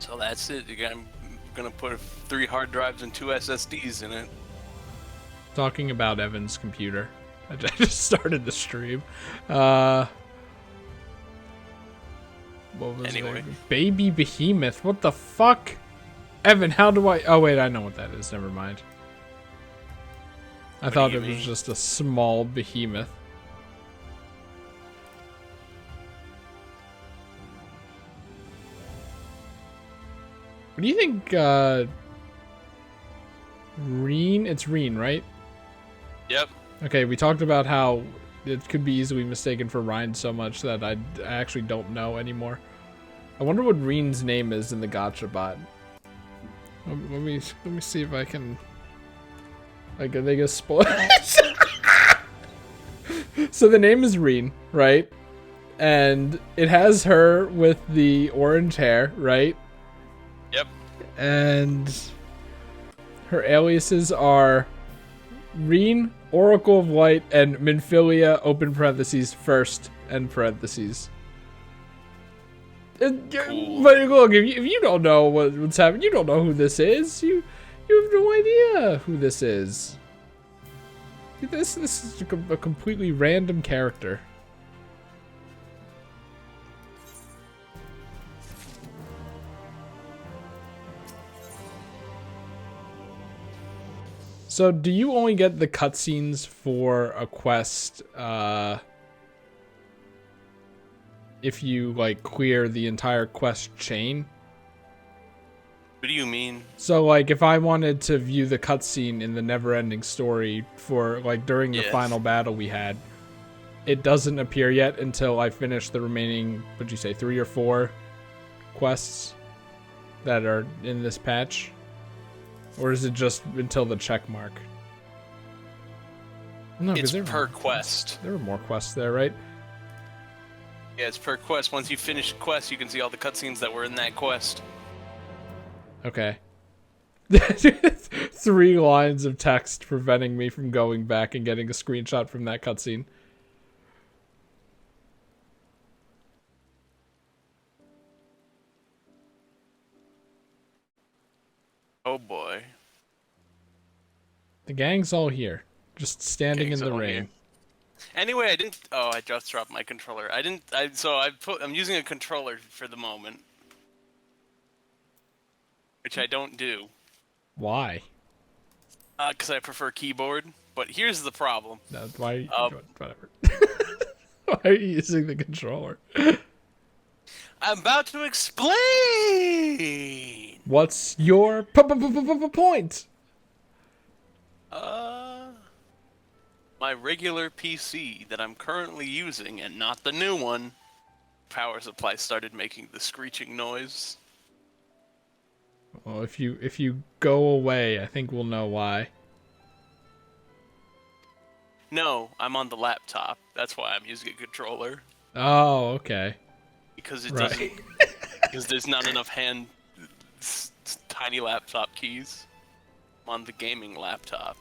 So that's it. I'm gonna put 3 hard drives and 2 SSDs in it. Talking about Evan's computer. I just started the stream. What was Anyway. it? Baby Behemoth. What the fuck? Evan, how do I... Oh, wait, I know what that is. Never mind. I thought it was just a small behemoth. What do you think, Reen? It's Reen, right? Yep. Okay, we talked about how it could be easily mistaken for Ryan so much that I actually don't know anymore. I wonder what Reen's name is in the Gotcha bot. Let me see if I can. Like, they get spoiled. So the name is Reen, right? And it has her with the orange hair, right? Yep. And her aliases are Reen, Oracle of Light, and Minfilia, open parentheses, first, end parentheses. Cool. But look, if you don't know what's happening, you don't know who this is. You have no idea who this is. This is a completely random character. So, do you only get the cutscenes for a quest if you like clear the entire quest chain? What do you mean? So, like, if I wanted to view the cutscene in the never-ending story for like during the final battle we had, it doesn't appear yet until I finish the remaining, what'd you say, 3 or 4 quests that are in this patch? Or is it just until the check mark? No, it's per quest. There were more quests there, right? Yeah, it's per quest. Once you finish a quest, you can see all the cutscenes that were in that quest. Okay. 3 lines of text preventing me from going back and getting a screenshot from that cutscene. Oh boy. The gang's all here, just standing in the rain. Here. Anyway, I didn't. Oh, I just dropped my controller. I'm using a controller for the moment, which I don't do. Why? Because I prefer keyboard. But here's the problem. No, why? Whatever. Why are you using the controller? I'm about to explain. What's your point? My regular PC that I'm currently using, and not the new one, power supply started making the screeching noise. Well, if you go away, I think we'll know why. No, I'm on the laptop. That's why I'm using a controller. Oh, okay. Because it doesn't. Because there's not enough tiny laptop keys. I'm on the gaming laptop.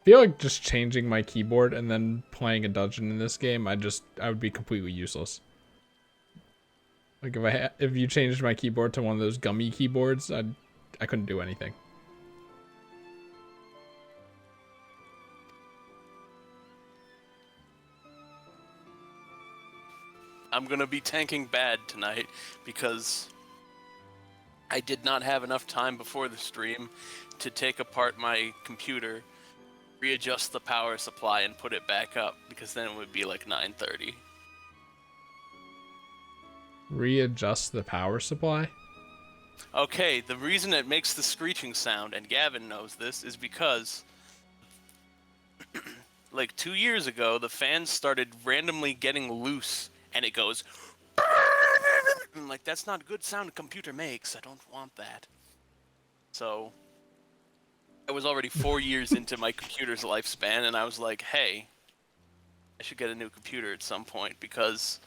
I feel like just changing my keyboard and then playing a dungeon in this game, I would be completely useless. Like if you changed my keyboard to one of those gummy keyboards, I couldn't do anything. I'm gonna be tanking bad tonight because I did not have enough time before the stream to take apart my computer, readjust the power supply, and put it back up, because then it would be like 9:30. Readjust the power supply? Okay, the reason it makes the screeching sound, and Gavin knows this, is because like 2 years ago, the fans started randomly getting loose, and it goes I'm like, that's not a good sound a computer makes. I don't want that. So I was already 4 years into my computer's lifespan, and I was like, hey, I should get a new computer at some point, because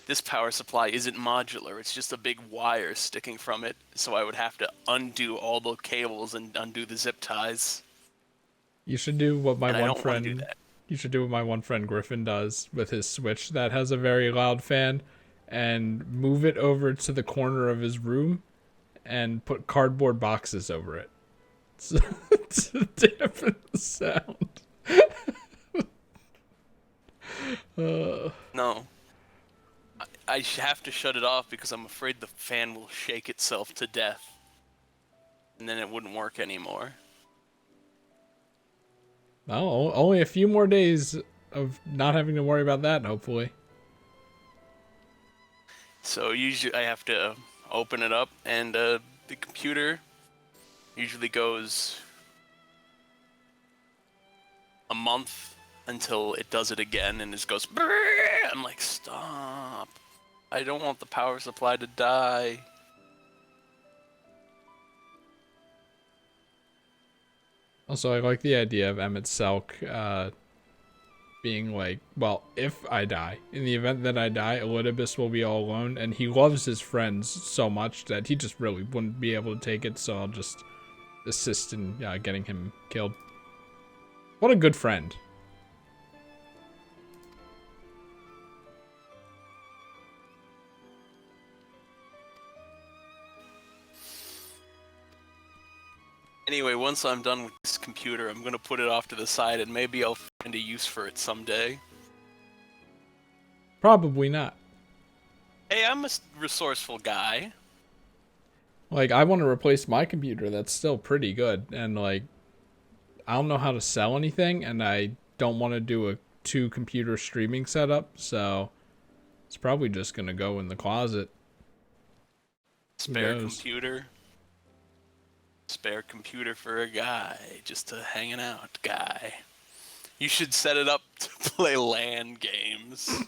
this power supply isn't modular. It's just a big wire sticking from it, so I would have to undo all the cables and undo the zip ties. You should do what my And one friend. You should do what my one friend Griffin does with his Switch that has a very loud fan, and move it over to the corner of his room and put cardboard boxes over it to dampen the sound. No. I have to shut it off because I'm afraid the fan will shake itself to death. And then it wouldn't work anymore. Oh, only a few more days of not having to worry about that, hopefully. So usually I have to open it up, and the computer usually goes a month until it does it again, and it goes, Brrr! I'm like, stop. I don't want the power supply to die. Also, I like the idea of Emmett Selk being like, well, if I die, in the event that I die, Elidibus will be all alone, and he loves his friends so much that he just really wouldn't be able to take it, so I'll just assist in getting him killed. What a good friend. Anyway, once I'm done with this computer, I'm going to put it off to the side, and maybe I'll find a use for it someday. Probably not. Hey, I'm a resourceful guy. Like, I want to replace my computer that's still pretty good, and like, I don't know how to sell anything, and I don't want to do a 2-computer streaming setup, so it's probably just gonna go in the closet. Spare computer. Spare computer for a guy, just a hanging out guy. You should set it up to play LAN games.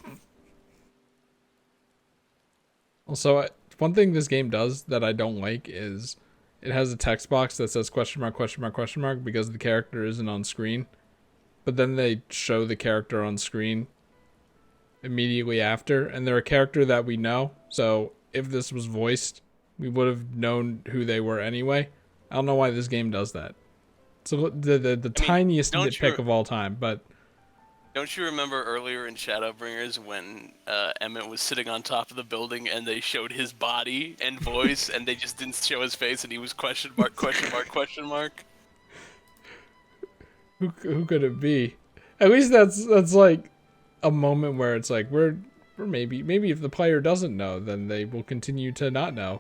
Also, one thing this game does that I don't like is it has a text box that says question mark, question mark, question mark because the character isn't on screen. But then they show the character on screen immediately after, and they're a character that we know. So if this was voiced, we would have known who they were anyway. I don't know why this game does that. So the tiniest nitpick of all time, but don't you remember earlier in Shadowbringers when Emmett was sitting on top of the building and they showed his body and voice and they just didn't show his face and he was question mark, question mark, question mark? Who could it be? At least that's like a moment where it's like we're maybe if the player doesn't know, then they will continue to not know.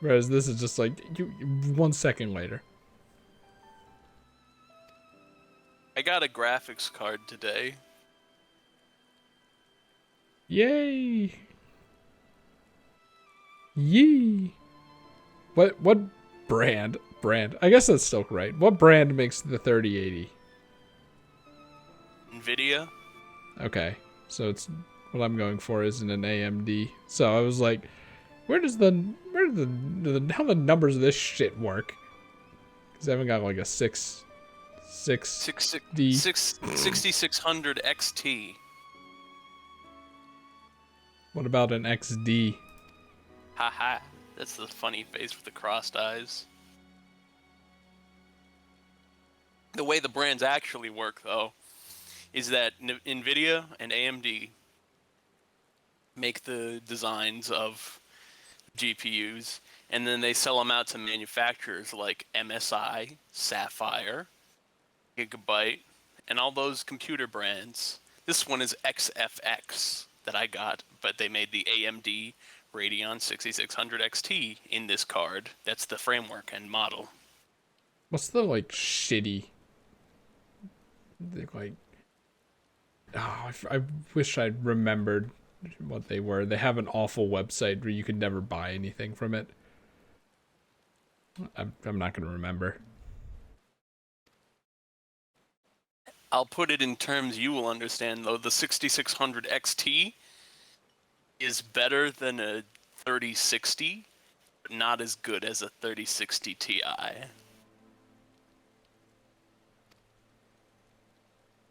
Whereas this is just like 1 second later. I got a graphics card today. Yay! Yee! What brand? I guess that's still right. What brand makes the 3080? Nvidia. Okay, so it's what I'm going for isn't an AMD. So I was like, how the numbers of this shit work? Because I haven't got like a 6600 XT. What about an XD? Haha, that's the funny face with the crossed eyes. The way the brands actually work, though, is that Nvidia and AMD make the designs of GPUs, and then they sell them out to manufacturers like MSI, Sapphire, Gigabyte, and all those computer brands. This one is XFX that I got, but they made the AMD Radeon 6600 XT in this card. That's the framework and model. What's the like shitty? Like, oh, I wish I remembered what they were. They have an awful website where you could never buy anything from it. I'm not gonna remember. I'll put it in terms you will understand, though. The 6600 XT is better than a 3060, but not as good as a 3060 Ti.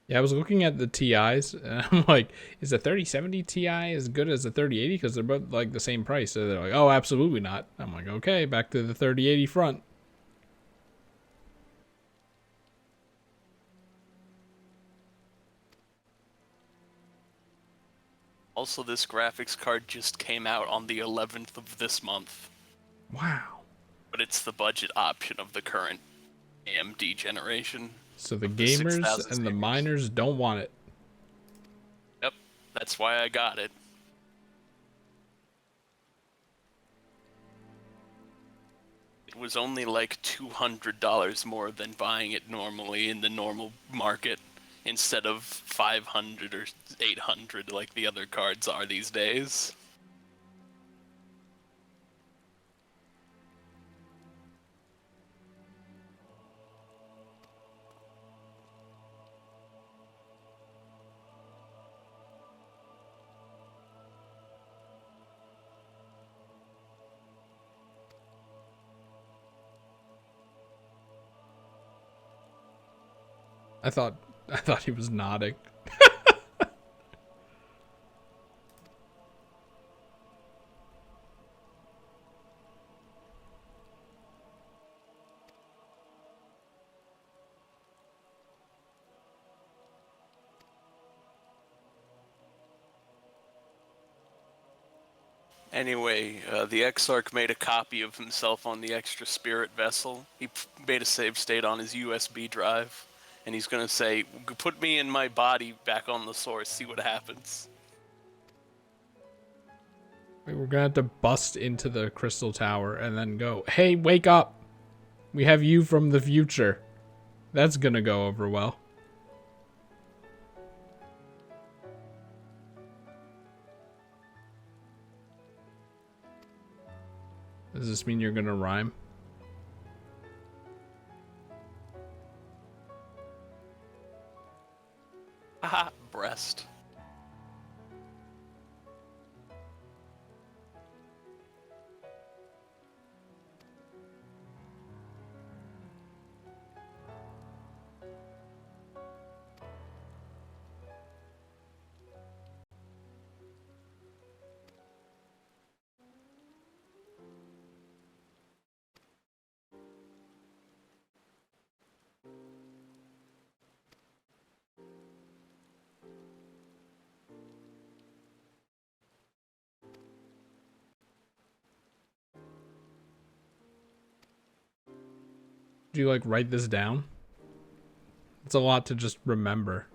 Yeah, I was looking at the TIs, and I'm like, is a 3070 Ti as good as a 3080? Because they're both like the same price. So they're like, oh, absolutely not. I'm like, okay, back to the 3080 front. Also, this graphics card just came out on the 11th of this month. Wow. But it's the budget option of the current AMD generation. So the Of the gamers 6000 and the series. miners don't want it. Yep, that's why I got it. It was only like $200 more than buying it normally in the normal market, instead of 500 or 800 like the other cards are these days. I thought he was nodding. Anyway, the Exarch made a copy of himself on the extra spirit vessel. He made a save state on his USB drive, and he's gonna say, "Put me and my body back on the source, see what happens." We're gonna have to bust into the crystal tower and then go, "Hey, wake up! We have you from the future." That's gonna go over well. Does this mean you're gonna rhyme? Haha, breast. Do you like write this down? It's a lot to just remember.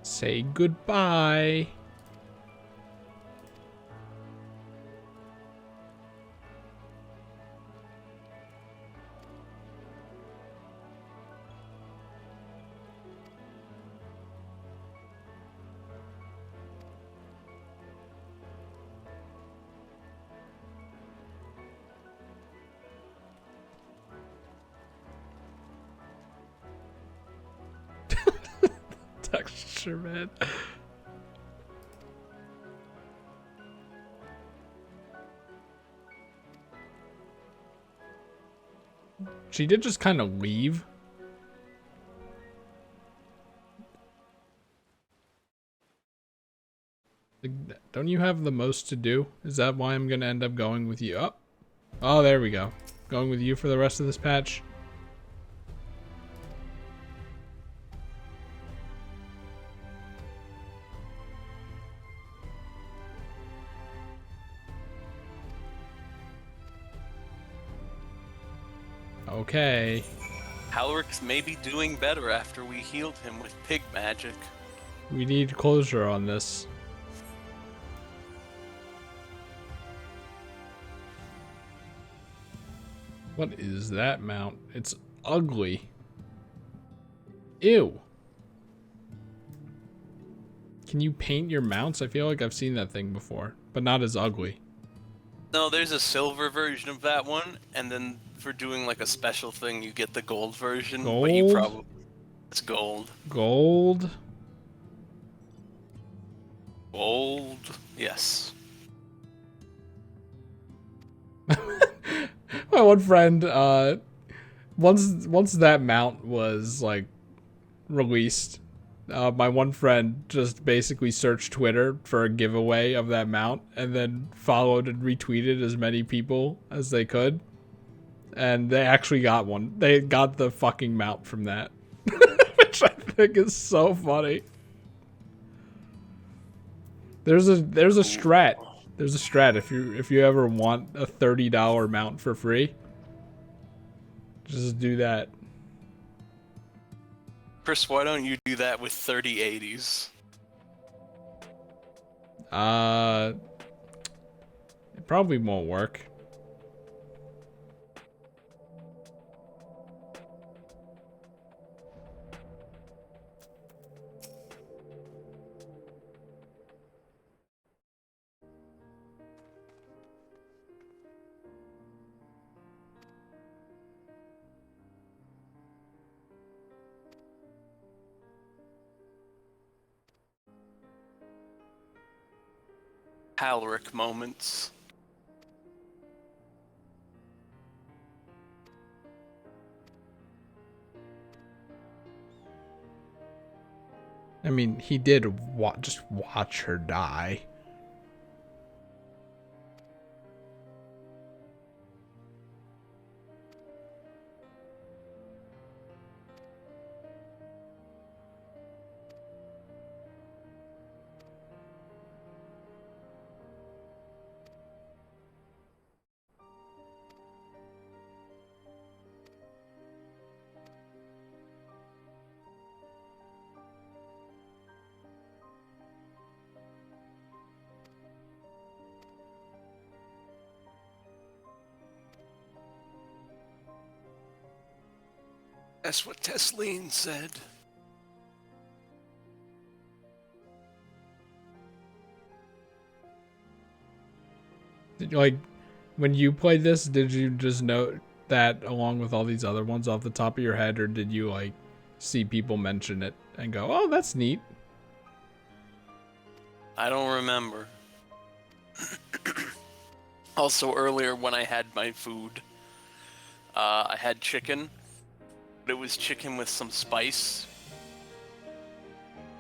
Say goodbye. Texture, man. She did just kind of leave. Don't you have the most to do? Is that why I'm gonna end up going with you? Oh, there we go. Going with you for the rest of this patch. Okay. Halrick's may be doing better after we healed him with pig magic. We need closure on this. What is that mount? It's ugly. Ew. Can you paint your mounts? I feel like I've seen that thing before, but not as ugly. No, there's a silver version of that one, and then for doing like a special thing, you get the gold version. Gold? But you probably... It's gold. Gold? Gold. Yes. my one friend, once that mount was like released, my one friend just basically searched Twitter for a giveaway of that mount and then followed and retweeted as many people as they could. And they actually got one. They got the fucking mount from that. Which I think is so funny. There's a strat. There's a strat if you ever want a $30 mount for free. Just do that. Chris, why don't you do that with 3080s? It probably won't work. Halric moments. I mean, he did just watch her die. That's what Tesleen said. Like, when you played this, did you just note that along with all these other ones off the top of your head, or did you, like, see people mention it and go, oh, that's neat? I don't remember. Also, earlier when I had my food, I had chicken. But it was chicken with some spice.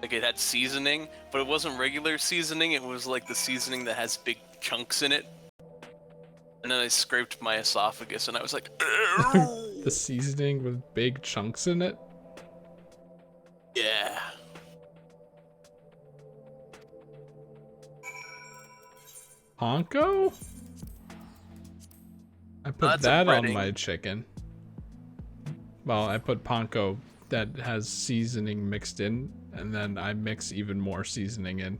Like, it had seasoning, but it wasn't regular seasoning. It was like the seasoning that has big chunks in it. And then I scraped my esophagus, and I was like, the seasoning with big chunks in it? Yeah. Honko? I put that on my chicken. Well, I put panko that has seasoning mixed in, and then I mix even more seasoning in.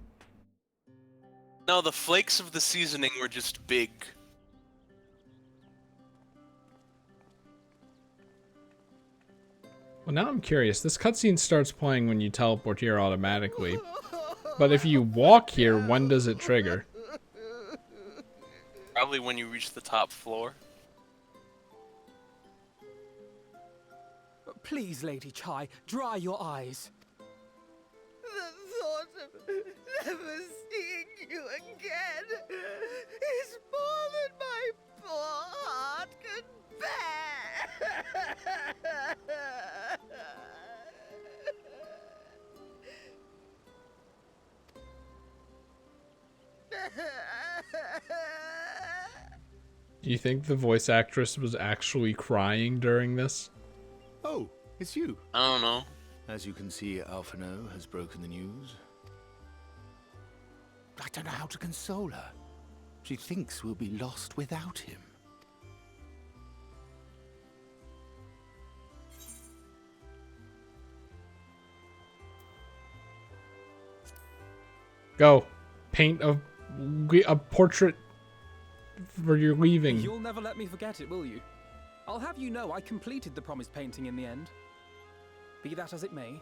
No, the flakes of the seasoning were just big. Well, now I'm curious. This cutscene starts playing when you teleport here automatically. But if you walk here, when does it trigger? Probably when you reach the top floor. Please, Lady Chai, dry your eyes. The thought of never seeing you again is more than my poor heart can bear. Do you think the voice actress was actually crying during this? Oh, it's you. I don't know. As you can see, Alphino has broken the news. I don't know how to console her. She thinks we'll be lost without him. Go. Paint a portrait for your leaving. You'll never let me forget it, will you? I'll have you know I completed the promised painting in the end. Be that as it may,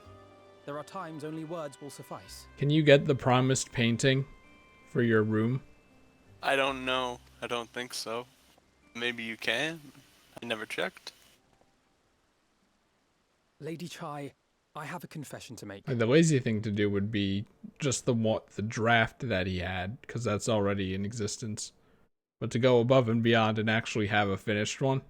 there are times only words will suffice. Can you get the promised painting for your room? I don't know. I don't think so. Maybe you can. I never checked. Lady Chai, I have a confession to make. The lazy thing to do would be just the draft that he had, because that's already in existence. But to go above and beyond and actually have a finished one,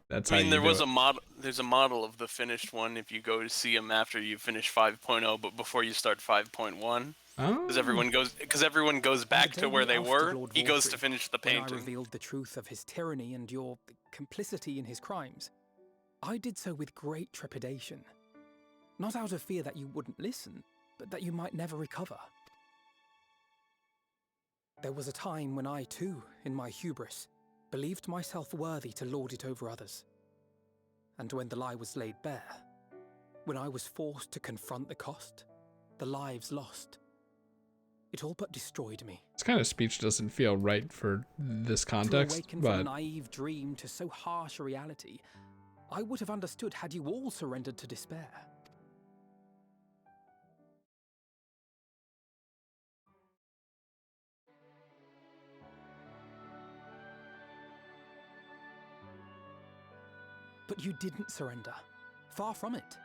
that's how you there do was it. a model. There's a model of the finished one if you go to see him after you finish 5.0, but before you start 5.1. Because everyone goes back to where they were. He goes to finish the painting. When I revealed the truth of his tyranny and your complicity in his crimes, I did so with great trepidation. Not out of fear that you wouldn't listen, but that you might never recover. There was a time when I too, in my hubris, believed myself worthy to lord it over others. And when the lie was laid bare, when I was forced to confront the cost, the lives lost, it all but destroyed me. This kind of speech doesn't feel right for this context, To awaken but from a naive dream to so harsh a reality, I would have understood had you all surrendered to despair. But you didn't surrender. Far from it.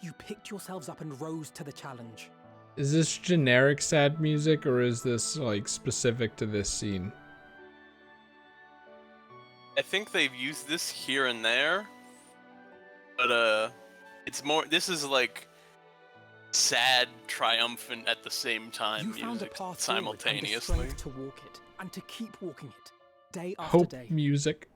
You picked yourselves up and rose to the challenge. is this generic sad music or is this like specific to this scene? I think they've used this here and there, but it's more. This is like sad, triumphant at the same time. You found a music path simultaneously. forward and the strength to walk it, and to keep walking it, day after Hope day. music.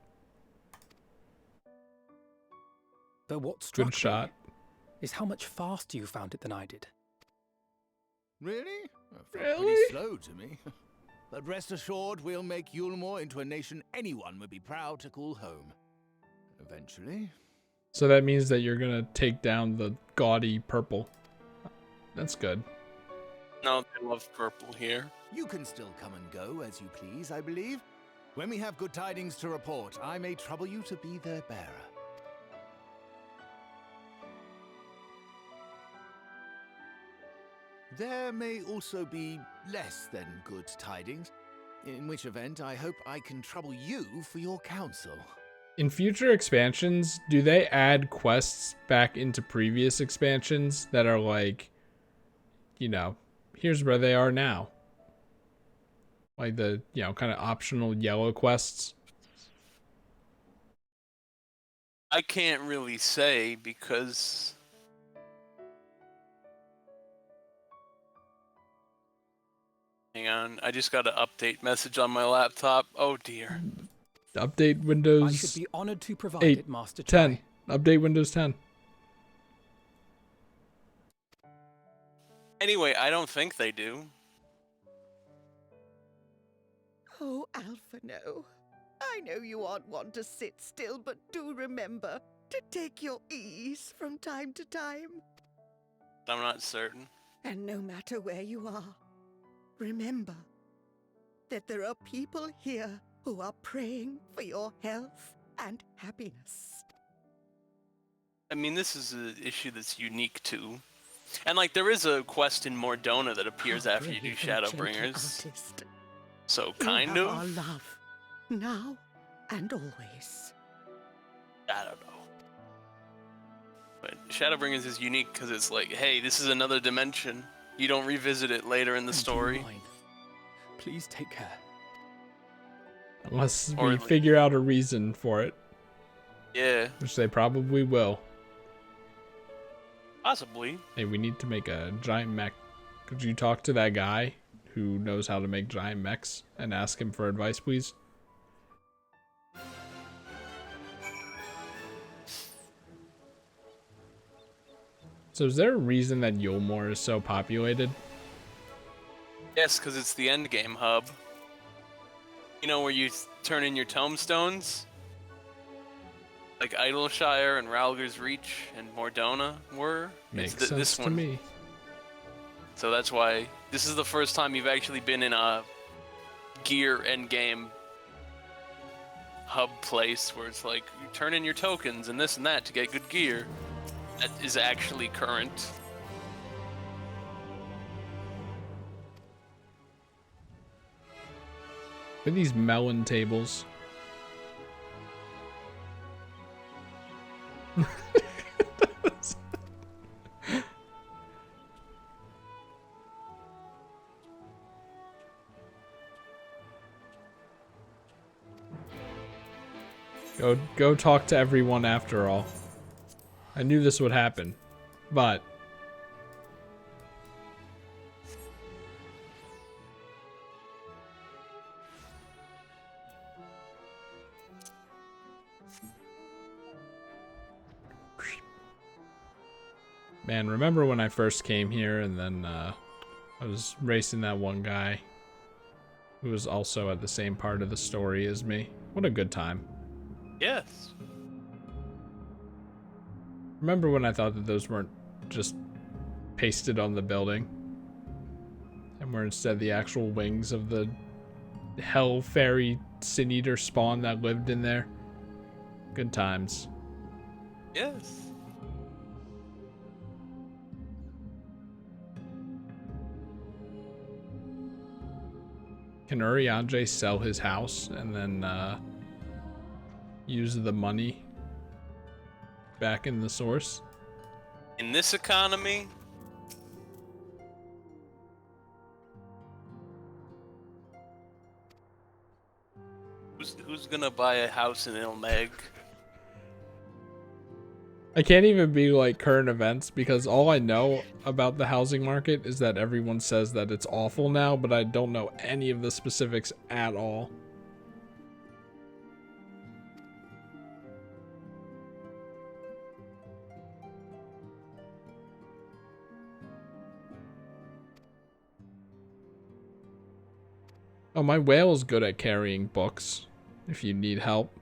But what struck Good shot. me is how much faster you found it than I did. Really? Well, felt Really? pretty slow to me. But rest assured, we'll make Yulmore into a nation anyone would be proud to call home. Eventually. So that means that you're gonna take down the gaudy purple. That's good. No, they love purple here. You can still come and go as you please, I believe. When we have good tidings to report, I may trouble you to be their bearer. There may also be less than good tidings, in which event I hope I can trouble you for your counsel. In future expansions, do they add quests back into previous expansions that are like, you know, here's where they are now? Like the, you know, kind of optional yellow quests? I can't really say because hang on, I just got an update message on my laptop. Oh dear. Update I Windows should be honored to provide 8, it, Master 10. Chai. Update Windows 10. Anyway, I don't think they do. Oh, Alphino, I know you aren't one to sit still, but do remember to take your ease from time to time. I'm not certain. And no matter where you are, remember that there are people here who are praying for your health and happiness. I mean, this is an issue that's unique to. And like, there is a quest in Mordona that appears How after you do brave and gentle Shadowbringers. artist. So You kind have of. our love, now and always. I don't know. But Shadowbringers is unique because it's like, hey, this is another dimension. You don't revisit it later in the And you story. mine. Please take care. Unless Or we like- figure out a reason for it, Yeah, which they probably will. possibly. Hey, we need to make a giant mech. Could you talk to that guy who knows how to make giant mechs and ask him for advice, please? So is there a reason that Yulmore is so populated? Yes, because it's the endgame hub. You know where you turn in your tombstones? Like Idleshire and Ralger's Reach and Mordona were? Makes It's sense this to one. me. So that's why this is the first time you've actually been in a gear endgame hub place where it's like you turn in your tokens and this and that to get good gear. That is actually current. With these melon tables. Go talk to everyone after all. I knew this would happen, but man, remember when I first came here and then I was racing that one guy who was also at the same part of the story as me? What a good time. Yes. Remember when I thought that those weren't just pasted on the building and were instead the actual wings of the hell fairy sin eater spawn that lived in there? Good times. Yes. Can Urianger sell his house and then use the money back in the source? In this economy, who's gonna buy a house in Ilmeg? I can't even be like current events because all I know about the housing market is that everyone says that it's awful now, but I don't know any of the specifics at all. Oh, my whale's good at carrying books if you need help.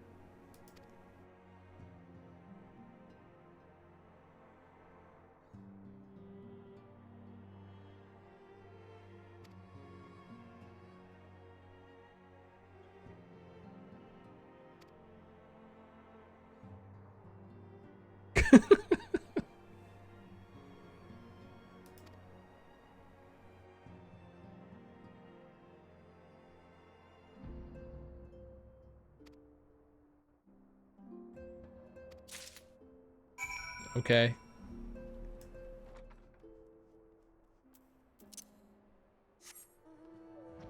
Okay.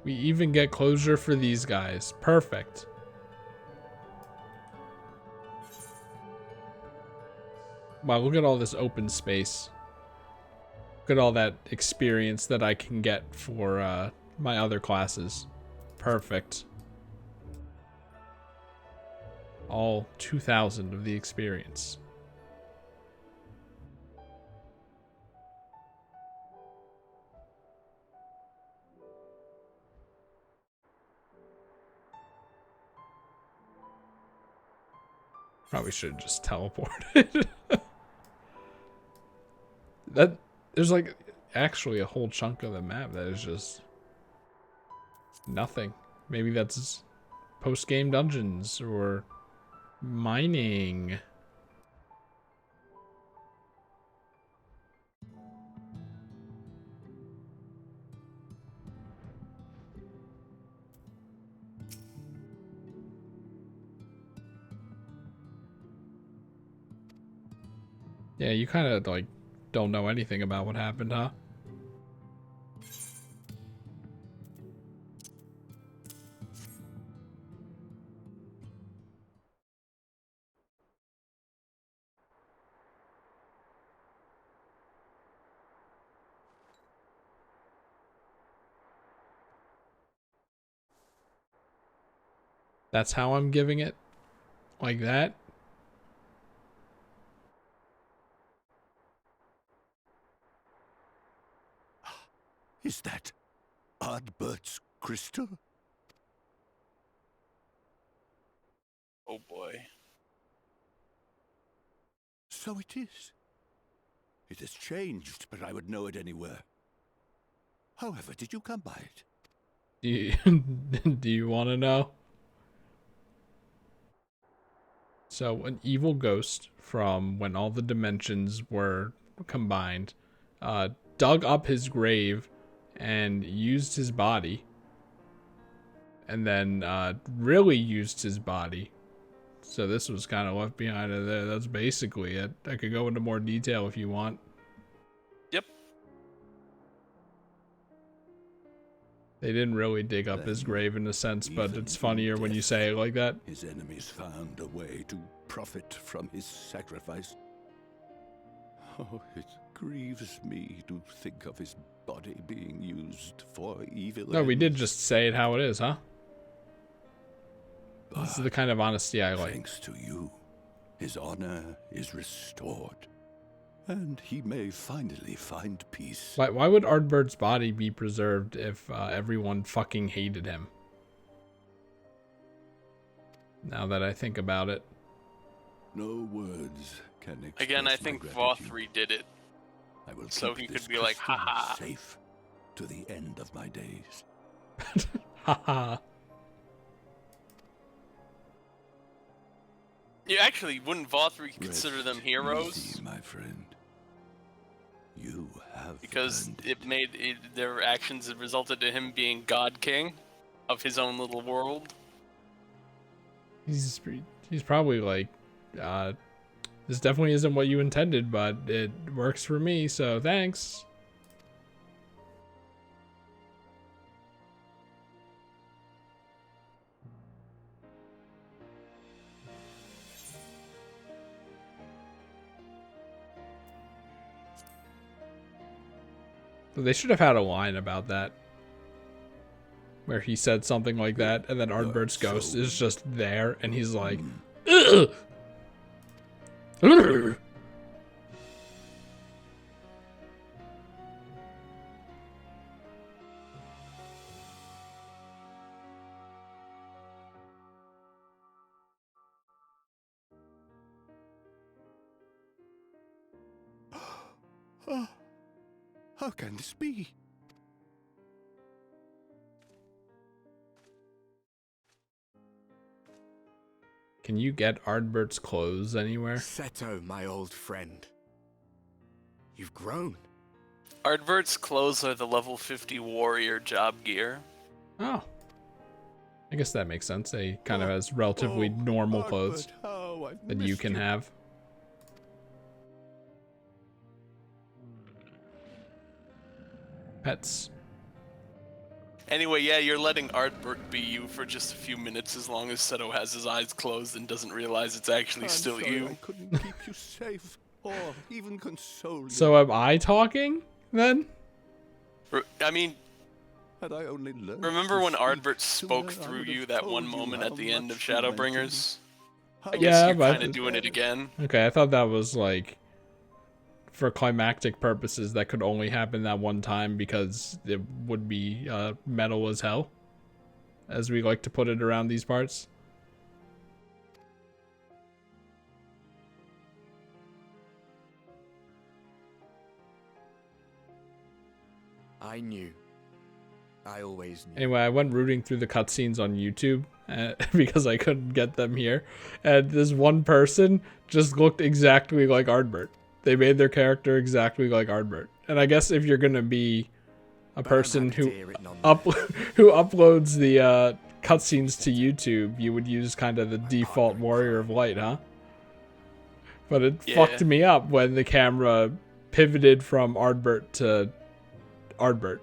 We even get closure for these guys. Perfect. Wow, look at all this open space. Look at all that experience that I can get for my other classes. Perfect. All 2,000 of the experience. Probably should have just teleported. That there's like actually a whole chunk of the map that is just nothing. Maybe that's post-game dungeons or mining. Yeah, you kind of like don't know anything about what happened, huh? That's how I'm giving it? Like that? Is that Ardbert's crystal? Oh boy. So it is. It has changed, but I would know it anywhere. However, did you come by it? Do you, do you want to know? So, an evil ghost from when all the dimensions were combined dug up his grave and used his body. And then really used his body. So this was kind of left behind there. That's basically it. I could go into more detail if you want. Yep. They didn't really dig up his grave in a sense, but it's funnier when you say it like that. His enemies found a way to profit from his sacrifice. Oh, it grieves me to think of his body being used for evil No, we did ends. just say it how it is, huh? This is the kind of honesty I like. Thanks to you, his honor is restored, and he may finally find peace. Why would Ardbert's body be preserved if everyone fucking hated him? Now that I think about it. No words can express Again, I my think gratitude. Vothri did it. I will So keep he this could be like, crystal "Ha-ha." safe to the end of my days. Haha. Yeah, actually, wouldn't Vothri consider them Rest heroes? easy, my friend. You have Because earned it made their actions had resulted in him being God King of his own little world. He's probably like, this definitely isn't what you intended, but it works for me, so thanks. They should have had a line about that. Where he said something like that, and then Ardbert's ghost is just there, and he's like, ugh! Ugh! How can this be? Can you get Ardbert's clothes anywhere? Seto, my old friend. You've grown. Ardvert's clothes are the level 50 warrior job gear. Oh. I guess that makes sense. He kind of has relatively normal clothes that you can have. Pets. Anyway, yeah, you're letting Ardbert be you for just a few minutes as long as Seto has his eyes closed and doesn't realize it's actually I'm still sorry you. I couldn't keep you safe or even console you. So am I talking, then? I mean, Had I only learned remember to when speak Ardbert spoke sooner, I through would you have that told one you moment how at the end of much you meant to me. Shadowbringers? How I guess Yeah, you're but- kind of doing it again. Okay, I thought that was like for climactic purposes that could only happen that one time because it would be metal as hell, as we like to put it around these parts. I knew. I always knew. Anyway, I went rooting through the cutscenes on YouTube because I couldn't get them here, and this one person just looked exactly like Ardbert. They made their character exactly like Ardbert. And I guess if you're gonna be a But I'm person happy who to hear it nonetheless. who uploads the cutscenes to YouTube, you would use kind of the default Warrior of Light, huh? But it fucked me up when the camera pivoted from Ardbert to Ardbert.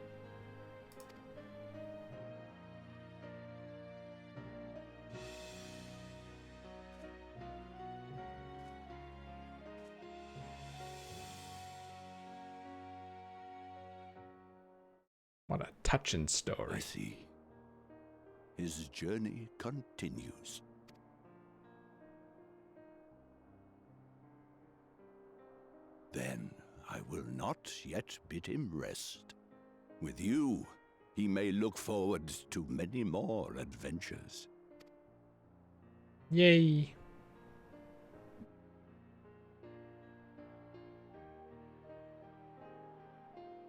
What a touching story. I see. His journey continues. Then I will not yet bid him rest. With you, he may look forward to many more adventures. Yay.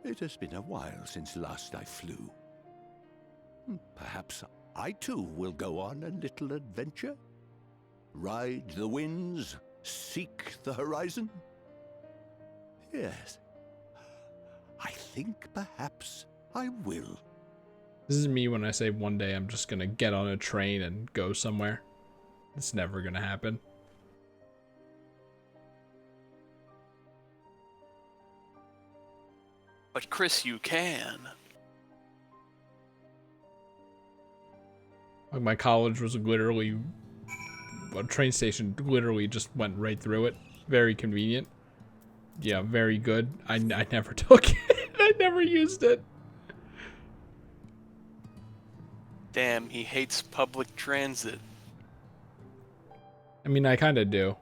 It has been a while since last I flew. Perhaps I too will go on a little adventure? Ride the winds, seek the horizon? Yes, I think perhaps I will. This is me when I say one day I'm just gonna get on a train and go somewhere. It's never gonna happen. But Chris, you can. Like my college was literally a train station. Literally just went right through it. Very convenient. Yeah, very good. I never took it. I never used it. Damn, he hates public transit. I mean, I kind of do.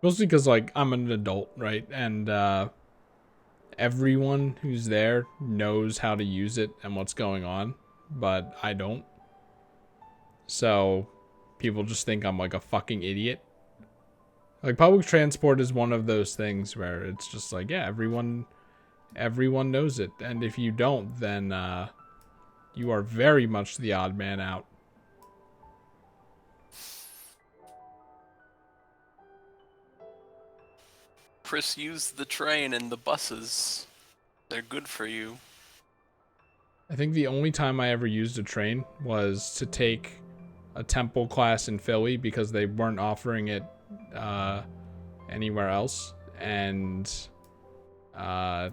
Mostly because, like, I'm an adult, right? And everyone who's there knows how to use it and what's going on, but I don't. So people just think I'm like a fucking idiot. Like, public transport is one of those things where it's just like, yeah, everyone knows it. And if you don't, then you are very much the odd man out. Chris used the train and the buses. They're good for you. I think the only time I ever used a train was to take a temple class in Philly because they weren't offering it anywhere else. And I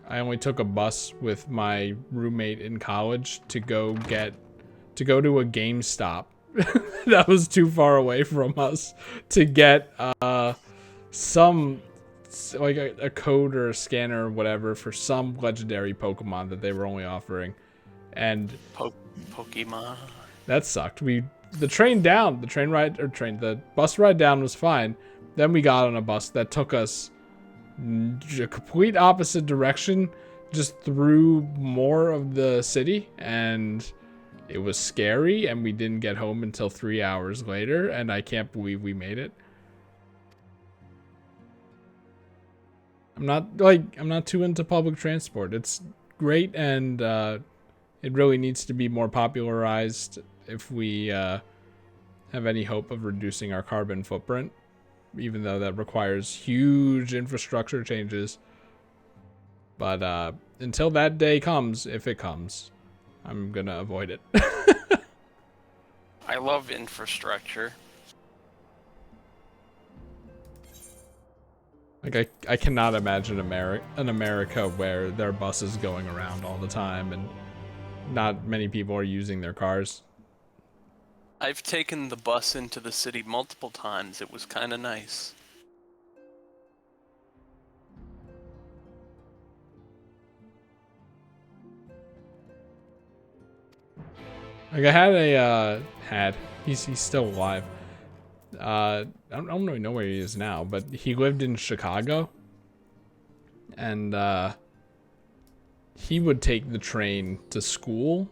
only took a bus with my roommate in college to go to a GameStop that was too far away from us to get some like a code or a scanner or whatever for some legendary Pokemon that they were only offering. And Pokemon. That sucked. The bus ride down was fine. Then we got on a bus that took us a complete opposite direction, just through more of the city, and it was scary, and we didn't get home until 3 hours later, and I can't believe we made it. I'm not too into public transport. It's great, and it really needs to be more popularized if we have any hope of reducing our carbon footprint, even though that requires huge infrastructure changes. But until that day comes, if it comes, I'm gonna avoid it. I love infrastructure. Like, I cannot imagine an America where there are buses going around all the time and not many people are using their cars. I've taken the bus into the city multiple times. It was kind of nice. Like, I had he's still alive. I don't really know where he is now, but he lived in Chicago, and he would take the train to school,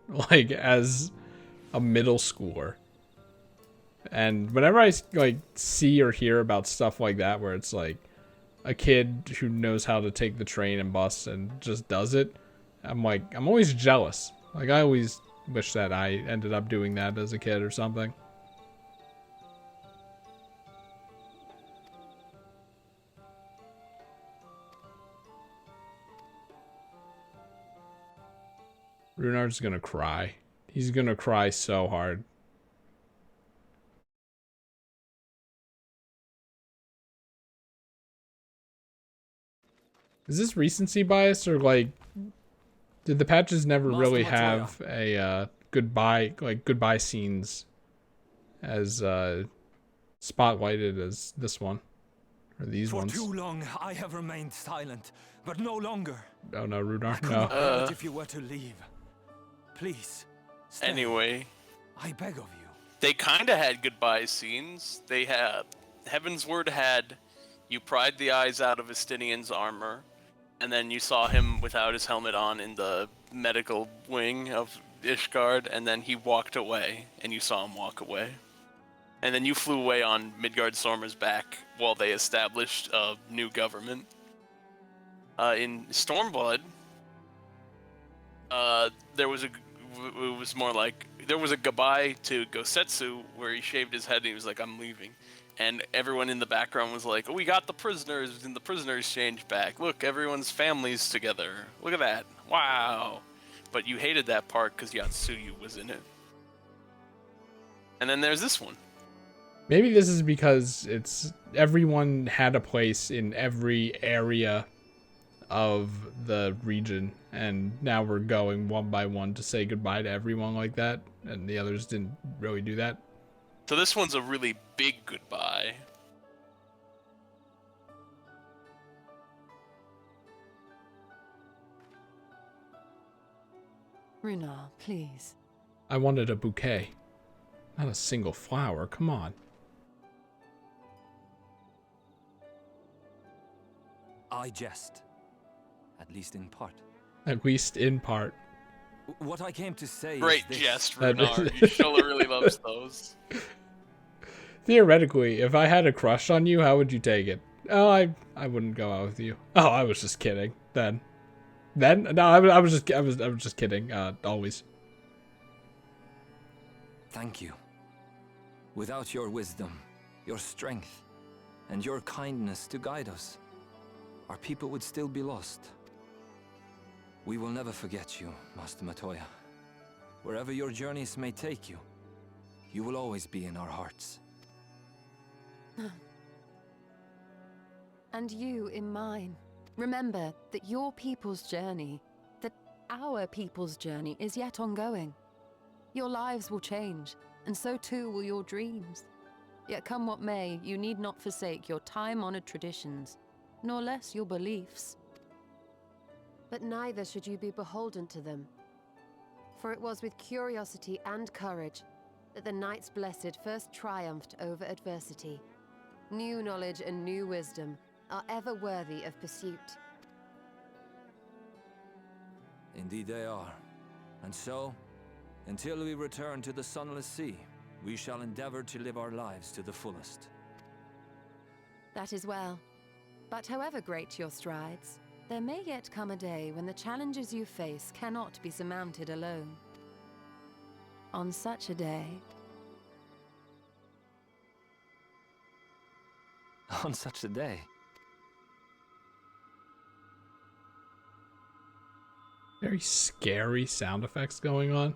like, as a middle schooler. And whenever I like see or hear about stuff like that, where it's like a kid who knows how to take the train and bus and just does it, I'm always jealous. Like, I always wish that I ended up doing that as a kid or something. Runar's gonna cry. He's gonna cry so hard. Is this recency bias, or like, did the patches never really have a goodbye scenes as spotlighted as this one or these ones? For too long I have remained silent, but no longer. Oh no, Runar, I no. bear it if you were to leave. Please, stay. Anyway, I beg of you. they kind of had goodbye scenes. They had Heaven's Word had you pried the eyes out of Estinian's armor, and then you saw him without his helmet on in the medical wing of Ishgard, and then he walked away, and you saw him walk away. And then you flew away on Midgard-Sormer's back while they established a new government. In Stormblood, there was a goodbye to Gosetsu where he shaved his head and he was like, I'm leaving. And everyone in the background was like, oh, we got the prisoners in the prisoner exchange back. Look, everyone's family's together. Look at that. Wow. But you hated that part because Yatsuyu was in it. And then there's this one. Maybe this is because everyone had a place in every area of the region, and now we're going one by one to say goodbye to everyone like that, and the others didn't really do that. So this one's a really big goodbye. Runar, please. I wanted a bouquet, not a single flower. Come on. I jest. At least in part. At least in part. What I came to say Great is this. jest, Runar. Y'shtola really loves those. Theoretically, if I had a crush on you, how would you take it? Oh, I wouldn't go out with you. Oh, I was just kidding. Then no, I was just kidding. Always. Thank you. Without your wisdom, your strength, and your kindness to guide us, our people would still be lost. We will never forget you, Master Matoya. Wherever your journeys may take you, you will always be in our hearts. And you in mine. Remember that your people's journey, that our people's journey is yet ongoing. Your lives will change, and so too will your dreams. Yet come what may, you need not forsake your time-honored traditions, nor less your beliefs. But neither should you be beholden to them. For it was with curiosity and courage that the Knights Blessed first triumphed over adversity. New knowledge and new wisdom are ever worthy of pursuit. Indeed they are. And so, until we return to the Sunless Sea, we shall endeavor to live our lives to the fullest. That is well. But however great your strides, there may yet come a day when the challenges you face cannot be surmounted alone. On such a day... On such a day? Very scary sound effects going on.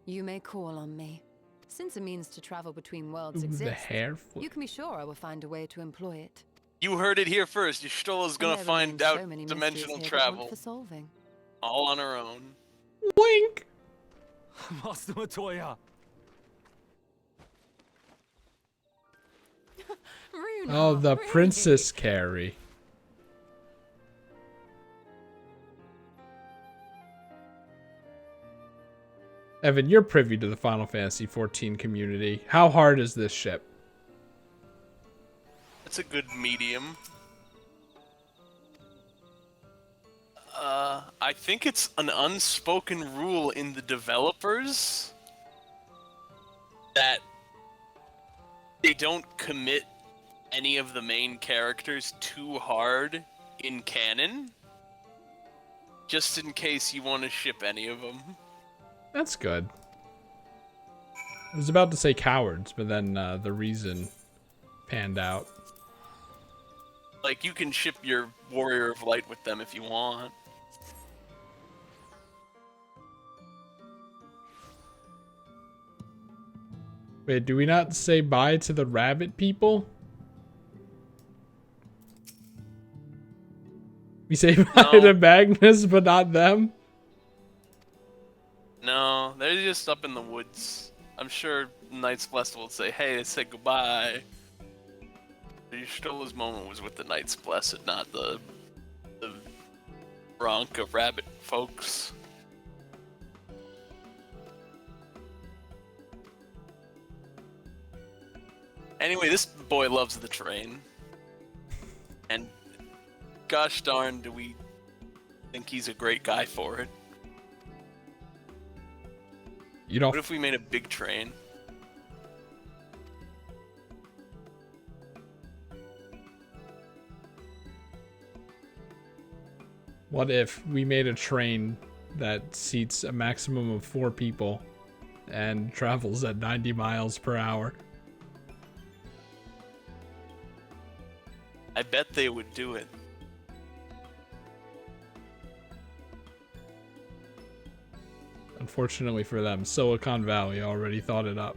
You may call on me. Since a means to travel between worlds Ooh, exists, the hair flip. you can be sure I will find a way to employ it. You heard it here first. Y'shtola's gonna And there find remain out so many dimensional mysteries here that want travel. for solving. All on her own. Wink! Master Matoya! Runar, Oh, the really? Princess Carrie. Evan, you're privy to the Final Fantasy XIV community. How hard is this ship? It's a good medium. I think it's an unspoken rule in the developers that they don't commit any of the main characters too hard in canon, just in case you want to ship any of them. That's good. I was about to say cowards, but then the reason panned out. Like, you can ship your Warrior of Light with them if you want. Wait, do we not say bye to the rabbit people? We say bye No. to Magnus, but not them? No, they're just up in the woods. I'm sure Knights Blessed will say, hey, they said goodbye. Y'shtola's moment was with the Knights Blessed, not the Bronca rabbit folks. Anyway, this boy loves the train. And gosh darn, do we think he's a great guy for it. You don't. What if we made a big train? What if we made a train that seats a maximum of 4 people and travels at 90 miles per hour? I bet they would do it. Unfortunately for them, Silicon Valley already thought it up.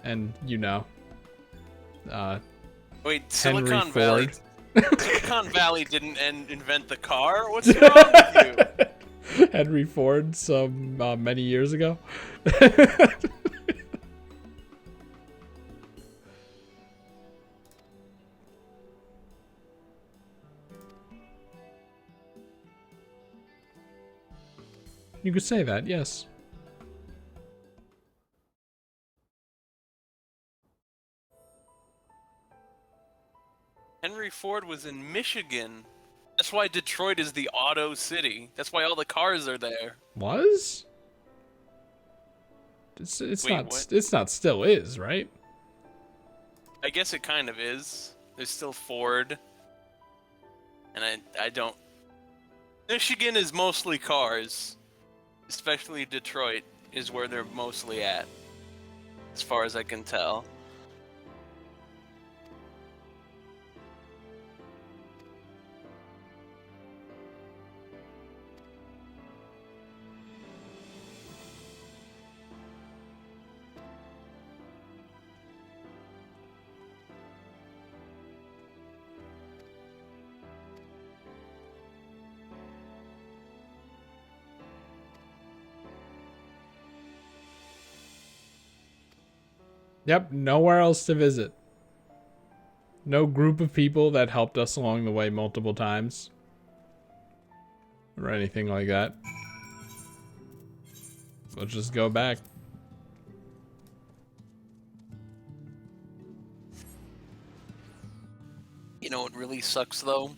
and you know, Wait, Henry Silicon Valley. Ford. Silicon Valley didn't invent the car. What's wrong with you? Henry Ford, some many years ago. You could say that, yes. Henry Ford was in Michigan. That's why Detroit is the auto city. That's why all the cars are there. Was? It's Wait, not. what? It's not. Still is, right? I guess it kind of is. There's still Ford. And I don't... Michigan is mostly cars. Especially Detroit is where they're mostly at. As far as I can tell. Yep, nowhere else to visit. No group of people that helped us along the way multiple times. Or anything like that. Let's just go back. You know what really sucks though?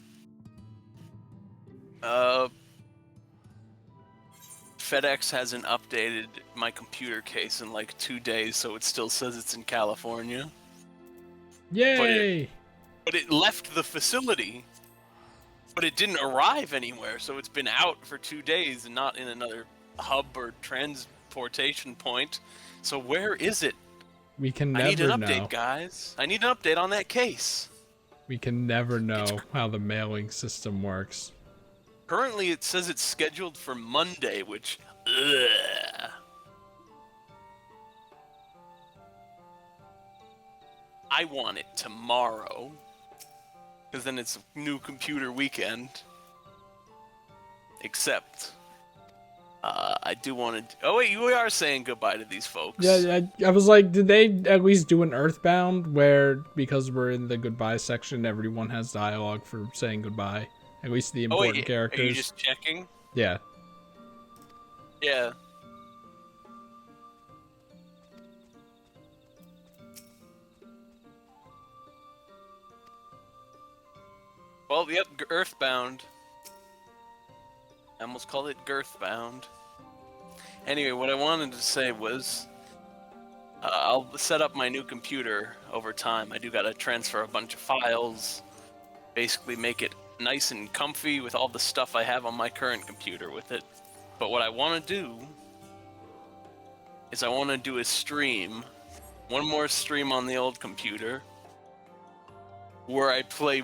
FedEx hasn't updated my computer case in like 2 days, so it still says it's in California. Yay! But it left the facility. But it didn't arrive anywhere, so it's been out for 2 days and not in another hub or transportation point. So where is it? We can I need never an update, know. guys. I need an update on that case. We can never know how the mailing system works. Currently, it says it's scheduled for Monday, which... Ugh. I want it tomorrow. Because then it's new computer weekend. Except... I do want to... Oh wait, you are saying goodbye to these folks. Yeah, I was like, did they at least do an Earthbound where, because we're in the goodbye section, everyone has dialogue for saying goodbye? At least the important characters. Are you just checking? Yeah. Yeah. Well, yep, Earthbound. I almost called it Girthbound. Anyway, what I wanted to say was, I'll set up my new computer over time. I do gotta transfer a bunch of files, basically make it nice and comfy with all the stuff I have on my current computer with it. But what I want to do is I want to do a stream, one more stream on the old computer, where I play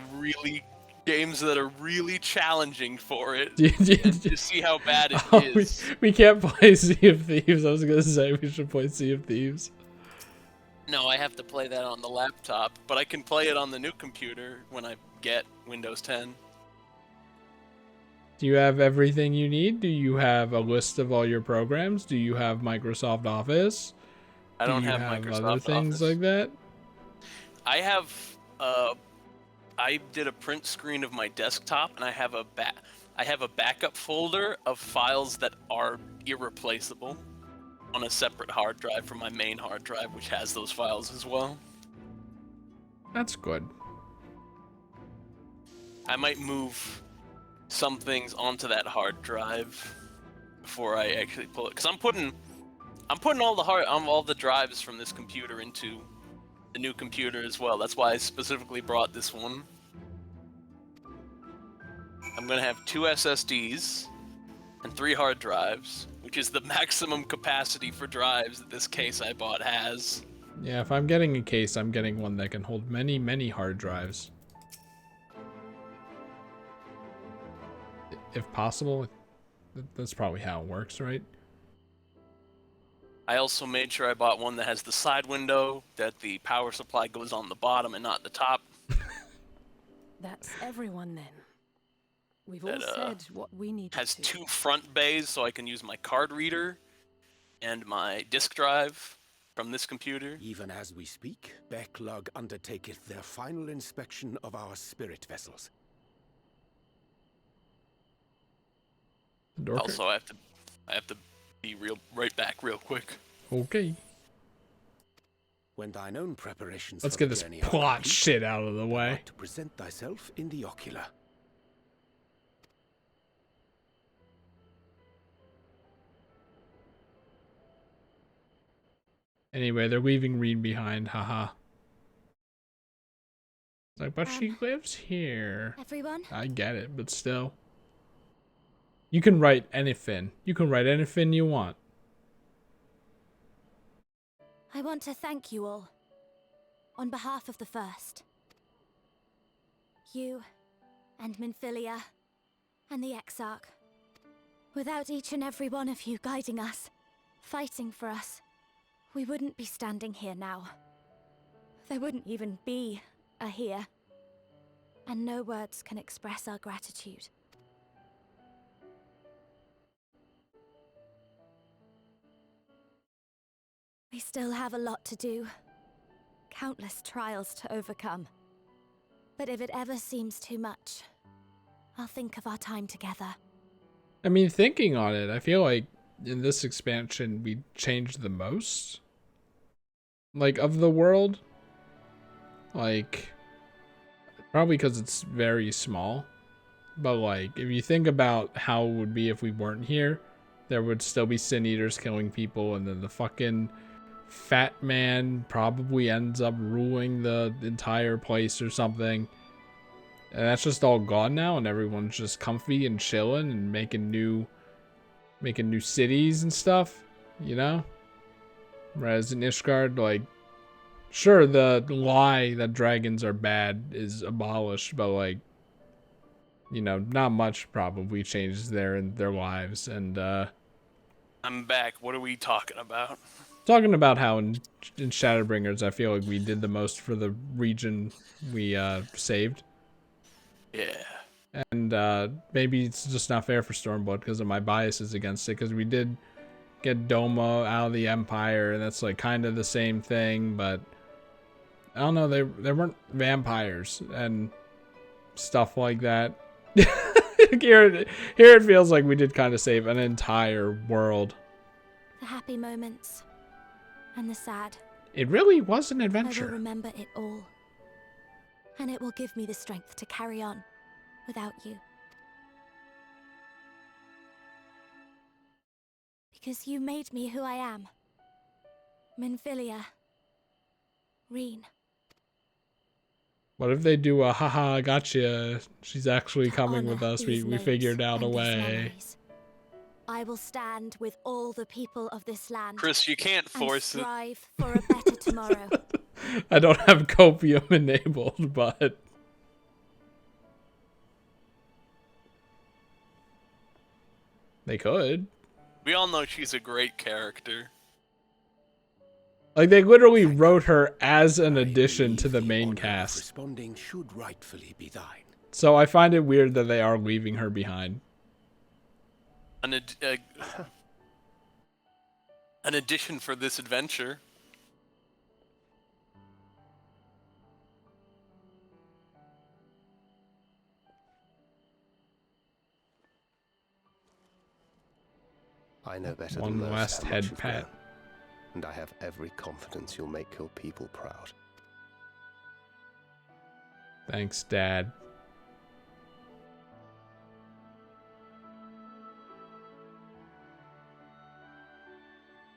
games that are really challenging for it, and to see how bad it is. We can't play Sea of Thieves. I was gonna say we should play Sea of Thieves. No, I have to play that on the laptop, but I can play it on the new computer when I get Windows 10. Do you have everything you need? Do you have a list of all your programs? Do you have Microsoft Office? I don't have Microsoft other things Office. like that? I have I did a print screen of my desktop, and I have a backup folder of files that are irreplaceable on a separate hard drive from my main hard drive, which has those files as well. That's good. I might move some things onto that hard drive before I actually pull it, because I'm putting all the drives from this computer into the new computer as well. That's why I specifically brought this one. I'm gonna have 2 SSDs and 3 hard drives, which is the maximum capacity for drives that this case I bought has. Yeah, if I'm getting a case, I'm getting one that can hold many, many hard drives. If possible, that's probably how it works, right? I also made sure I bought one that has the side window, that the power supply goes on the bottom and not the top. That's everyone then. We've That, all said what we need has to. 2 front bays so I can use my card reader and my disk drive from this computer. Even as we speak, Backlog undertaketh their final inspection of our spirit vessels. Also, I have to be right back real quick. Okay. When thine own preparations Let's for get the this journey are plot complete, shit out of the thou way. art to present thyself in the ocular. Anyway, they're leaving Reen behind, haha. It's like, but she lives here. Everyone? I get it, but still. You can write anything. You can write anything you want. I want to thank you all. On behalf of the First. You, and Minfilia, and the Exarch. Without each and every one of you guiding us, fighting for us, we wouldn't be standing here now. There wouldn't even be a here. And no words can express our gratitude. We still have a lot to do. Countless trials to overcome. But if it ever seems too much, I'll think of our time together. I mean, thinking on it, I feel like in this expansion we changed the most. Like, of the world. Like, probably because it's very small. But like, if you think about how it would be if we weren't here, there would still be Sin Eaters killing people, and then the fucking fat man probably ends up ruling the entire place or something. And that's just all gone now, and everyone's just comfy and chilling and making new cities and stuff, you know? Whereas in Ishgard, like, sure, the lie that dragons are bad is abolished, but like, you know, not much probably changes there in their lives. And I'm back. What are we talking about? Talking about how in Shadowbringers, I feel like we did the most for the region we saved. Yeah. And maybe it's just not fair for Stormblood because of my biases against it, because we did get Doma out of the Empire, and that's like kind of the same thing, but I don't know, they weren't vampires and stuff like that. Here it feels like we did kind of save an entire world. The happy moments and the sad. It really was an I adventure. will remember it all. And it will give me the strength to carry on without you. Because you made me who I am. Minfilia. Reen. What if they do a haha gotcha? She's actually coming with us. We These figured names out a and these way. memories. I will stand with all the people of this land. Chris, you can't force and it. strive for a better tomorrow. I don't have copium enabled, but they could. We all know she's a great character. Like, they literally wrote her as an addition to the main cast. Responding should rightfully be thine. So I find it weird that they are leaving her behind. An addition for this adventure. I know better One than most last how head much you've pat. grown, and I have every confidence you'll make your people proud. Thanks, Dad.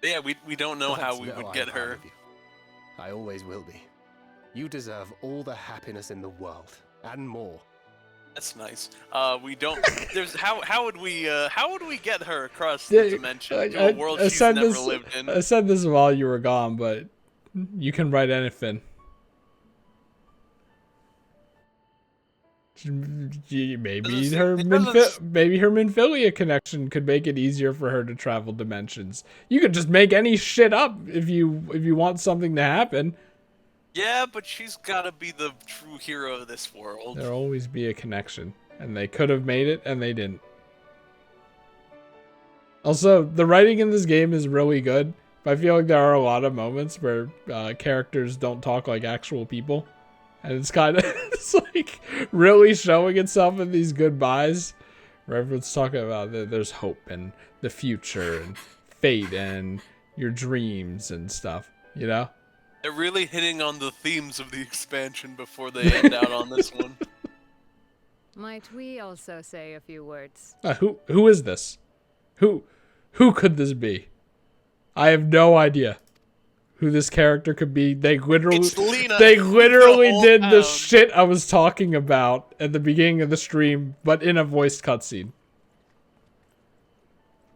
Yeah, we don't know how we would get her. I always will be. You deserve all the happiness in the world, and more. That's nice. We don't. There's how would we get her across the dimension to a world she's never lived in? I said this while you were gone, but you can write anything. Maybe her Minfilia connection could make it easier for her to travel dimensions. You could just make any shit up if you want something to happen. Yeah, but she's gotta be the true hero of this world. There'll always be a connection, and they could have made it, and they didn't. Also, the writing in this game is really good, but I feel like there are a lot of moments where characters don't talk like actual people. And it's kind of, it's like really showing itself in these goodbyes where everyone's talking about there's hope and the future and fate and your dreams and stuff, you know? They're really hitting on the themes of the expansion before they end out on this one. Might we also say a few words? Who is this? Who could this be? I have no idea who this character could be. They literally did the shit I was talking about at the beginning of the stream, but in a voiced cutscene.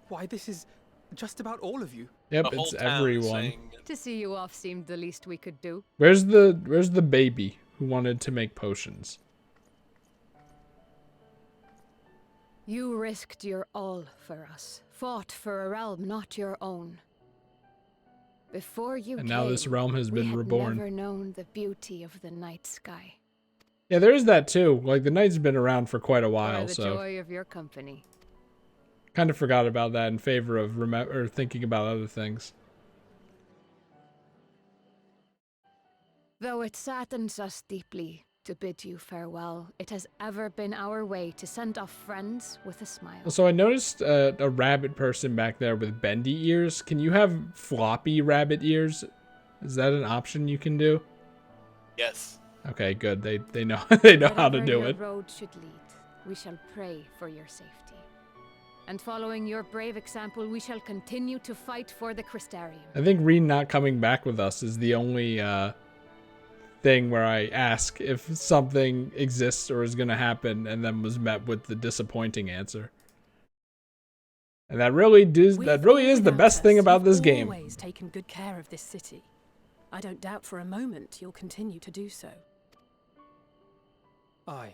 Why, this is just about all of you. Yep, it's everyone. To see you off seemed the least we could do. Where's the baby who wanted to make potions? You risked your all for us, fought for a realm not your own. Before you and now this realm has been reborn. Never known the beauty of the night sky. Yeah, there is that too. Like the night's been around for quite a while, the so joy of your company. Kind of forgot about that in favor of thinking about other things. Though it saddens us deeply to bid you farewell, it has ever been our way to send off friends with a smile. So I noticed a rabbit person back there with bendy ears. Can you have floppy rabbit ears? Is that an option you can do? Yes. Okay, good. They know they know how to do Wherever it. your road should lead, we shall pray for your safety. And following your brave example, we shall continue to fight for the Crystarium. I think Reen not coming back with us is the only thing where I ask if something exists or is going to happen and then was met with the disappointing answer. And that really is the best thing about this game. You've always taken good care of this city. I don't doubt for a moment you'll continue to do so. I,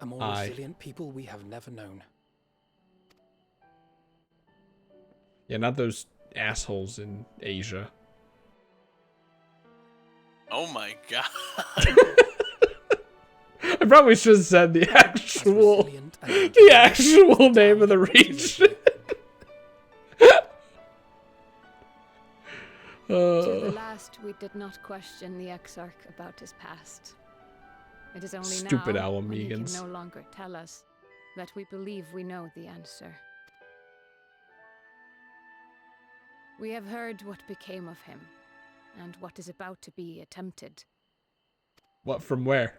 a more resilient people we have never known. Yeah, not those assholes in Asia. Oh my god. I probably should have said the actual name of the region. To the last, we did not question the Exarch about his past. It is only Stupid now, Alan when he can Megans. no longer tell us, that we believe we know the answer. We have heard what became of him, and what is about to be attempted. What, from where?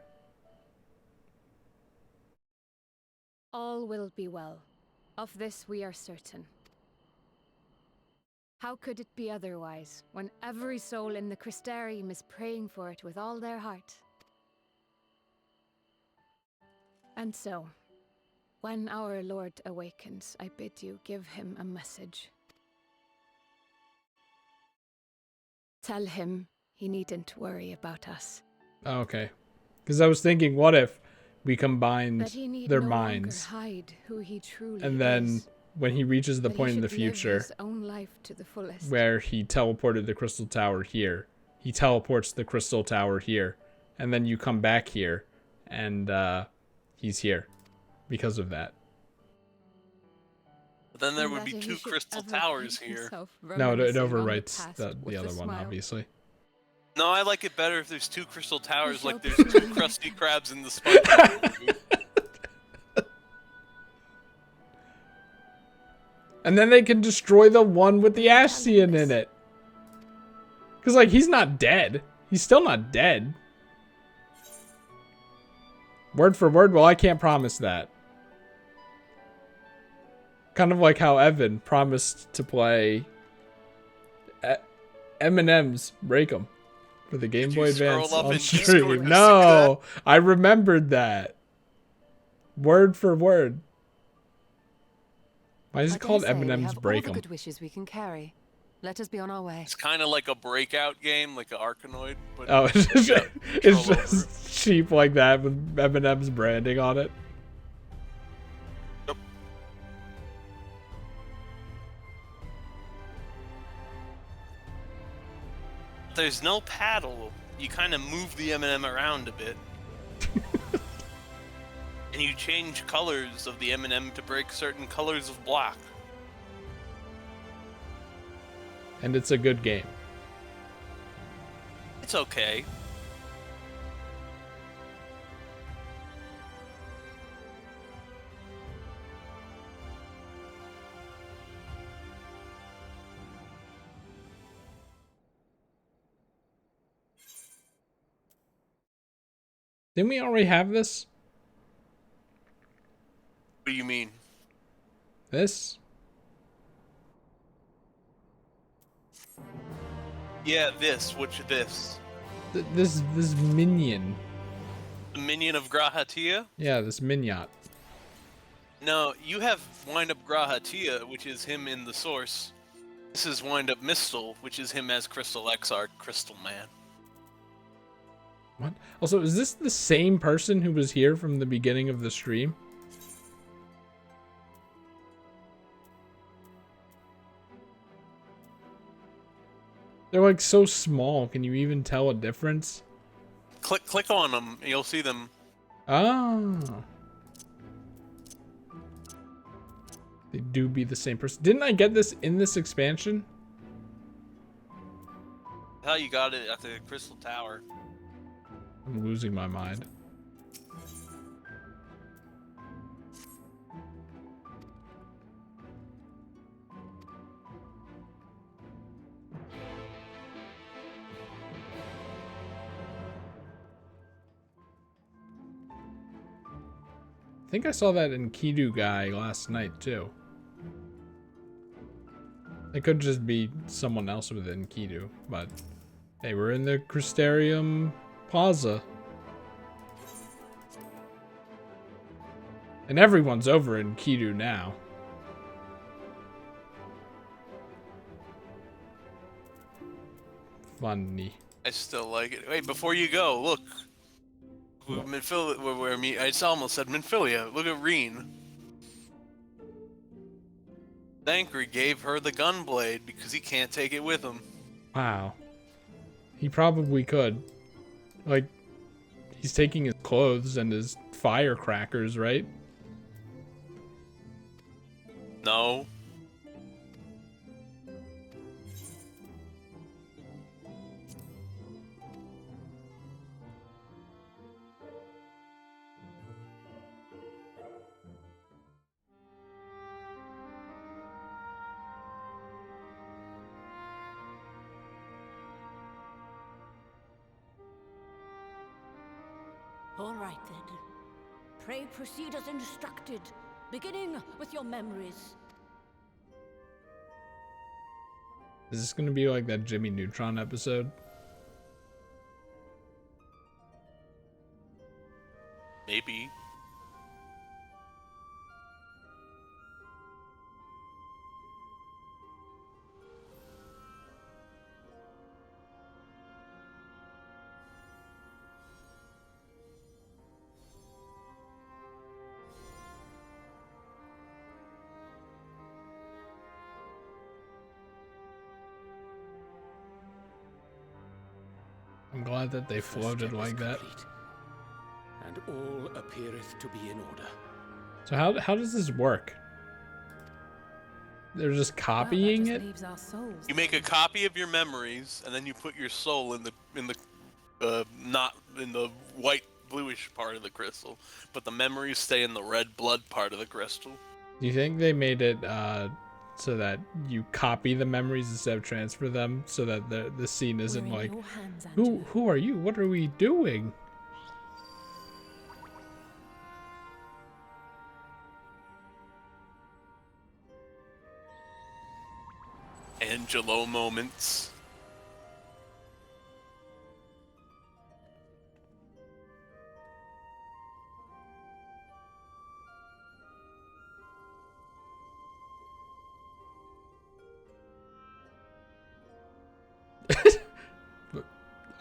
All will be well. Of this we are certain. How could it be otherwise, when every soul in the Crystarium is praying for it with all their heart? And so, when our Lord awakens, I bid you give him a message. Tell him he needn't worry about us. Oh, okay. Because I was thinking, what if we combined That he need their no minds, longer hide who he truly and then is, when he reaches the that he point in the should live future his own life to the fullest. where he teleported the Crystal Tower here, he teleports the Crystal Tower here, and then you come back here, and he's here because of that. But then there would be two Crystal Towers here. No, it overwrites the other one, obviously. No, I like it better if there's two Crystal Towers, like there's two Krusty Krabs in the SpongeBob movie. And then they can destroy the one with the Ascian in it. Because, like, he's not dead. He's still not dead. Word for word? Well, I can't promise that. Kind of like how Evan promised to play Eminem's Break 'em for the Game Boy Advance on stream. No, I remembered that. Word for word. Why is it called Eminem's Break 'em? Good wishes we can carry. Let us be on our way. It's kind of like a breakout game, like an Arkanoid. But oh, it's just sheep like that with M&M's branding on it. Yep. There's no paddle. You kind of move the M&M around a bit. And you change colors of the M&M to break certain colors of black. And it's a good game. It's okay. Didn't we already have this? What do you mean? This? Yeah, this. This? This minion. The minion of Grahatia? Yeah, this Minyat. No, you have Wind-Up Grahatia, which is him in the source. This is Wind-Up Mistle, which is him as Crystal Exarch, Crystal Man. What? Also, is this the same person who was here from the beginning of the stream? They're like so small. Can you even tell a difference? Click on them, and you'll see them. Oh. They do be the same person. Didn't I get this in this expansion? How you got it at the Crystal Tower. I'm losing my mind. I think I saw that in Kidu guy last night too. It could just be someone else within Kidu, but they were in the Crystarium Plaza. And everyone's over in Kidu now. Funny. I still like it. Wait, before you go, look. I almost said Minfilia. Look at Reen. Thancred gave her the gunblade because he can't take it with him. Wow. He probably could. Like, he's taking his clothes and his firecrackers, right? No. All right, then. Pray proceed as instructed, beginning with your memories. Is this gonna be like that Jimmy Neutron episode? Maybe. I'm glad that they floated like that. And all appeareth to be in order. So how does this work? They're just copying it? You make a copy of your memories, and then you put your soul in the not in the white bluish part of the crystal, but the memories stay in the red blood part of the crystal. Do you think they made it so that you copy the memories instead of transfer them, so that the scene isn't like, who are you? What are we doing? Angelo moments.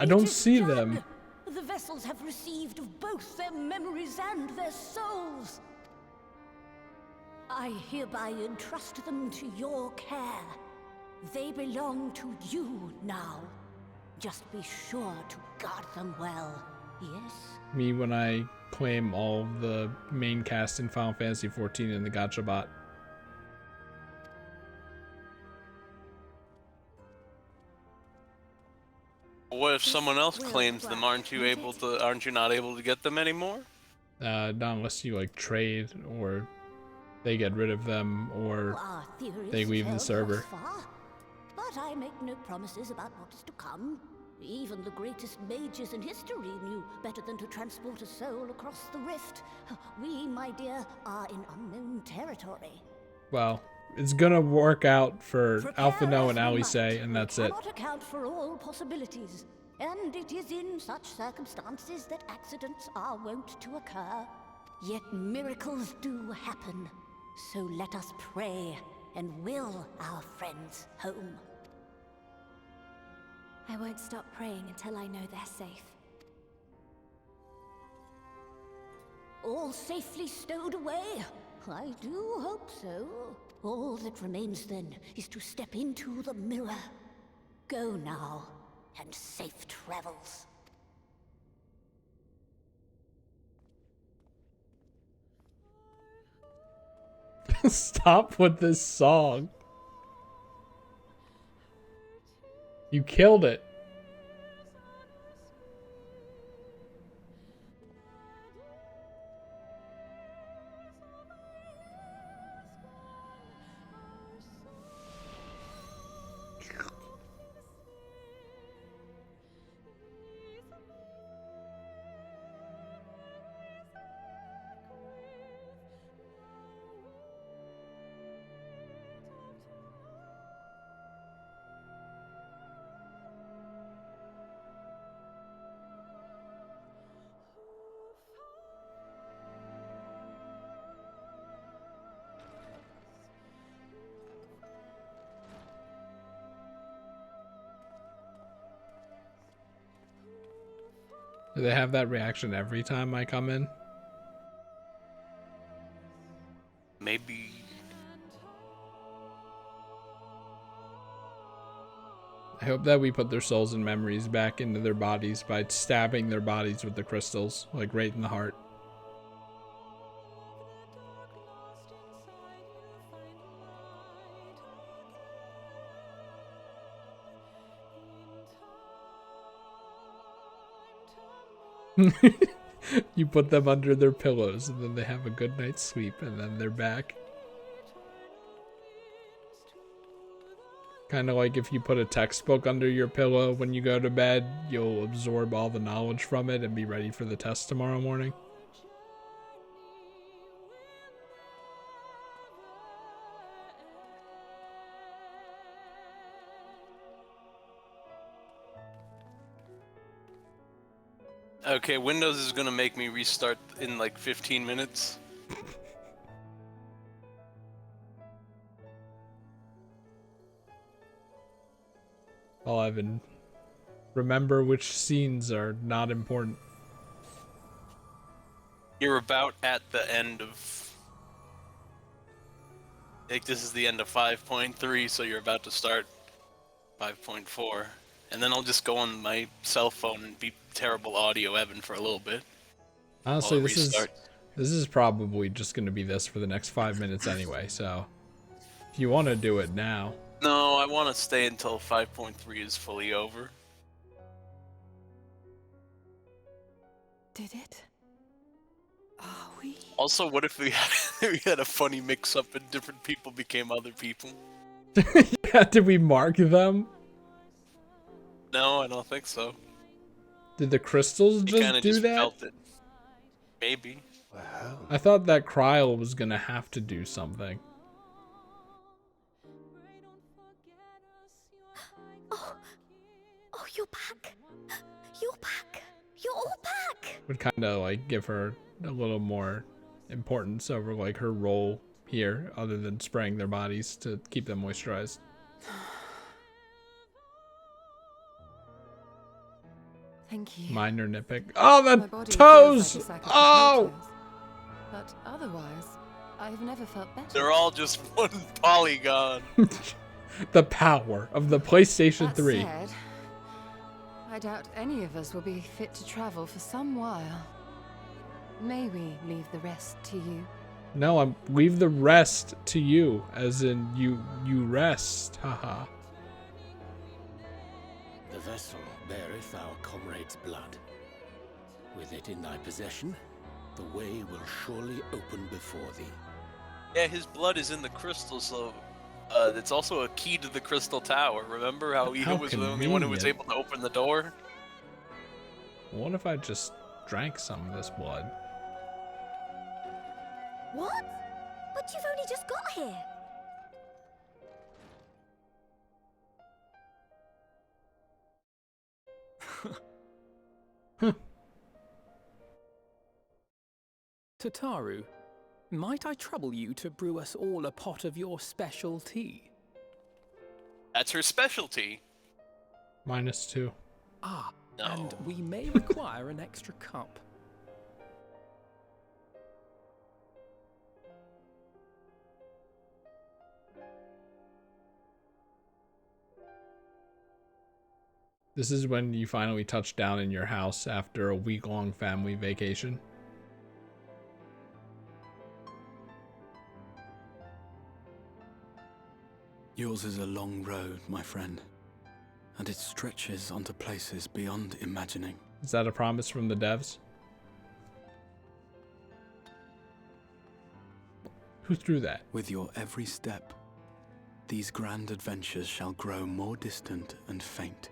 I don't see them. The vessels have received of both their memories and their souls. I hereby entrust them to your care. They belong to you now. Just be sure to guard them well, yes? Me when I claim all the main cast in Final Fantasy XIV in the gacha bot. What if someone else claims them? Aren't you not able to get them anymore? Not unless you like trade, or they get rid of them, or they leave the server. But I make no promises about what is to come. Even the greatest mages in history knew better than to transport a soul across the rift. We, my dear, are in unknown territory. Well, it's gonna work out for Alphino and Alice, and that's it. We cannot account for all possibilities, and it is in such circumstances that accidents are wont to occur. Yet miracles do happen, so let us pray and will our friends home. I won't stop praying until I know they're safe. All safely stowed away? I do hope so. All that remains then is to step into the mirror. Go now, and safe travels. Stop with this song. You killed it. Do they have that reaction every time I come in? Maybe. I hope that we put their souls and memories back into their bodies by stabbing their bodies with the crystals, like right in the heart. You put them under their pillows and then they have a good night's sleep and then they're back. Kind of like if you put a textbook under your pillow when you go to bed, you'll absorb all the knowledge from it and be ready for the test tomorrow morning. Okay, Windows is gonna make me restart in like 15 minutes. I'll Evan, remember which scenes are not important. You're about at the end of... I think this is the end of 5.3, so you're about to start 5.4. And then I'll just go on my cell phone and be terrible audio Evan for a little bit. Honestly, this is probably just going to be this for the next 5 minutes anyway, so if you want to do it now. No, I want to stay until 5.3 is fully over. Did it? Are we? Also, what if we had a funny mix-up and different people became other people? Yeah, did we mark them? No, I don't think so. Did the crystals just do that? Felt it. Maybe. Wow. I thought that Kryl was gonna have to do something. Oh, you're back. You're back. You're all back. Would kind of like give her a little more importance over like her role here, other than spraying their bodies to keep them moisturized. Thank you. Minor nitpick. Oh, My the body toes! feels like a sack of Oh! potatoes, but otherwise, I've never felt better. They're all just one polygon. The power of the PlayStation That 3. said, I doubt any of us will be fit to travel for some while. May we leave the rest to you? No, I'm leave the rest to you, as in you rest. Haha. The vessel beareth our comrade's blood. With it in thy possession, the way will surely open before thee. Yeah, his blood is in the crystal, so it's also a key to the crystal tower. Remember how Ida was the only one who was able to open the door? What if I just drank some of this blood? What? But you've only just got here. Tataru, might I trouble you to brew us all a pot of your special tea? That's her specialty. -2. Ah, no. And we may require an extra cup. This is when you finally touch down in your house after a week-long family vacation. Yours is a long road, my friend, and it stretches onto places beyond imagining. Is that a promise from the devs? Who threw that? With your every step, these grand adventures shall grow more distant and faint.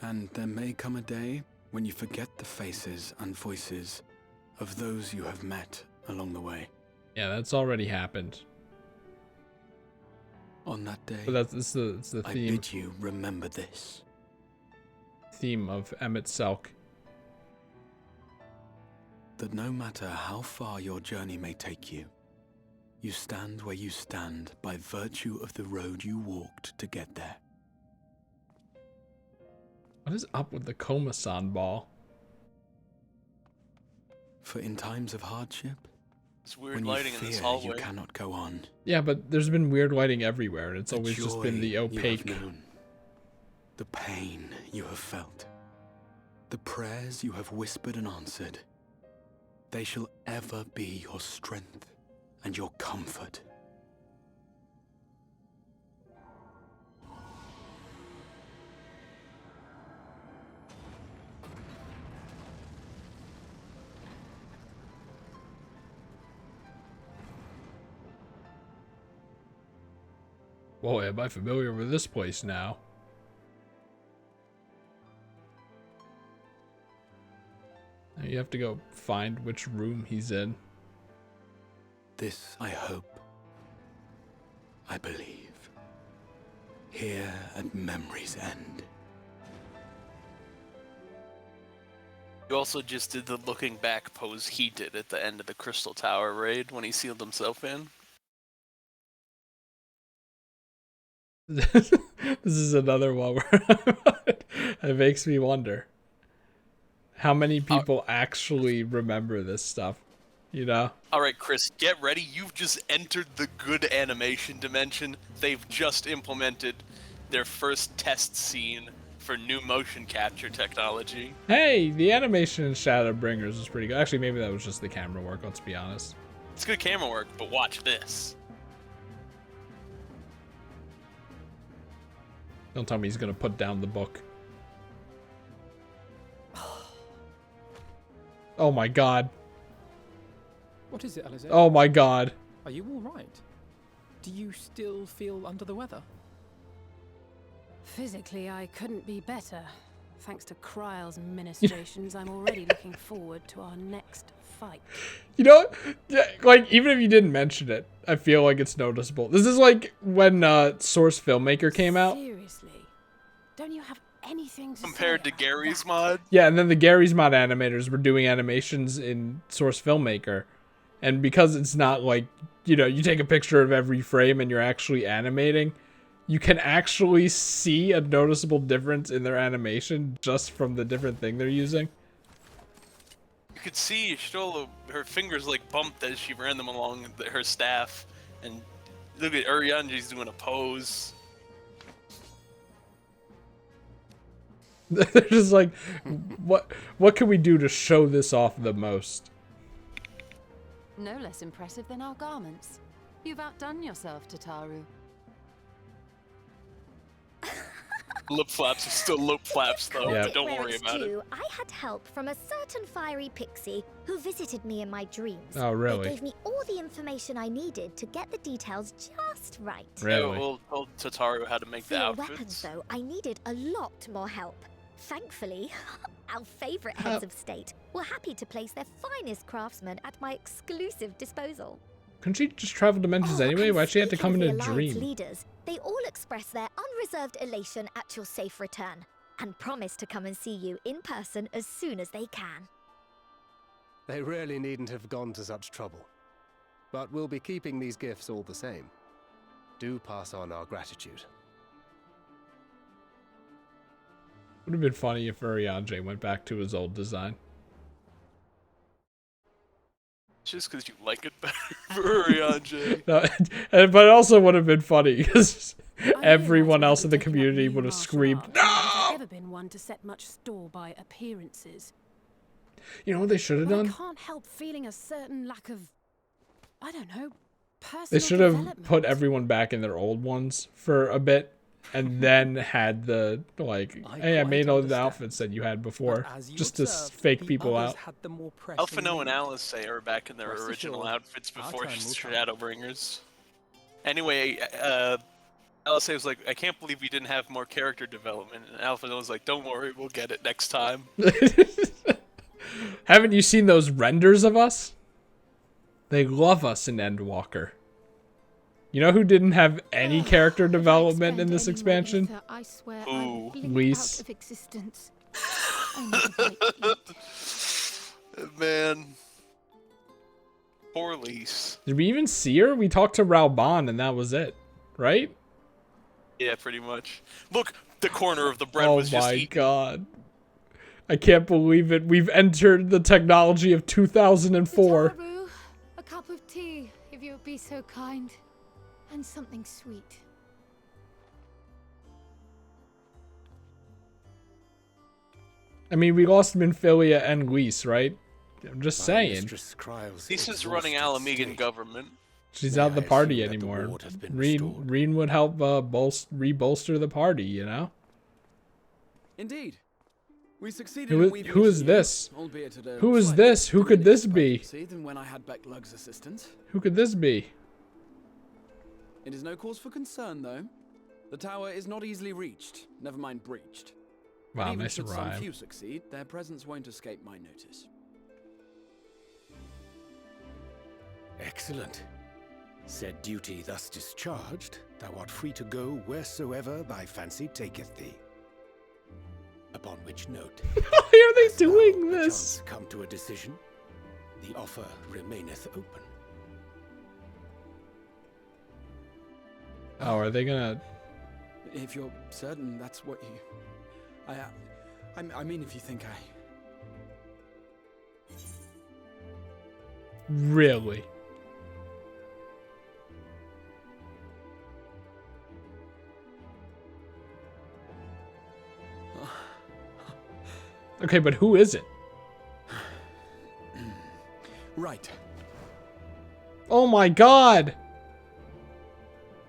And there may come a day when you forget the faces and voices of those you have met along the way. Yeah, that's already happened. On that day, But it's the theme. I bid you remember this. Theme of Emmett Selk. That no matter how far your journey may take you, you stand where you stand by virtue of the road you walked to get there. What is up with the Komasan ball? For in times of hardship, it's weird when lighting you in this fear hallway. You cannot go on. Yeah, but there's been weird lighting everywhere, and it's The always just been the joy you have opaque. known, the pain you have felt, the prayers you have whispered and answered, they shall ever be your strength and your comfort. Boy, am I familiar with this place now. Now you have to go find which room he's in. This I hope, I believe, here at memory's end. You also just did the looking back pose he did at the end of the Crystal Tower raid when he sealed himself in. This is another one where it makes me wonder how many people actually remember this stuff, you know? Alright, Chris, get ready. You've just entered the good animation dimension. They've just implemented their first test scene for new motion capture technology. Hey, the animation in Shadowbringers was pretty good. Actually, maybe that was just the camera work, let's be honest. It's good camera work, but watch this. Don't tell me he's gonna put down the book. Oh my god. What is it, Alize? Oh my god. Are you all right? Do you still feel under the weather? Physically, I couldn't be better. Thanks to Kryle's ministrations, I'm already looking forward to our next fight. You know what? Yeah, like, even if you didn't mention it, I feel like it's noticeable. This is like when Source Filmmaker came out. Seriously? Don't you have anything to Compared say to Gary's mod? Yeah, and then the Gary's Mod animators were doing animations in Source Filmmaker. And because it's not like, you know, you take a picture of every frame and you're actually animating, you can actually see a noticeable difference in their animation just from the different thing they're using. You could see her fingers like bumped as she ran them along her staff, and look at Urianji's doing a pose. They're just like, what can we do to show this off the most? No less impressive than our garments. You've outdone yourself, Tataru. Lip flaps are still lip flaps, though. Yeah. Don't worry about it. I had help from a certain fiery pixie who visited me in my dreams. Oh, really? They gave me all the information I needed to get the details just right. Really? We'll tell Tataru how to make For the your outfits. weapons, though, I needed a lot more help. Thankfully, our favorite heads of state were happy to place their finest craftsmen at my exclusive disposal. Couldn't she just travel dimensions anyway? Why'd she have to come in a dream? Leaders, they all express their unreserved elation at your safe return and promise to come and see you in person as soon as they can. They really needn't have gone to such trouble. But we'll be keeping these gifts all the same. Do pass on our gratitude. Would have been funny if Urianger went back to his old design. Just because you like it better for Urianger. No, but it also would have been funny because everyone else in the community would have screamed, "No!" I've never been one to set much store by appearances. You know what they should have But done? I can't help feeling a certain lack of, I don't know, personal They should have development. put everyone back in their old ones for a bit, and then had the, like, hey, I made all the outfits that you had before, just to fake people out. Alphino and Alice are back in their original outfits before Shadowbringers. Anyway, Alice was like, I can't believe we didn't have more character development. And Alphino was like, don't worry, we'll get it next time. Haven't you seen those renders of us? They love us in Endwalker. You know who didn't have any character development in this expansion? I swear Ooh. Lise. out of existence. Man. Poor Lise. Did we even see her? We talked to Raoban and that was it, right? Yeah, pretty much. Look, the corner of the bread Oh was just my eaten. god. I can't believe it. We've entered the technology of 2004. Tataru, a cup of tea, if you would be so kind. And something sweet. I mean, we lost Minfilia and Lise, right? I'm just saying. Lisa's running Alamegan government. She's not the party anymore. Reen would help re-bolster the party, you know? Indeed. We succeeded Who in is- weaving who is a this? albeit at a Who is slightly this? Who could this be? diminished frequency than when I had Becklug's assistance. Who could this be? It is no cause for concern, though. The tower is not easily reached, never mind breached. Wow, Even nice should some rhyme. few succeed, their presence won't escape my notice. Excellent. Said duty thus discharged, thou art free to go wheresoever thy fancy taketh thee. Upon which note, why are they doing this? Come to a decision, the offer remaineth open. Oh, are they gonna... If you're certain that's what you... I mean, if you think I... Really? Okay, but who is it? Right. Oh my god!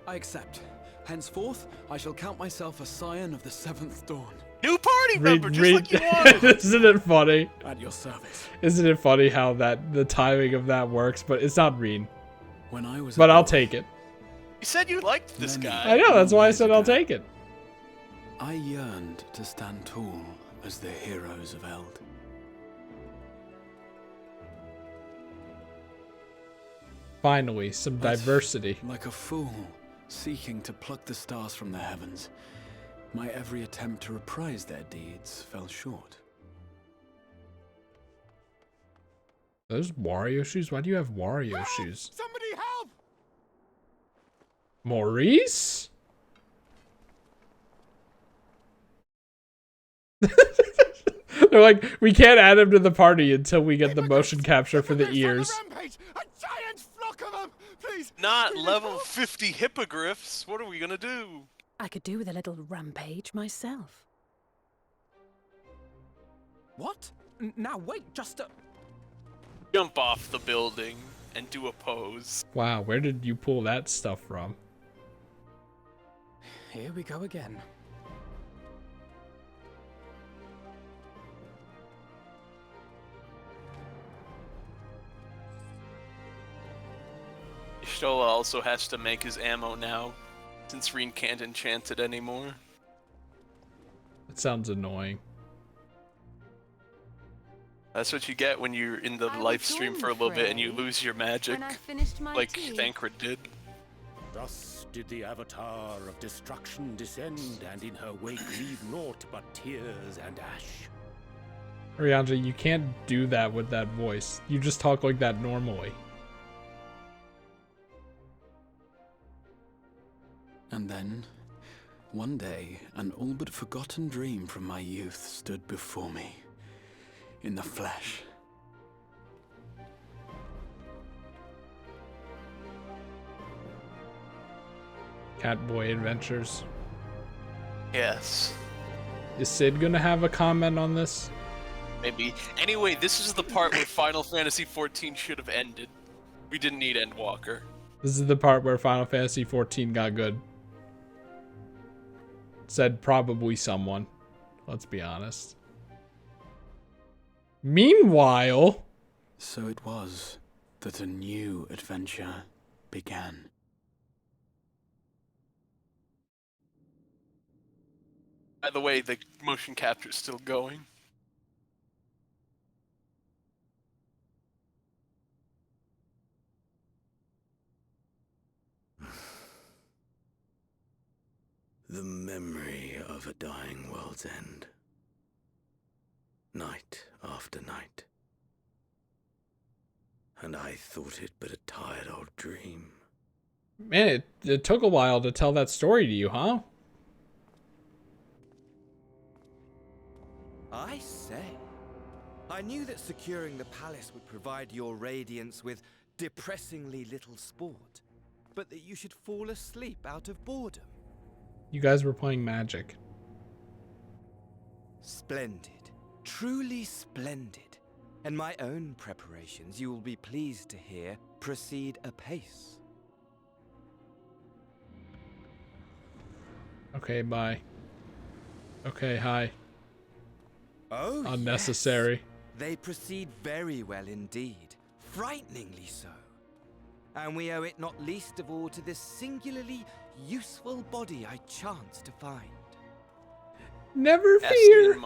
I accept. Henceforth, I shall count myself a scion of the seventh dawn. New party member, just like you wanted! Isn't it funny? At your service. Isn't it funny how the timing of that works? But it's not Reen. When I was But I'll take it. You said you liked this guy. I know, that's why I said I'll take it. I yearned to stand tall as the heroes of Eld. Finally, some diversity. Like a fool, seeking to pluck the stars from the heavens, my every attempt to reprise their deeds fell short. Those Wario shoes? Why do you have Wario shoes? Somebody help! Maurice? They're like, we can't add him to the party until we get the motion capture for the ears. Rampage! A giant flock of them! Please! Not level 50 hippogriffs. What are we gonna do? I could do with a little rampage myself. What? Now wait, just a... Jump off the building and do a pose. Wow, where did you pull that stuff from? Here we go again. Y'shtola also has to make his ammo now, since Reen can't enchant it anymore. That sounds annoying. That's what you get when you're in the live stream for a little bit and you lose your magic, like Thancred did. Thus did the Avatar of Destruction descend, and in her wake leave naught but tears and ash. Ryanja, you can't do that with that voice. You just talk like that normally. And then, one day, an all but forgotten dream from my youth stood before me, in the flesh. Catboy Adventures. Yes. Is Sid gonna have a comment on this? Maybe. Anyway, this is the part where Final Fantasy XIV should have ended. We didn't need Endwalker. This is the part where Final Fantasy XIV got good. Said probably someone. Let's be honest. Meanwhile... So it was that a new adventure began. By the way, the motion capture is still going. The memory of a dying world's end. Night after night. And I thought it but a tired old dream. Man, it took a while to tell that story to you, huh? I say, I knew that securing the palace would provide your radiance with depressingly little sport, but that you should fall asleep out of boredom. You guys were playing Magic. Splendid. Truly splendid. And my own preparations, you will be pleased to hear, proceed apace. Okay, bye. Okay, hi. Oh, unnecessary. Yes. They proceed very well indeed. Frighteningly so. And we owe it not least of all to this singularly useful body I chanced to find. Never fear.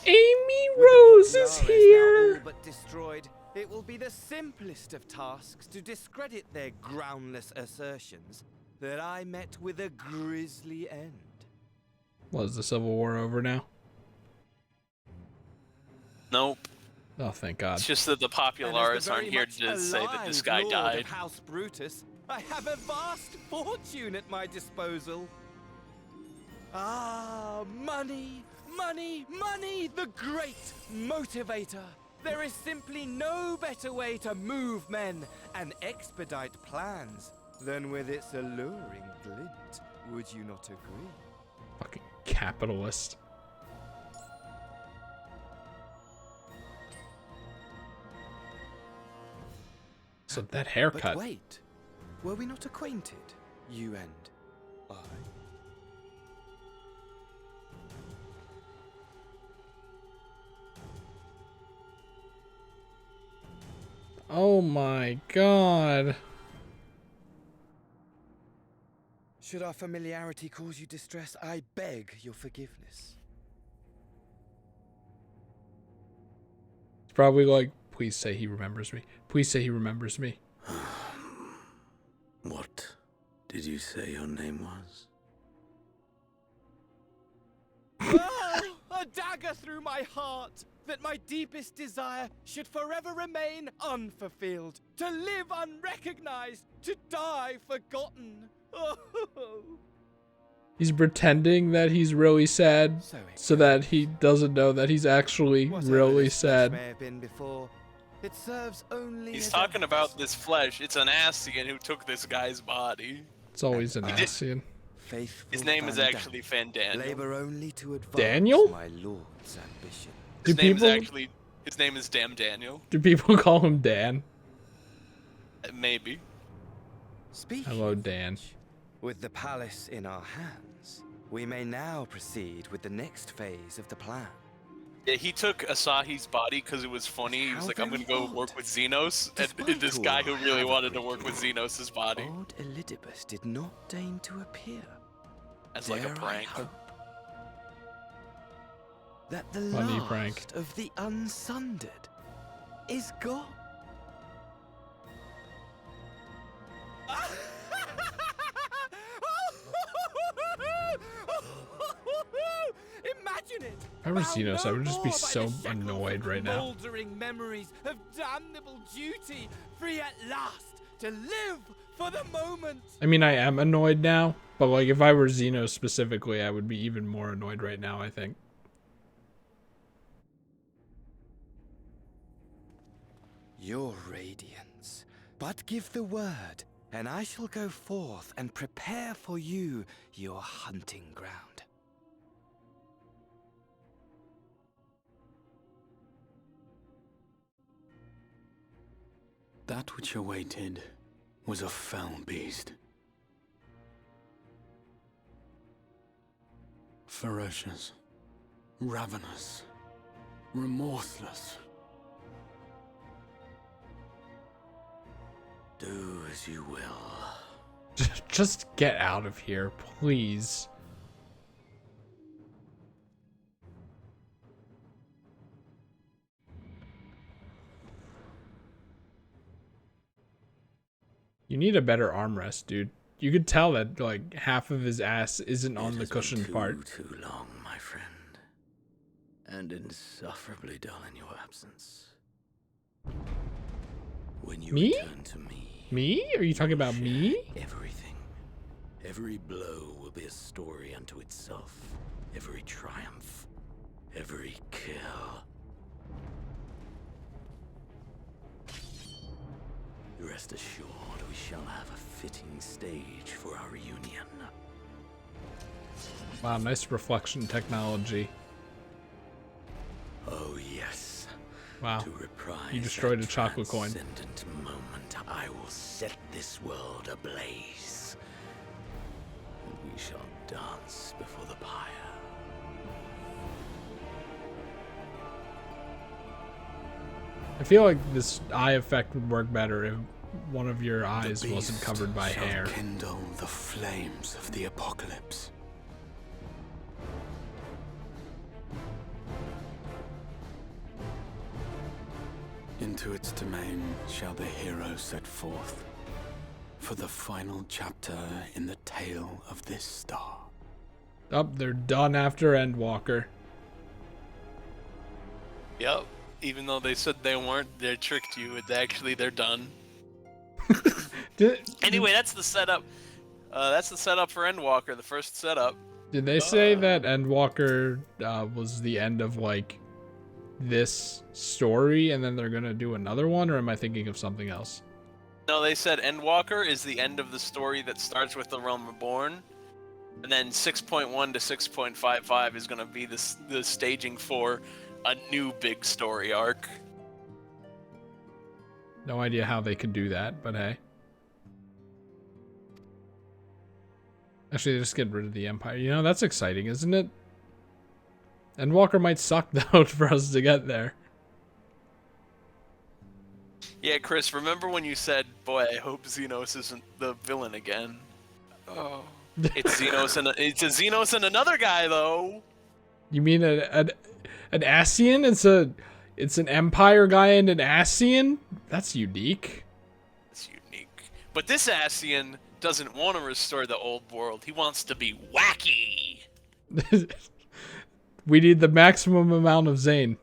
Amy Rose is here. Now all but destroyed, it will be the simplest of tasks to discredit their groundless assertions that I met with a grisly end. Was the Civil War over now? Nope. Oh, thank God. It's just that the populars aren't here to say that this guy Lord died. Of House Brutus, I have a vast fortune at my disposal. Ah, money, money, money, the great motivator. There is simply no better way to move men and expedite plans than with its alluring glint. Would you not agree? Fucking capitalist. So that haircut. But wait, were we not acquainted, you and I? Oh my God. Should our familiarity cause you distress, I beg your forgiveness. It's probably like, please say he remembers me. Please say he remembers me. What did you say your name was? Oh, a dagger through my heart, that my deepest desire should forever remain unfulfilled, to live unrecognized, to die forgotten. Oh. He's pretending that he's really sad so that he doesn't know that he's actually really sad. May have been before, it serves only He's as talking about this flesh. It's an Ascian who took this guy's body. It's always an Ascian. His name is actually Fandaniel. Labor only to advance Daniel? my lord's ambition. His name is Damn Daniel. Do people call him Dan? Maybe. Hello, Dan. With the palace in our hands, we may now proceed with the next phase of the plan. Yeah, he took Asahi's body because it was funny. He was like, I'm gonna go work with Xenos. And this guy who really wanted to work with Xenos' body. Old Elidibus did not deign to appear. As like a prank. That the Funny last prank. of the unsundered is gone. Imagine it! If I were Xenos, I would just be so annoyed right now. Moldering memories of damnable duty, free at last to live for the moment. I mean, I am annoyed now, but like if I were Xenos specifically, I would be even more annoyed right now, I think. Your radiance, but give the word, and I shall go forth and prepare for you your hunting ground. That which awaited was a fell beast. Ferocious, ravenous, remorseless. Do as you will. Just get out of here, please. You need a better armrest, dude. You could tell that like half of his ass isn't on the cushioned part. Too long, my friend, and insufferably dull in your absence. When you return to me, Are you talking about me? everything. Every blow will be a story unto itself. Every triumph, every kill. Rest assured, we shall have a fitting stage for our reunion. Wow, nice reflection technology. Oh yes. Wow. To reprise You destroyed a that chocolate coin. transcendent moment, I will set this world ablaze. And we shall dance before the pyre. I feel like this eye effect would work better if one of your eyes The wasn't beast covered by shall hair. kindle the flames of the apocalypse. Into its domain shall the hero set forth for the final chapter in the tale of this star. Oh, they're done after Endwalker. Yep. Even though they said they weren't, they tricked you. They're done. Anyway, that's the setup. That's the setup for Endwalker, the first setup. Did they say that Endwalker was the end of like this story and then they're gonna do another one, or am I thinking of something else? No, they said Endwalker is the end of the story that starts with the Realm Reborn, and then 6.1 to 6.55 is gonna be the staging for a new big story arc. No idea how they could do that, but hey. Actually, just get rid of the Empire. You know, that's exciting, isn't it? Endwalker might suck, though, for us to get there. Yeah, Chris, remember when you said, boy, I hope Xenos isn't the villain again? Oh. It's Xenos it's a Xenos and another guy, though. You mean an Ascian? It's an Empire guy and an Ascian? That's unique. It's unique. But this Ascian doesn't want to restore the old world. He wants to be wacky. We need the maximum amount of Zane.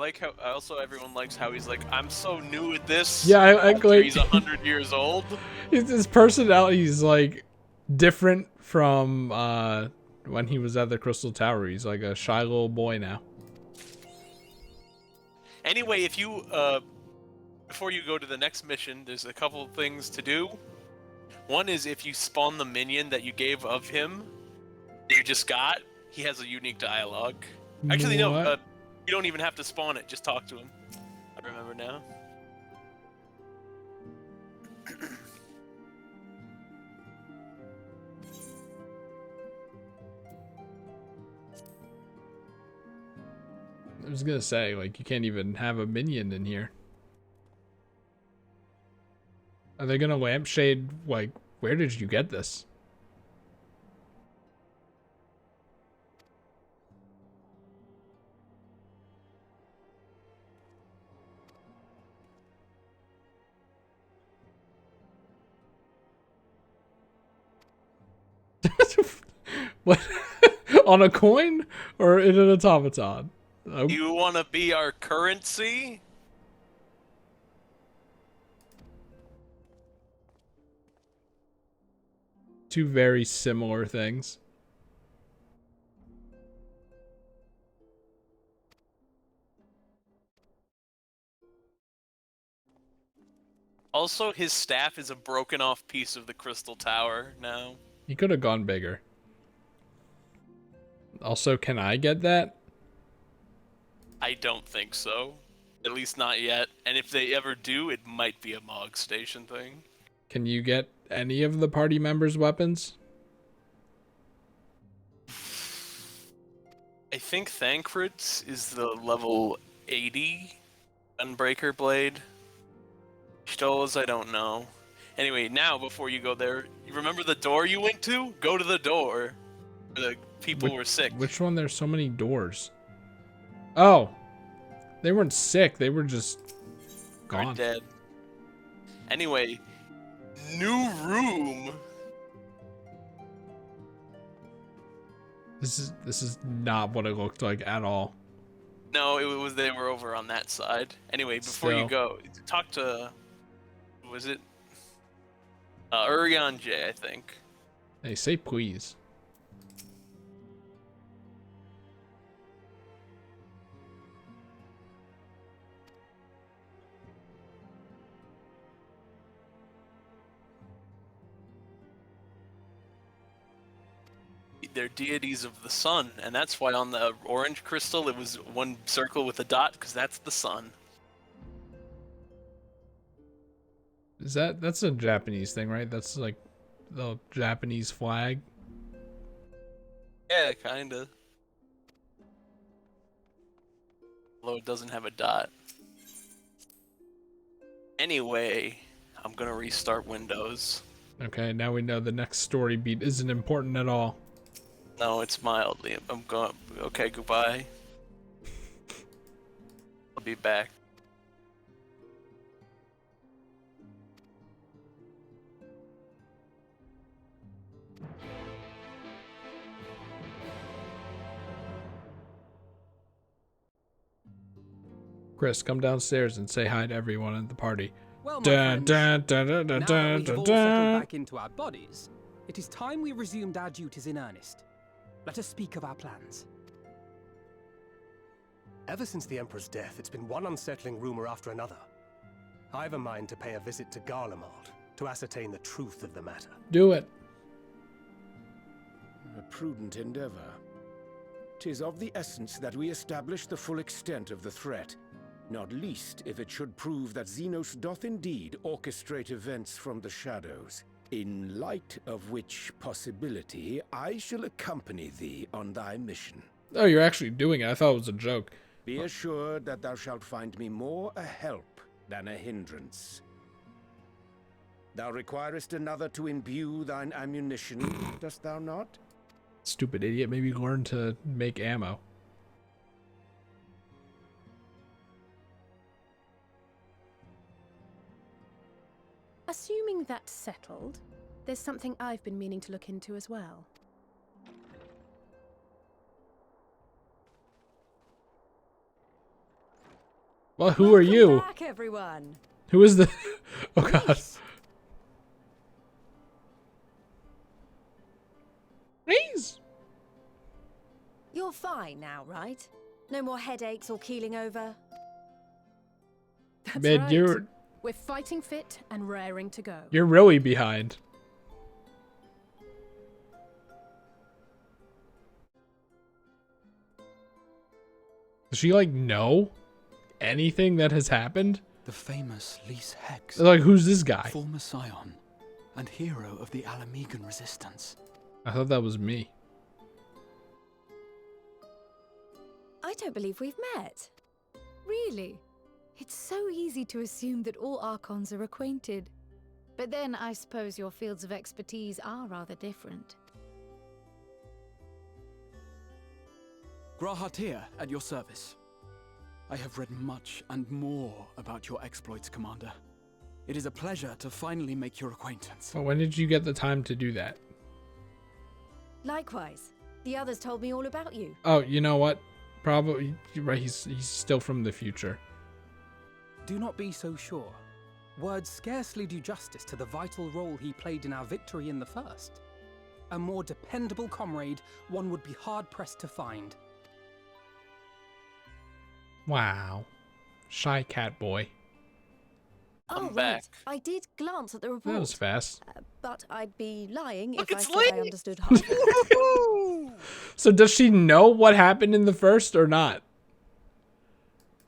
I also everyone likes how he's like, I'm so new at this. Yeah, I after like he's 100 years old. His personality is like different from when he was at the Crystal Tower. He's like a shy little boy now. Anyway, if you before you go to the next mission, there's a couple of things to do. One is if you spawn the minion that you gave of him, that you just got, he has a unique dialogue. Actually, no, you don't even have to spawn it. Just talk to him. I remember now. I was gonna say, like, you can't even have a minion in here. Are they gonna lampshade, like, where did you get this? What? On a coin or in an automaton? Oh. You want to be our currency? Two very similar things. Also, his staff is a broken off piece of the Crystal Tower now. He could have gone bigger. Also, can I get that? I don't think so. At least not yet. And if they ever do, it might be a Mog Station thing. Can you get any of the party members' weapons? I think Thancred's is the level 80 Gunbreaker Blade. Stolas, I don't know. Anyway, now before you go there, you remember the door you went to? Go to the door. The people were sick. Which one? There's so many doors. Oh. They weren't sick. They were just gone. They're dead. Anyway, new room. This is not what it looked like at all. No, it was they were over on that side. Anyway, before you go, talk to who was it? Urian J, I think. Hey, say please. They're deities of the sun, and that's why on the orange crystal it was one circle with a dot, because that's the sun. Is that's a Japanese thing, right? That's like the Japanese flag. Yeah, kinda. Although it doesn't have a dot. Anyway, I'm gonna restart Windows. Okay, now we know the next story beat isn't important at all. No, it's mildly. I'm going. Okay, goodbye. I'll be back. Chris, come downstairs and say hi to everyone at the party. Well, my friends, now that we've all settled back into our bodies, it is time we resumed our duties in earnest. Let us speak of our plans. Ever since the Emperor's death, it's been one unsettling rumor after another. I've a mind to pay a visit to Garlemald to ascertain the truth of the matter. Do it. A prudent endeavor. 'Tis of the essence that we establish the full extent of the threat, not least if it should prove that Xenos doth indeed orchestrate events from the shadows. In light of which possibility, I shall accompany thee on thy mission. Oh, you're actually doing it. I thought it was a joke. Be assured that thou shalt find me more a help than a hindrance. Thou requirest another to imbue thine ammunition, dost thou not? Stupid idiot. Maybe learn to make ammo. Assuming that's settled, there's something I've been meaning to look into as well. Well, who are you? Back, everyone. Who is the... Oh, God. Please. You're fine now, right? No more headaches or keeling over? That's Man, right. We're fighting fit and raring to go. You're really behind. Does she, like, know anything that has happened? The famous Lys Hex. Like, who's this guy? Former scion and hero of the Alamegan resistance. I thought that was me. I don't believe we've met. Really? It's so easy to assume that all Archons are acquainted. But then I suppose your fields of expertise are rather different. Grahatir at your service. I have read much and more about your exploits, Commander. It is a pleasure to finally make your acquaintance. Well, when did you get the time to do that? Likewise. The others told me all about you. Oh, you know what? Probably, you're right, he's still from the future. Do not be so sure. Words scarcely do justice to the vital role he played in our victory in the first. A more dependable comrade one would be hard-pressed to find. Wow. Shy cat boy. Oh, back. right. I did glance at the report. That was fast. But I'd be lying Look, if I it's said I late. understood half of it. So does she know what happened in the first or not?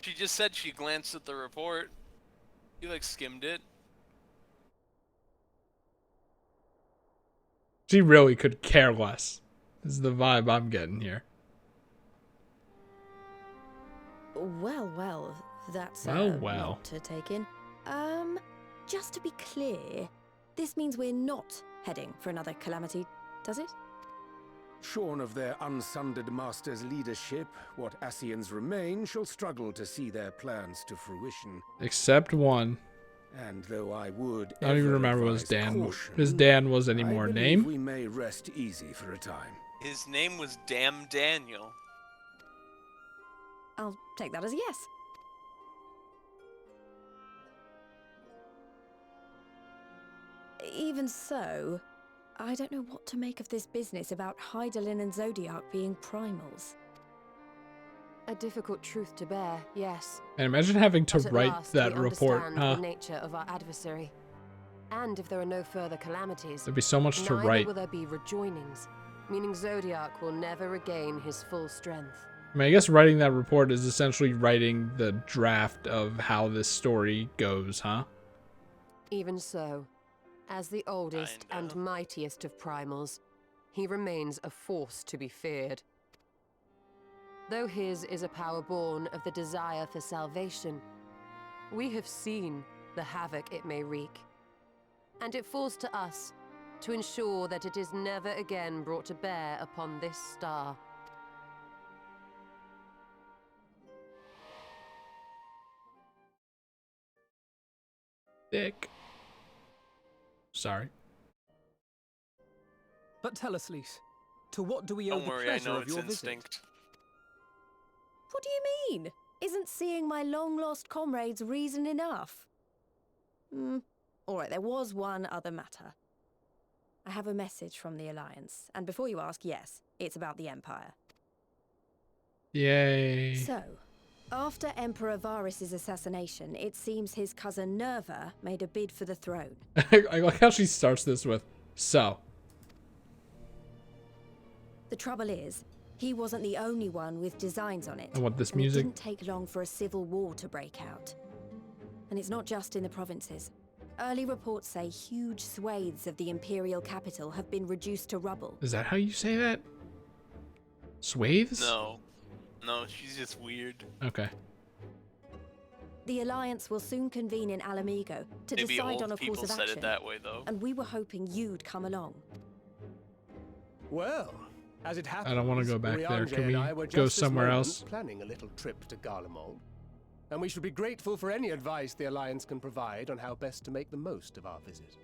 She just said she glanced at the report. You like skimmed it. She really could care less. This is the vibe I'm getting here. Well, well, that's Well, a well. lot to take in. Just to be clear, this means we're not heading for another calamity, does it? Shorn of their unsundered master's leadership, what Ascians remain shall struggle to see their plans to fruition. Except one. And though I would I don't even ever remember what his advise Dan. caution, His Dan was any I more believe name? we may rest easy for a time. His name was Damn Daniel. I'll take that as a yes. Even so, I don't know what to make of this business about Hydaelyn and Zodiac being primals. A difficult truth to bear, yes. And imagine having to But at write last, that we report, understand huh? the nature of our adversary. And if there are no further calamities, There'd be so much to neither write. will there be rejoinings, meaning Zodiac will never regain his full strength. I mean, I guess writing that report is essentially writing the draft of how this story goes, huh? Even so, as the oldest and mightiest of primals, he remains a force to be feared. Though his is a power born of the desire for salvation, we have seen the havoc it may wreak. And it falls to us to ensure that it is never again brought to bear upon this star. Dick. Sorry. But tell us, Lys, to what do we owe Don't the worry, I pleasure know of it's your visit? instinct. What do you mean? Isn't seeing my long-lost comrades reason enough? Alright, there was one other matter. I have a message from the Alliance, and before you ask, yes, it's about the Empire. Yay. So, after Emperor Varys' assassination, it seems his cousin Nerva made a bid for the throne. I like how she starts this with, so. The trouble is, he wasn't the only one with designs on it. I want this and music. It didn't take long for a civil war to break out. And it's not just in the provinces. Early reports say huge swathes of the imperial capital have been reduced to rubble. Is that how you say that? Swathes? No. No, she's just weird. Okay. The Alliance will soon convene in Alamigo to Maybe decide old on a course people of said action. it that way, though. And we were hoping you'd come along. Well, as it happens, I don't want to go back there. Urianger Can we and I were go just this somewhere moment else? planning a little trip to Garlemald. And we should be grateful for any advice the Alliance can provide on how best to make the most of our visit.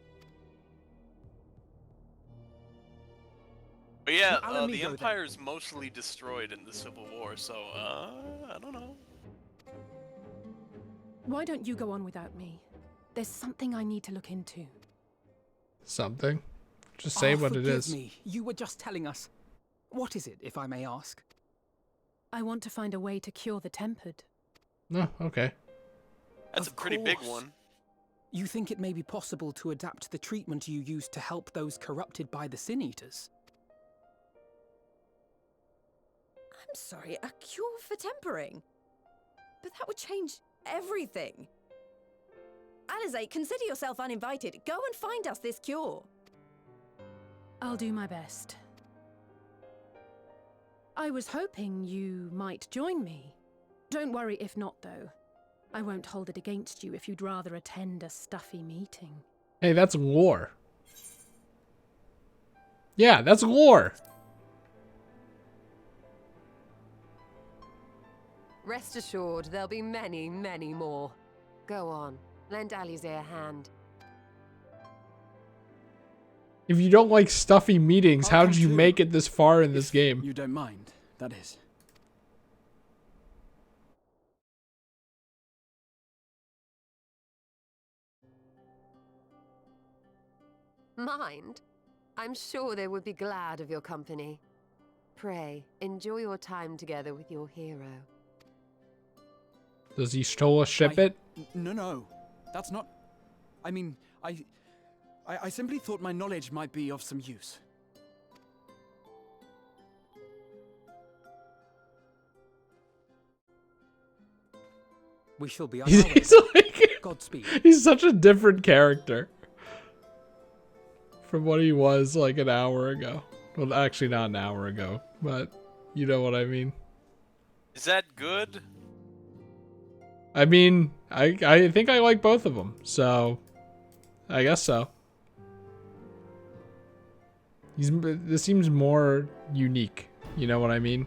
But yeah, To Alamigo, the then. Empire's mostly destroyed in the Civil War, so, I don't know. Why don't you go on without me? There's something I need to look into. Something? Just say what it is. Forgive me. You were just telling us. What is it, if I may ask? I want to find a way to cure the tempered. No, okay. That's a pretty big one. You think it may be possible to adapt the treatment you used to help those corrupted by the Sin Eaters? I'm sorry, a cure for tempering? But that would change everything. Alizé, consider yourself uninvited. Go and find us this cure. I'll do my best. I was hoping you might join me. Don't worry if not, though. I won't hold it against you if you'd rather attend a stuffy meeting. Hey, that's lore. Yeah, that's lore. Rest assured, there'll be many, many more. Go on, lend Alizé a hand. If you don't like stuffy meetings, how did you make it this far in this game? You don't mind, that is. Mind? I'm sure they would be glad of your company. Pray, enjoy your time together with your hero. Does he Stola ship it? No. That's not... I mean, I simply thought my knowledge might be of some use. We shall be on our way. He's like... Godspeed. He's such a different character from what he was like an hour ago. Well, actually not an hour ago, but you know what I mean. Is that good? I mean, I think I like both of them, so I guess so. This seems more unique, you know what I mean,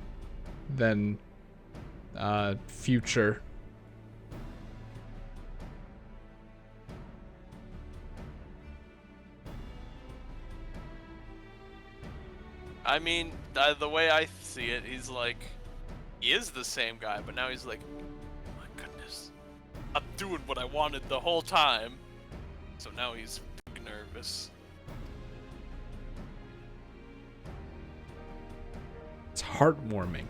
than Future. I mean, the way I see it, he's like, he is the same guy, but now he's like, oh my goodness, I'm doing what I wanted the whole time. So now he's nervous. It's heartwarming.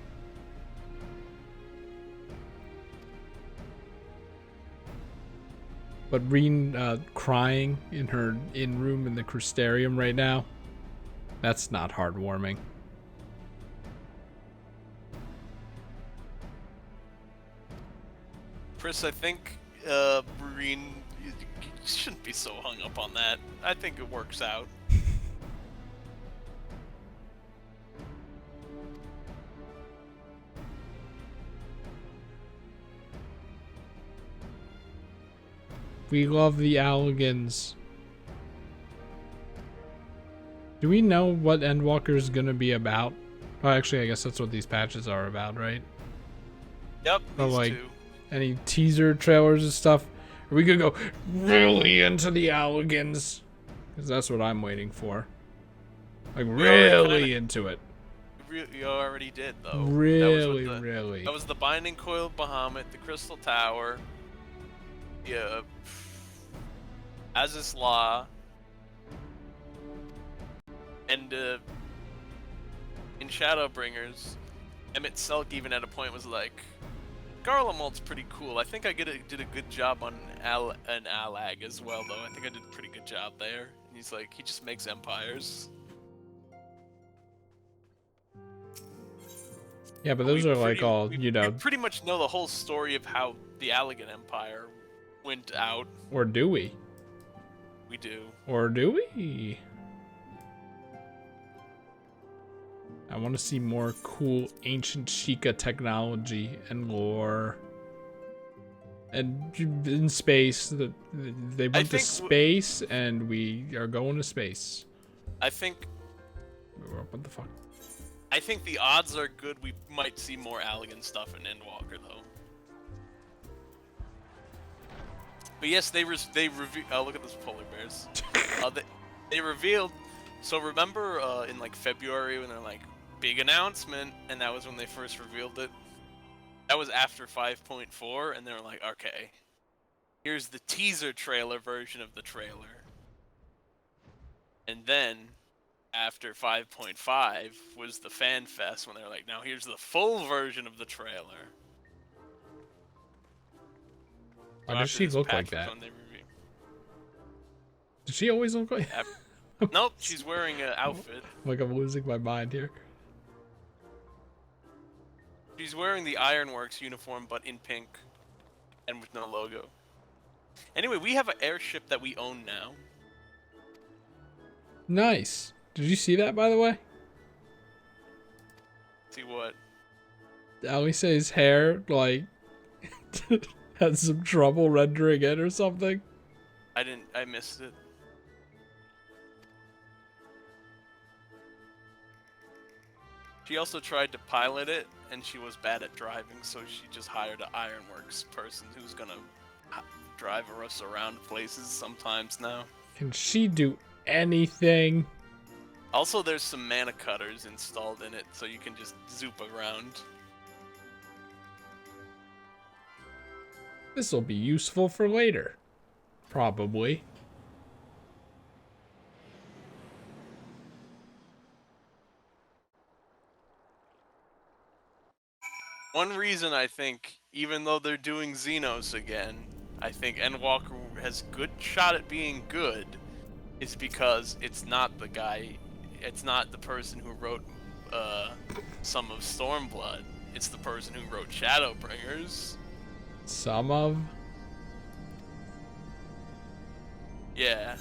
But Reen crying in her in-room in the Crustarium right now, that's not heartwarming. Chris, I think, Breen, you shouldn't be so hung up on that. I think it works out. We love the Alligans. Do we know what Endwalker's gonna be about? Oh, actually, I guess that's what these patches are about, right? Yep, But these like, two. any teaser trailers and stuff? Are we gonna go really into the Alligans? Because that's what I'm waiting for. Like, really into it. You already did, though. Really. That was the Binding Coil of Bahamut, the Crystal Tower, yeah, Aziz Law, and in Shadowbringers, Emmett Selk even at a point was like, Garlemald's pretty cool. I think I did a good job on an Allag as well, though. I think I did a pretty good job there. And he's like, he just makes empires. Yeah, but those are like all, you know. We pretty much know the whole story of how the Allagan Empire went out. Or do we? We do. Or do we? I want to see more cool ancient Sheikah technology and lore. And in space, they went to space, and we are going to space. I think. What the fuck? I think the odds are good we might see more Allagan stuff in Endwalker, though. But yes, they revealed. Oh, look at those polar bears. They revealed. So remember in like February when they're like, big announcement, and that was when they first revealed it. That was after 5.4, and they were like, okay, here's the teaser trailer version of the trailer. And then, after 5.5 was the fan fest when they were like, now here's the full version of the trailer. Why does she look like that? Does she always look like that? Nope, she's wearing an outfit. Like, I'm losing my mind here. She's wearing the Ironworks uniform, but in pink and with no logo. Anyway, we have an airship that we own now. Nice. Did you see that, by the way? See what? Alice's hair, like, had some trouble rendering it or something. I missed it. She also tried to pilot it, and she was bad at driving, so she just hired an Ironworks person who's gonna drive us around places sometimes now. Can she do anything? Also, there's some mana cutters installed in it, so you can just zoop around. This will be useful for later. Probably. One reason I think, even though they're doing Xenos again, I think Endwalker has good shot at being good, is because it's not the guy, it's not the person who wrote some of Stormblood. It's the person who wrote Shadowbringers. Some of? Yeah.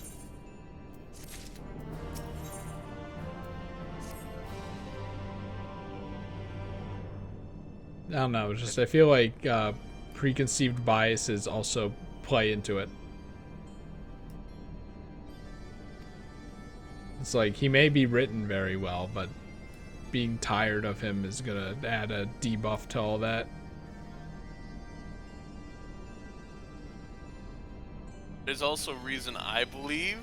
I don't know, just I feel like preconceived biases also play into it. It's like, he may be written very well, but being tired of him is gonna add a debuff to all that. There's also reason I believe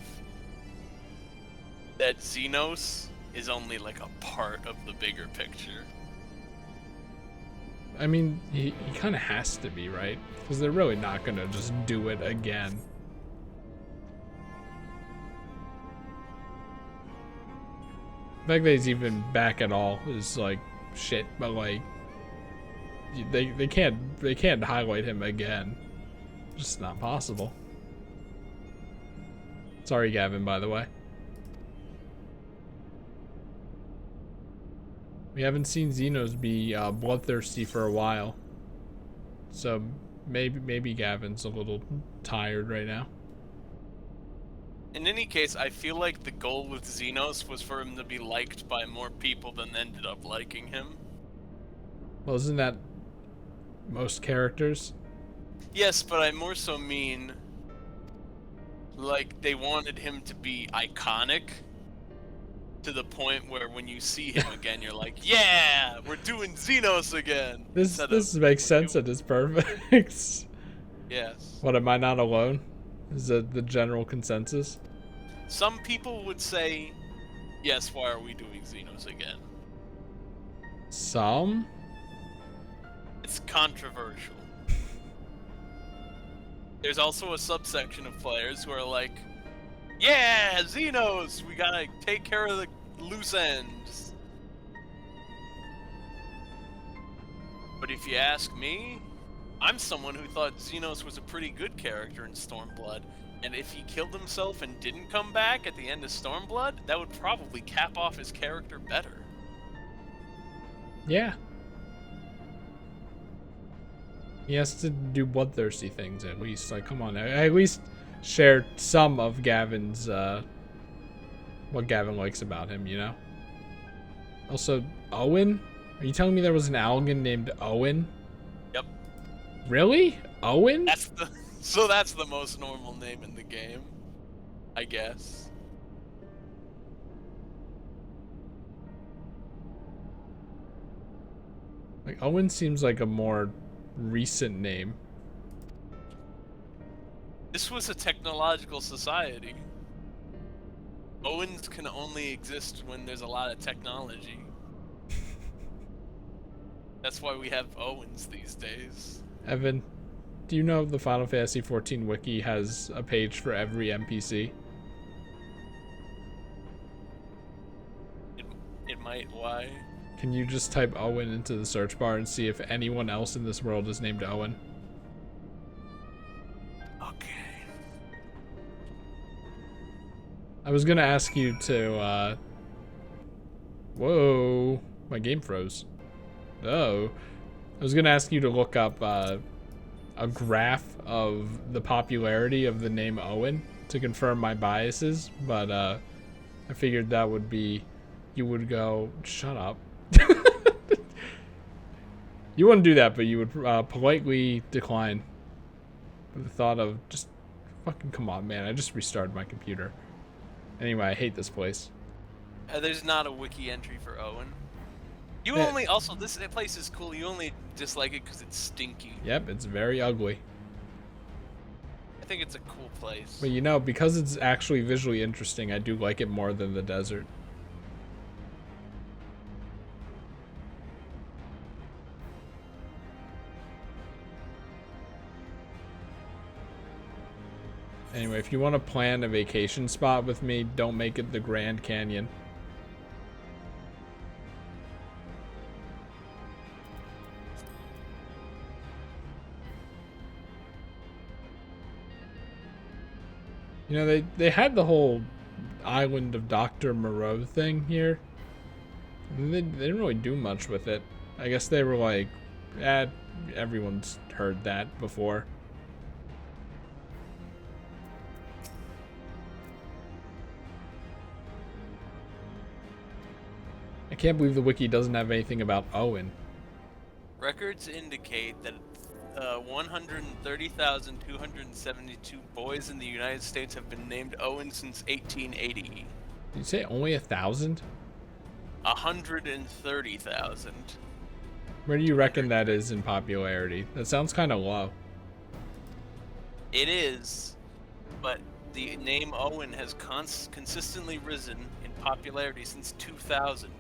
that Xenos is only like a part of the bigger picture. I mean, he kind of has to be, right? Because they're really not gonna just do it again. The fact that he's even back at all is like shit, but like they can't highlight him again. Just not possible. Sorry, Gavin, by the way. We haven't seen Xenos be bloodthirsty for a while. So maybe Gavin's a little tired right now. In any case, I feel like the goal with Xenos was for him to be liked by more people than ended up liking him. Well, isn't that most characters? Yes, but I more so mean, like, they wanted him to be iconic to the point where when you see him again, you're like, yeah, we're doing Xenos again. This makes sense and is perfect. Yes. What, am I not alone? Is that the general consensus? Some people would say, yes, why are we doing Xenos again? Some? It's controversial. There's also a subsection of players who are like, yeah, Xenos, we gotta take care of the loose ends. But if you ask me, I'm someone who thought Xenos was a pretty good character in Stormblood, and if he killed himself and didn't come back at the end of Stormblood, that would probably cap off his character better. Yeah. He has to do bloodthirsty things at least. Like, come on, I at least share some of Gavin's, what Gavin likes about him, you know? Also, Owen? Are you telling me there was an Algan named Owen? Yep. Really? Owen? So that's the most normal name in the game, I guess. Like, Owen seems like a more recent name. This was a technological society. Owens can only exist when there's a lot of technology. That's why we have Owens these days. Evan, Do you know the Final Fantasy XIV wiki has a page for every NPC? It might. Why? Can you just type Owen into the search bar and see if anyone else in this world is named Owen? Okay. I was gonna ask you to, whoa, my game froze. Oh. I was gonna ask you to look up, a graph of the popularity of the name Owen to confirm my biases, but, I figured that would be, you would go, shut up. You wouldn't do that, but you would politely decline with the thought of just fucking come on, man. I just restarted my computer. Anyway, I hate this place. There's not a wiki entry for Owen. You Yeah. only also this place is cool. You only dislike it because it's stinky. Yep, it's very ugly. I think it's a cool place. But you know, because it's actually visually interesting, I do like it more than the desert. Anyway, if you want to plan a vacation spot with me, don't make it the Grand Canyon. You know, they had the whole Island of Dr. Moreau thing here. They didn't really do much with it. I guess they were like, everyone's heard that before. I can't believe the wiki doesn't have anything about Owen. Records indicate that 130,272 boys in the United States have been named Owen since 1880. Did you say only 1,000? 130,000. Where do you reckon that is in popularity? That sounds kind of low. It is, but the name Owen has consistently risen in popularity since 2000.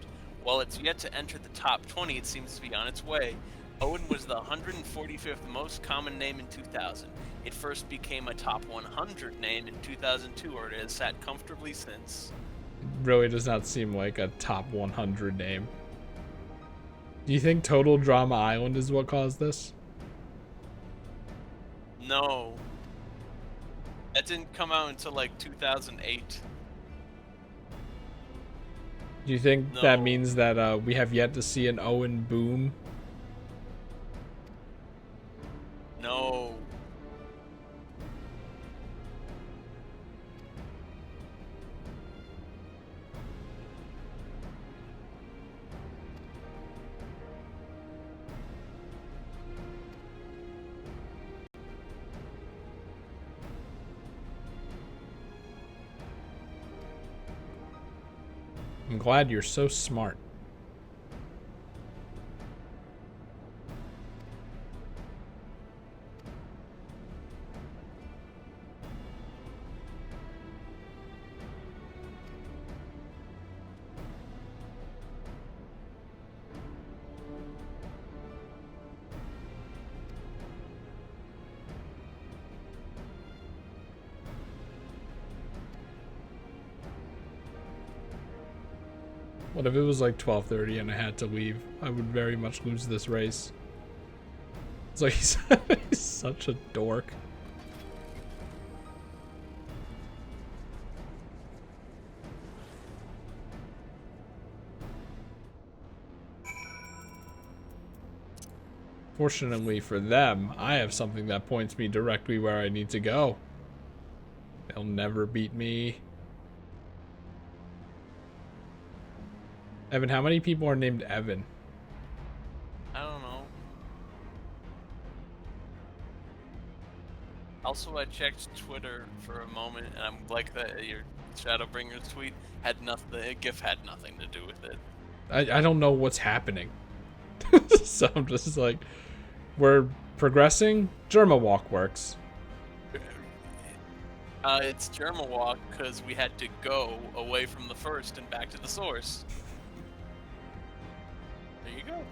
While it's yet to enter the top 20, it seems to be on its way. Owen was the 145th most common name in 2000. It first became a top 100 name in 2002, or it has sat comfortably since. It really does not seem like a top 100 name. Do you think Total Drama Island is what caused this? No. That didn't come out until like 2008. Do you think that means that we have yet to see an Owen boom? No. I'm glad you're so smart. What if it was like 12:30 and I had to leave? I would very much lose this race. It's like he's such a dork. Fortunately for them, I have something that points me directly where I need to go. They'll never beat me. Evan, how many people are named Evan? I don't know. Also, I checked Twitter for a moment, and I'm like that your Shadowbringer's tweet had nothing. The GIF had nothing to do with it. I don't know what's happening. So I'm just like, we're progressing. Germa Walk works. It's Germa Walk because we had to go away from the first and back to the source. There you go.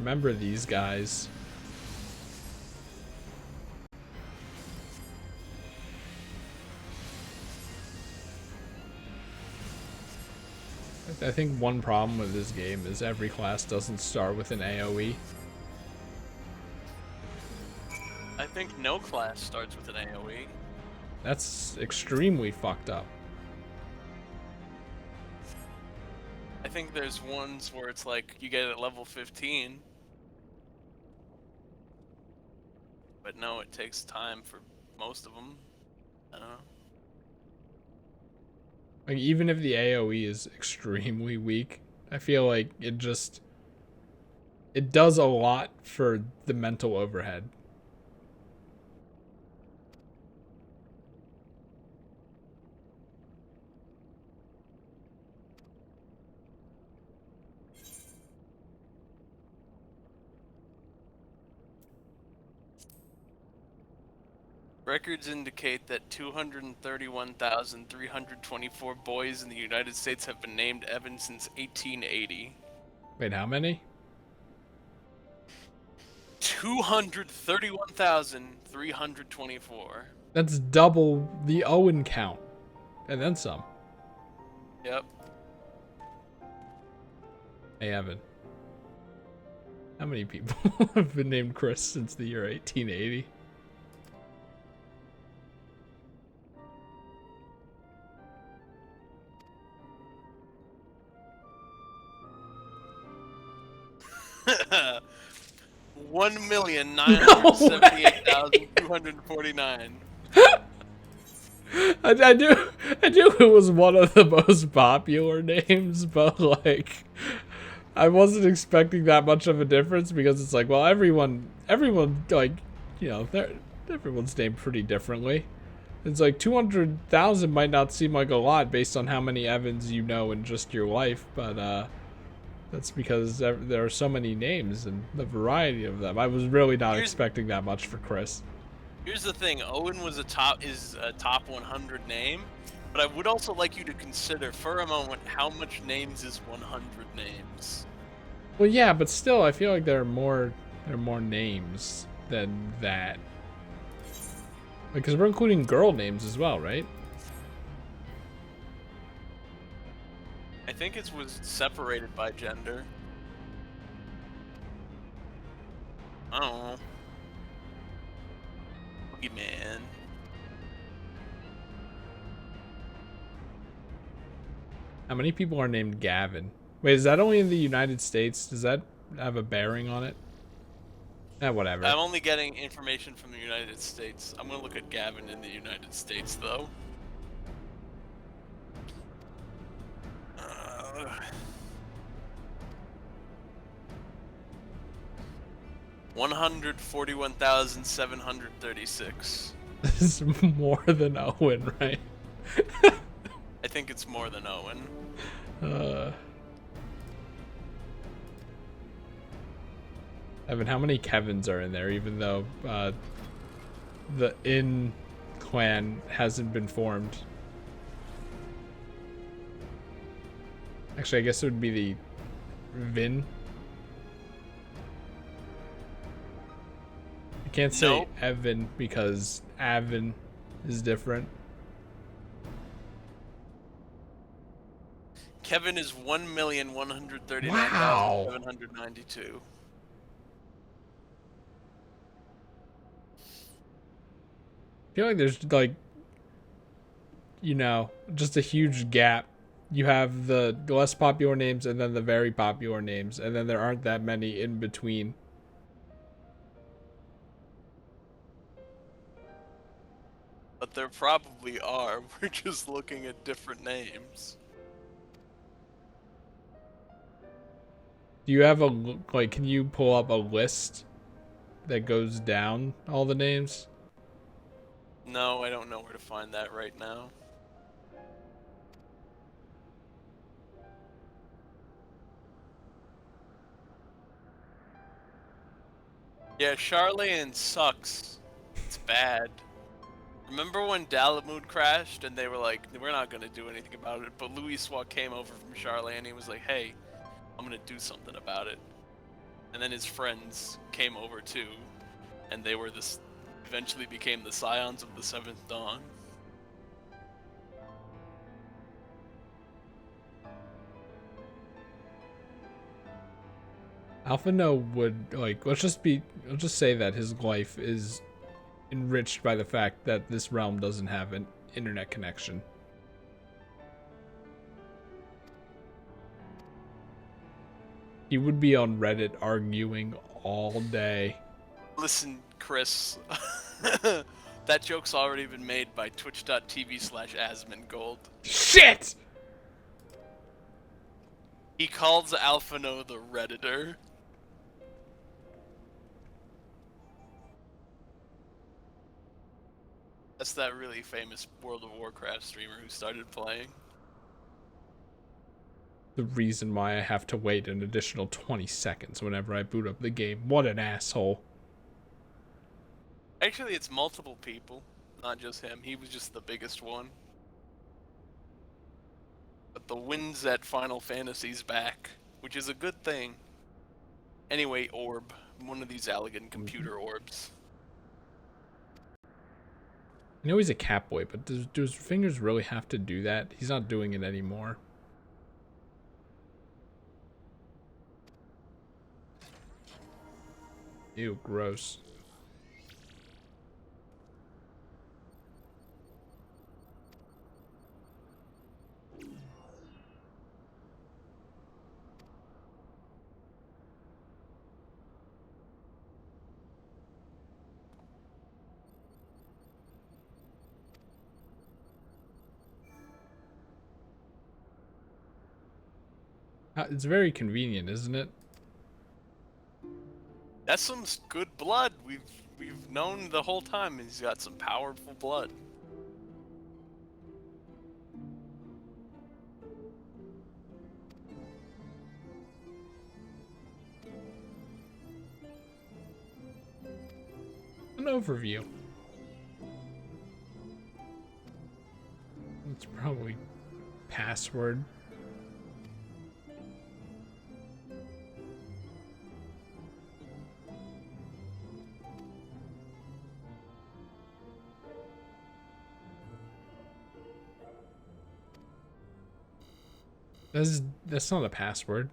remember these guys. I think one problem with this game is every class doesn't start with an AoE. I think no class starts with an AoE. That's extremely fucked up. I think there's ones where it's like you get it at level 15. But no, it takes time for most of them. I don't know. Like, even if the AoE is extremely weak, I feel like it does a lot for the mental overhead. Records indicate that 231,324 boys in the United States have been named Evan since 1880. Wait, how many? 231,324. That's double the Owen count. And then some. Yep. Hey, Evan. How many people have been named Chris since the year 1880? One million 978,249. I knew it was one of the most popular names, but like, I wasn't expecting that much of a difference because it's like, well, everyone like, you know, everyone's named pretty differently. It's like 200,000 might not seem like a lot based on how many Evans you know in just your life, but that's because there are so many names and the variety of them. I was really not expecting that much for Chris. Here's the thing, Owen was a top 100 name, but I would also like you to consider for a moment how much names is 100 names. Well, yeah, but still, I feel like there are more names than that. Because we're including girl names as well, right? I think it was separated by gender. I don't know. Man. How many people are named Gavin? Wait, is that only in the United States? Does that have a bearing on it? Whatever. I'm only getting information from the United States. I'm gonna look at Gavin in the United States, though. 141,736. This is more than Owen, right? I think it's more than Owen. Evan, how many Kevins are in there, even though the In clan hasn't been formed? Actually, I guess it would be the Vin. You can't say Nope. Evan because Avin is different. Kevin is 1,139,792. I feel like there's like, you know, just a huge gap. You have the less popular names and then the very popular names, and then there aren't that many in between. But there probably are. We're just looking at different names. Do you have like, can you pull up a list that goes down all the names? No, I don't know where to find that right now. Yeah, Charlene sucks. It's bad. Remember when Dalamud crashed and they were like, we're not going to do anything about it, but Louis Swat came over from Charlene and he was like, hey, I'm going to do something about it. And then his friends came over too, and they were eventually became the Scions of the Seventh Dawn. Alphino would, like, let's just say that his life is enriched by the fact that this realm doesn't have an internet connection. He would be on Reddit arguing all day. Listen, Chris, that joke's already been made by twitch.tv/Asmongold. Shit! He calls Alphino the Redditor. That's that really famous World of Warcraft streamer who started playing. The reason why I have to wait an additional 20 seconds whenever I boot up the game. What an asshole. Actually, it's multiple people, not just him. He was just the biggest one. But the wins at Final Fantasy's back, which is a good thing. Anyway, orb. One of these elegant computer orbs. I know he's a Catboy, but do his fingers really have to do that? He's not doing it anymore. Ew, gross. It's very convenient, isn't it? That's some good blood. We've known the whole time he's got some powerful blood. An overview. It's probably password. That's not a password.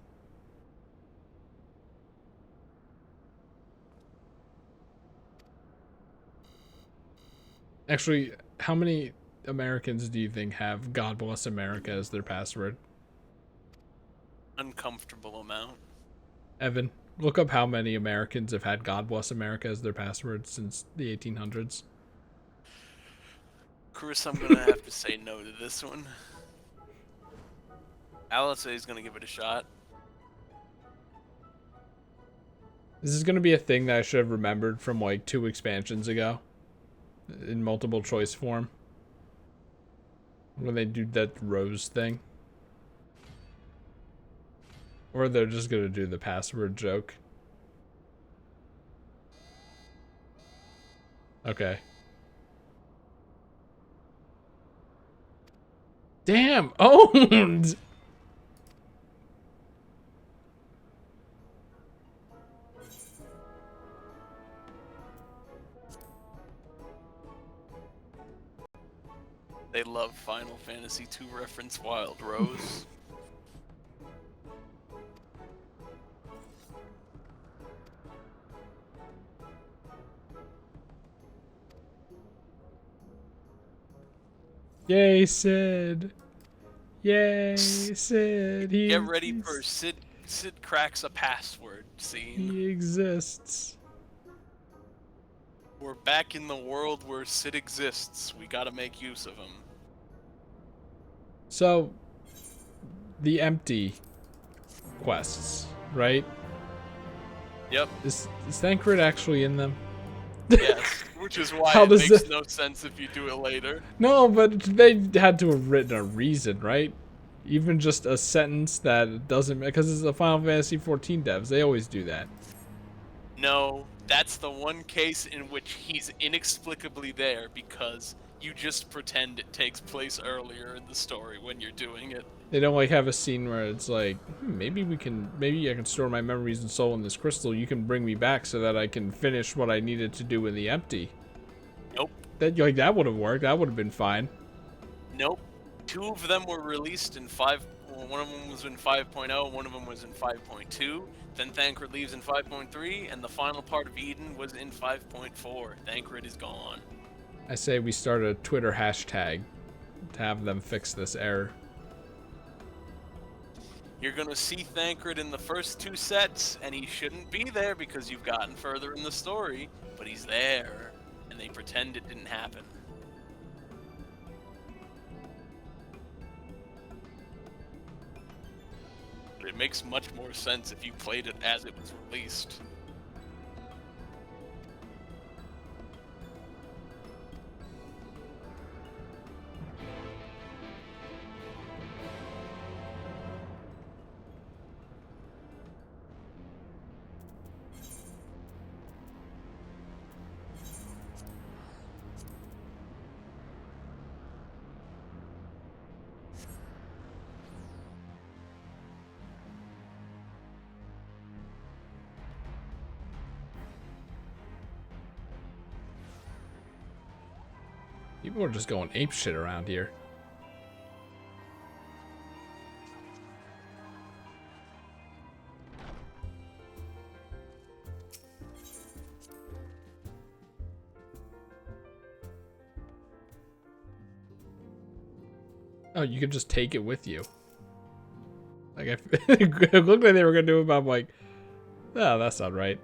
Actually, how many Americans do you think have "God Bless America" as their password? Uncomfortable amount. Evan, look up how many Americans have had "God Bless America" as their password since the 1800s. Chris, I'm gonna have to say no to this one. Alice is gonna give it a shot. This is gonna be a thing that I should have remembered from like 2 expansions ago, in multiple choice form, when they do that rose thing. Or they're just gonna do the password joke. Okay. Damn, owned! They love Final Fantasy II reference Wild Rose. Yay, Sid! Yay, Sid! Get ready for Sid cracks a password scene. He exists. We're back in the world where Sid exists. We gotta make use of him. So, the empty quests, right? Yep. Is Thancred actually in them? Yes, which is why How it does makes that- no sense if you do it later. No, but they had to have written a reason, right? Even just a sentence that doesn't, because it's the Final Fantasy XIV devs. They always do that. No, that's the one case in which he's inexplicably there because You just pretend it takes place earlier in the story when you're doing it. They don't like have a scene where it's like, maybe I can store my memories and soul in this crystal. You can bring me back so that I can finish what I needed to do in the empty. Nope. That would have worked. That would have been fine. Nope. 2 of them were released in 5. Well, one of them was in 5.0, one of them was in 5.2. Then Thancred leaves in 5.3, and the final part of Eden was in 5.4. Thancred is gone. I say we start a Twitter hashtag to have them fix this error. You're gonna see Thancred in the first 2 sets, and he shouldn't be there because you've gotten further in the story, but he's there, and they pretend it didn't happen. But it makes much more sense if you played it as it was released. People are just going ape shit around here. Oh, you could just take it with you. Like, it looked like they were gonna do it, but I'm like, oh, that's not right.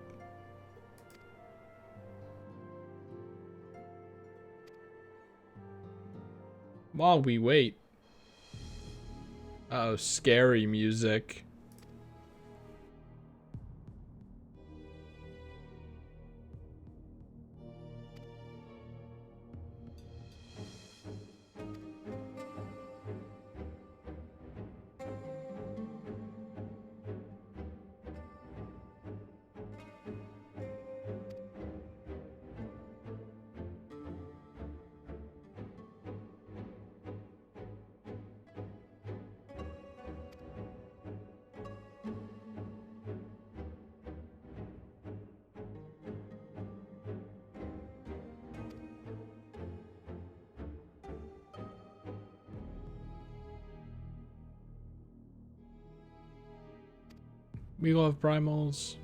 While we wait. Oh, scary music. We love primals.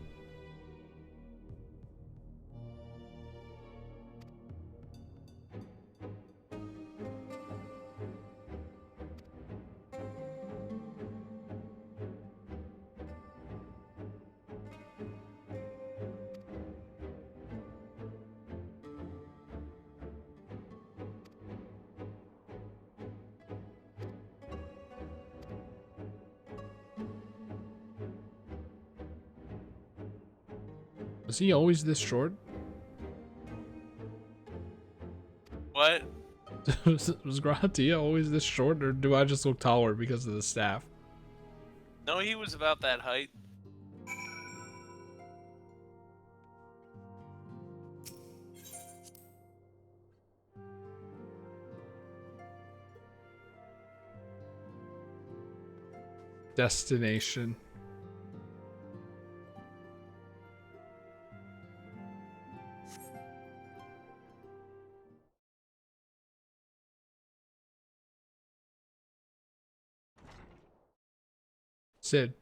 Was he always this short? What? Was Gratia always this short, or do I just look taller because of the staff? No, he was about that height. Destination. Sid.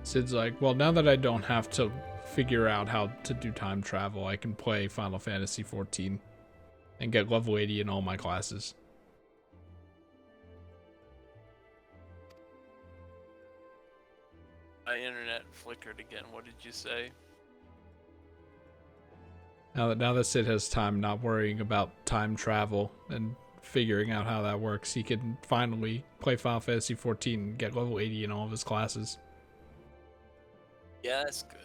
Sid's like, well, now that I don't have to figure out how to do time travel, I can play Final Fantasy XIV and get level 80 in all my classes. My internet flickered again. What did you say? Now that Sid has time not worrying about time travel and figuring out how that works, he can finally play Final Fantasy XIV and get level 80 in all of his classes. Yeah, that's good.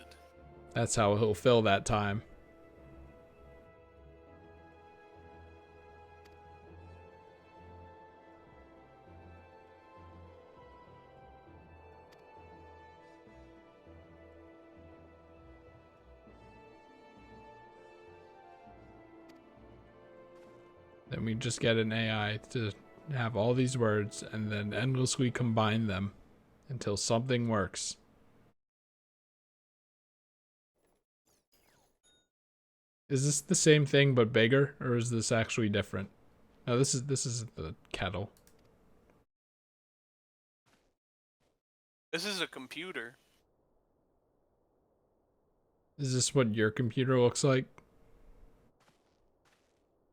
That's how he'll fill that time. Then we just get an AI to have all these words and then endlessly combine them until something works. Is this the same thing but bigger, or is this actually different? No, this is the kettle. This is a computer. Is this what your computer looks like?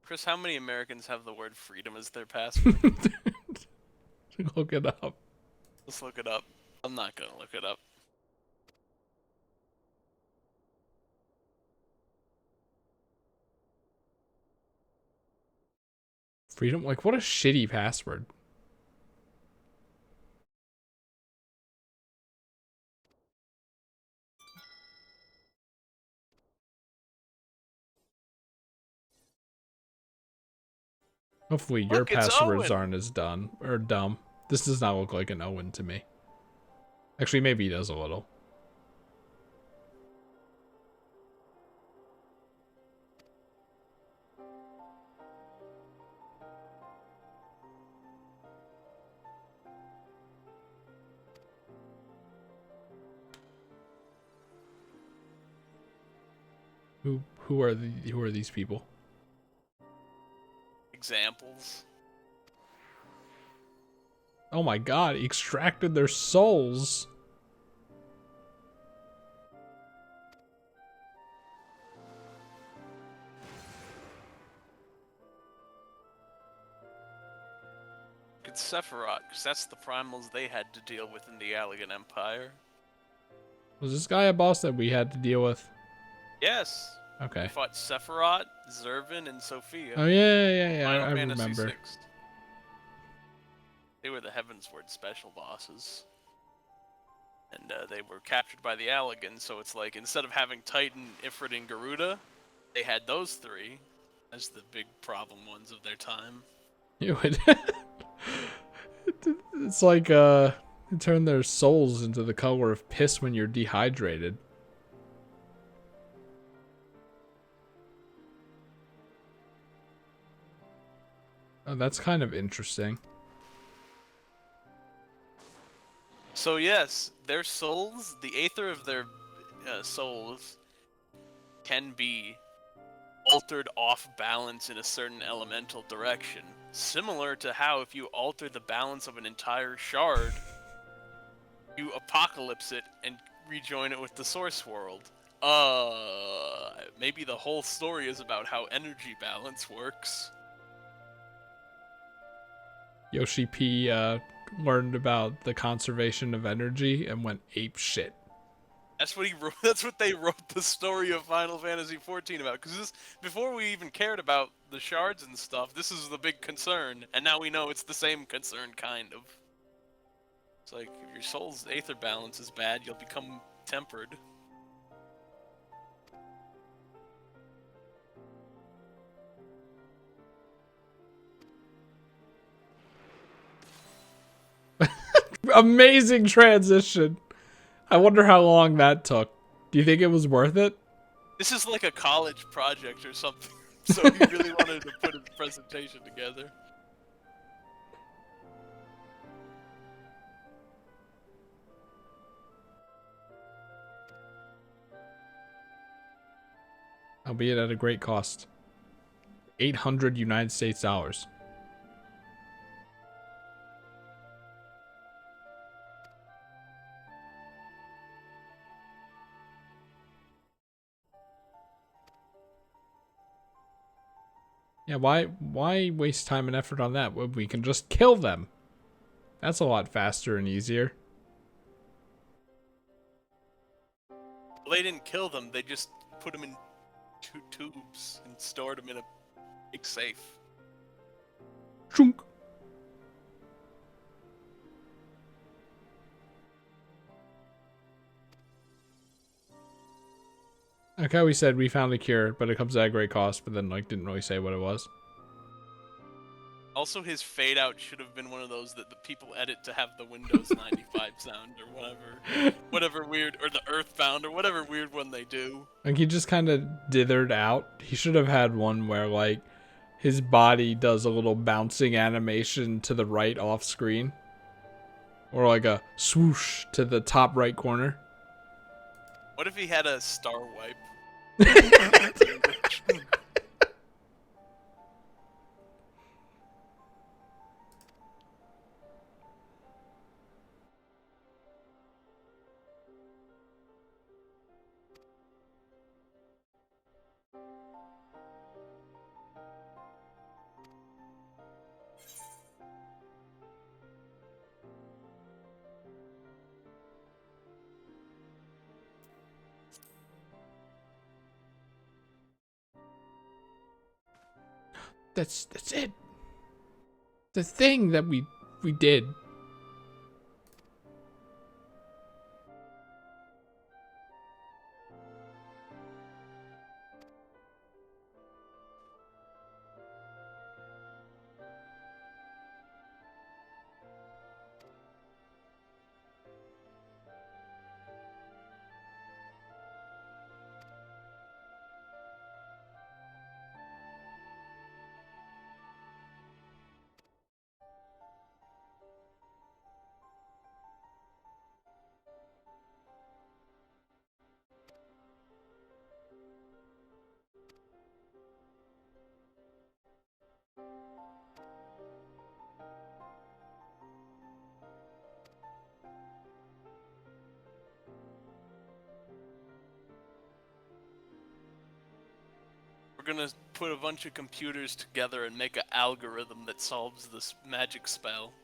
Chris, how many Americans have the word freedom as their password? Look it up. Let's look it up. I'm not gonna look it up. Freedom? Like, what a shitty password. Hopefully your passwords aren't as dumb. This does not look like an Owen to me. Actually, maybe he does a little. Who are these people? Examples. Oh my god, he extracted their souls. It's Sephiroth, because that's the primals they had to deal with in the Allegan Empire. Was this guy a boss that we had to deal with? Yes. Okay. We fought Sephiroth, Zervin, and Sophia. Oh yeah, Final I Fantasy remember. VI. They were the Heavensward special bosses. And they were captured by the Allegan, so it's like, instead of having Titan, Ifrit, and Garuda, they had those three as the big problem ones of their time. It's like, turn their souls into the color of piss when you're dehydrated. Oh, that's kind of interesting. So yes, their souls, the aether of their souls, can be altered off balance in a certain elemental direction. Similar to how if you alter the balance of an entire shard, you apocalypse it and rejoin it with the source world. Maybe the whole story is about how energy balance works. Yoshi P learned about the conservation of energy and went ape shit. That's what he wrote. That's what they wrote the story of Final Fantasy XIV about. Because this, before we even cared about the shards and stuff, this is the big concern, and now we know it's the same concern, kind of. It's like if your soul's aether balance is bad, you'll become tempered. Amazing transition. I wonder how long that took. Do you think it was worth it? This is like a college project or something, so he really wanted to put a presentation together. Albeit at a great cost. 800 United States dollars. Yeah, why waste time and effort on that when we can just kill them? That's a lot faster and easier. Well, they didn't kill them. They just put them in 2 tubes and stored them in a big safe. Chunk. Like how we said we found a cure, but it comes at a great cost, but then like didn't really say what it was. Also, his fade out should have been one of those that the people edit to have the Windows 95 sound or whatever weird, or the Earthbound or whatever weird one they do. Like he just kind of dithered out. He should have had one where like his body does a little bouncing animation to the right off screen, or like a swoosh to the top right corner. What if he had a star wipe? That's it. The thing that we did. We're gonna put a bunch of computers together and make an algorithm that solves this magic spell.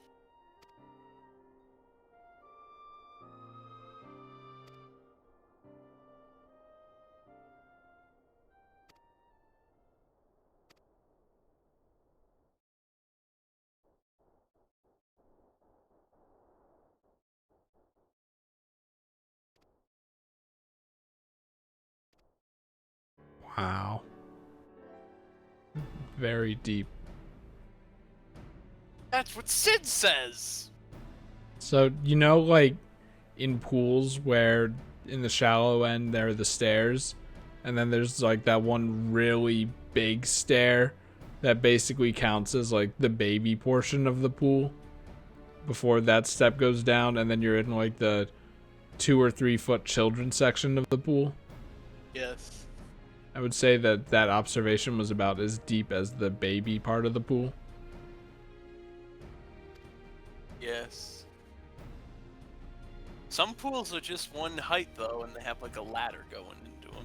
Wow. Very deep. That's what Sid says! So, you know, like in pools where in the shallow end there are the stairs, and then there's like that one really big stair that basically counts as like the baby portion of the pool before that step goes down, and then you're in like the 2 or 3 foot children section of the pool. Yes. I would say that that observation was about as deep as the baby part of the pool. Yes. Some pools are just one height though, and they have like a ladder going into them.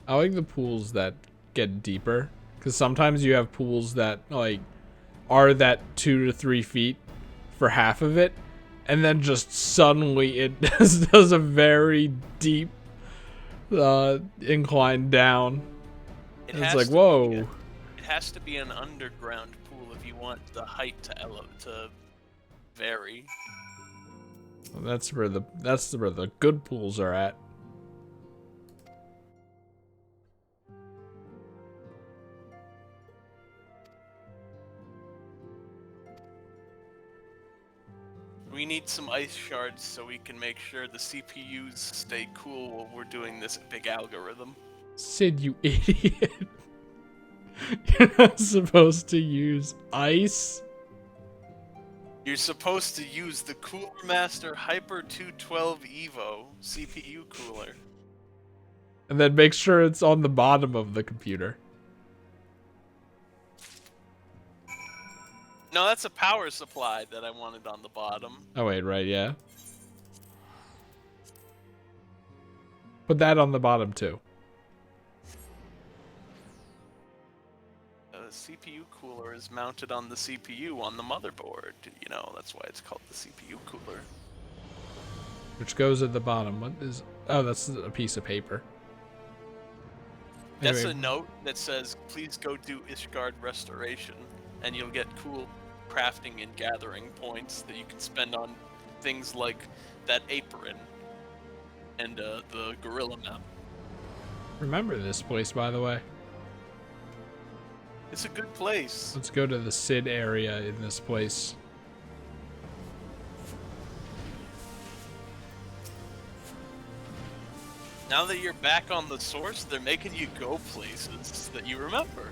I like the pools that get deeper, because sometimes you have pools that like are that 2 to 3 feet for half of it, and then just suddenly it does a very deep incline down. It's like, whoa. It has to be an underground pool if you want the height to vary. Well, that's where the good pools are at. We need some ice shards so we can make sure the CPUs stay cool while we're doing this big algorithm. Sid, you idiot. You're not supposed to use ice. You're supposed to use the Cooler Master Hyper 212 Evo CPU cooler. And then make sure it's on the bottom of the computer. No, that's a power supply that I wanted on the bottom. Oh wait, right, yeah. Put that on the bottom too. The CPU cooler is mounted on the CPU on the motherboard. You know, that's why it's called the CPU cooler. Which goes at the bottom. What is... Oh, that's a piece of paper. That's Anyway. a note that says, please go do Ishgard restoration, and you'll get cool crafting and gathering points that you can spend on things like that apron and the gorilla map. Remember this place, by the way. It's a good place. Let's go to the Sid area in this place. Now that you're back on the source, they're making you go places that you remember.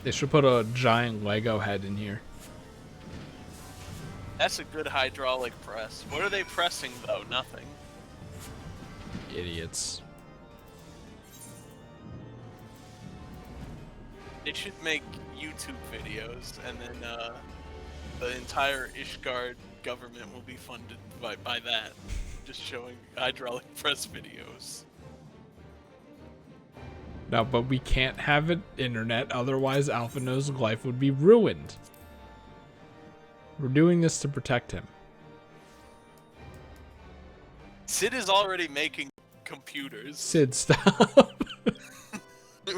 They should put a giant Lego head in here. That's a good hydraulic press. What are they pressing, though? Nothing. Idiots. They should make YouTube videos, and then the entire Ishgard government will be funded by that. Just showing hydraulic press videos. No, but we can't have it internet, otherwise Alphino's life would be ruined. We're doing this to protect him. Sid is already making computers. Sid, stop.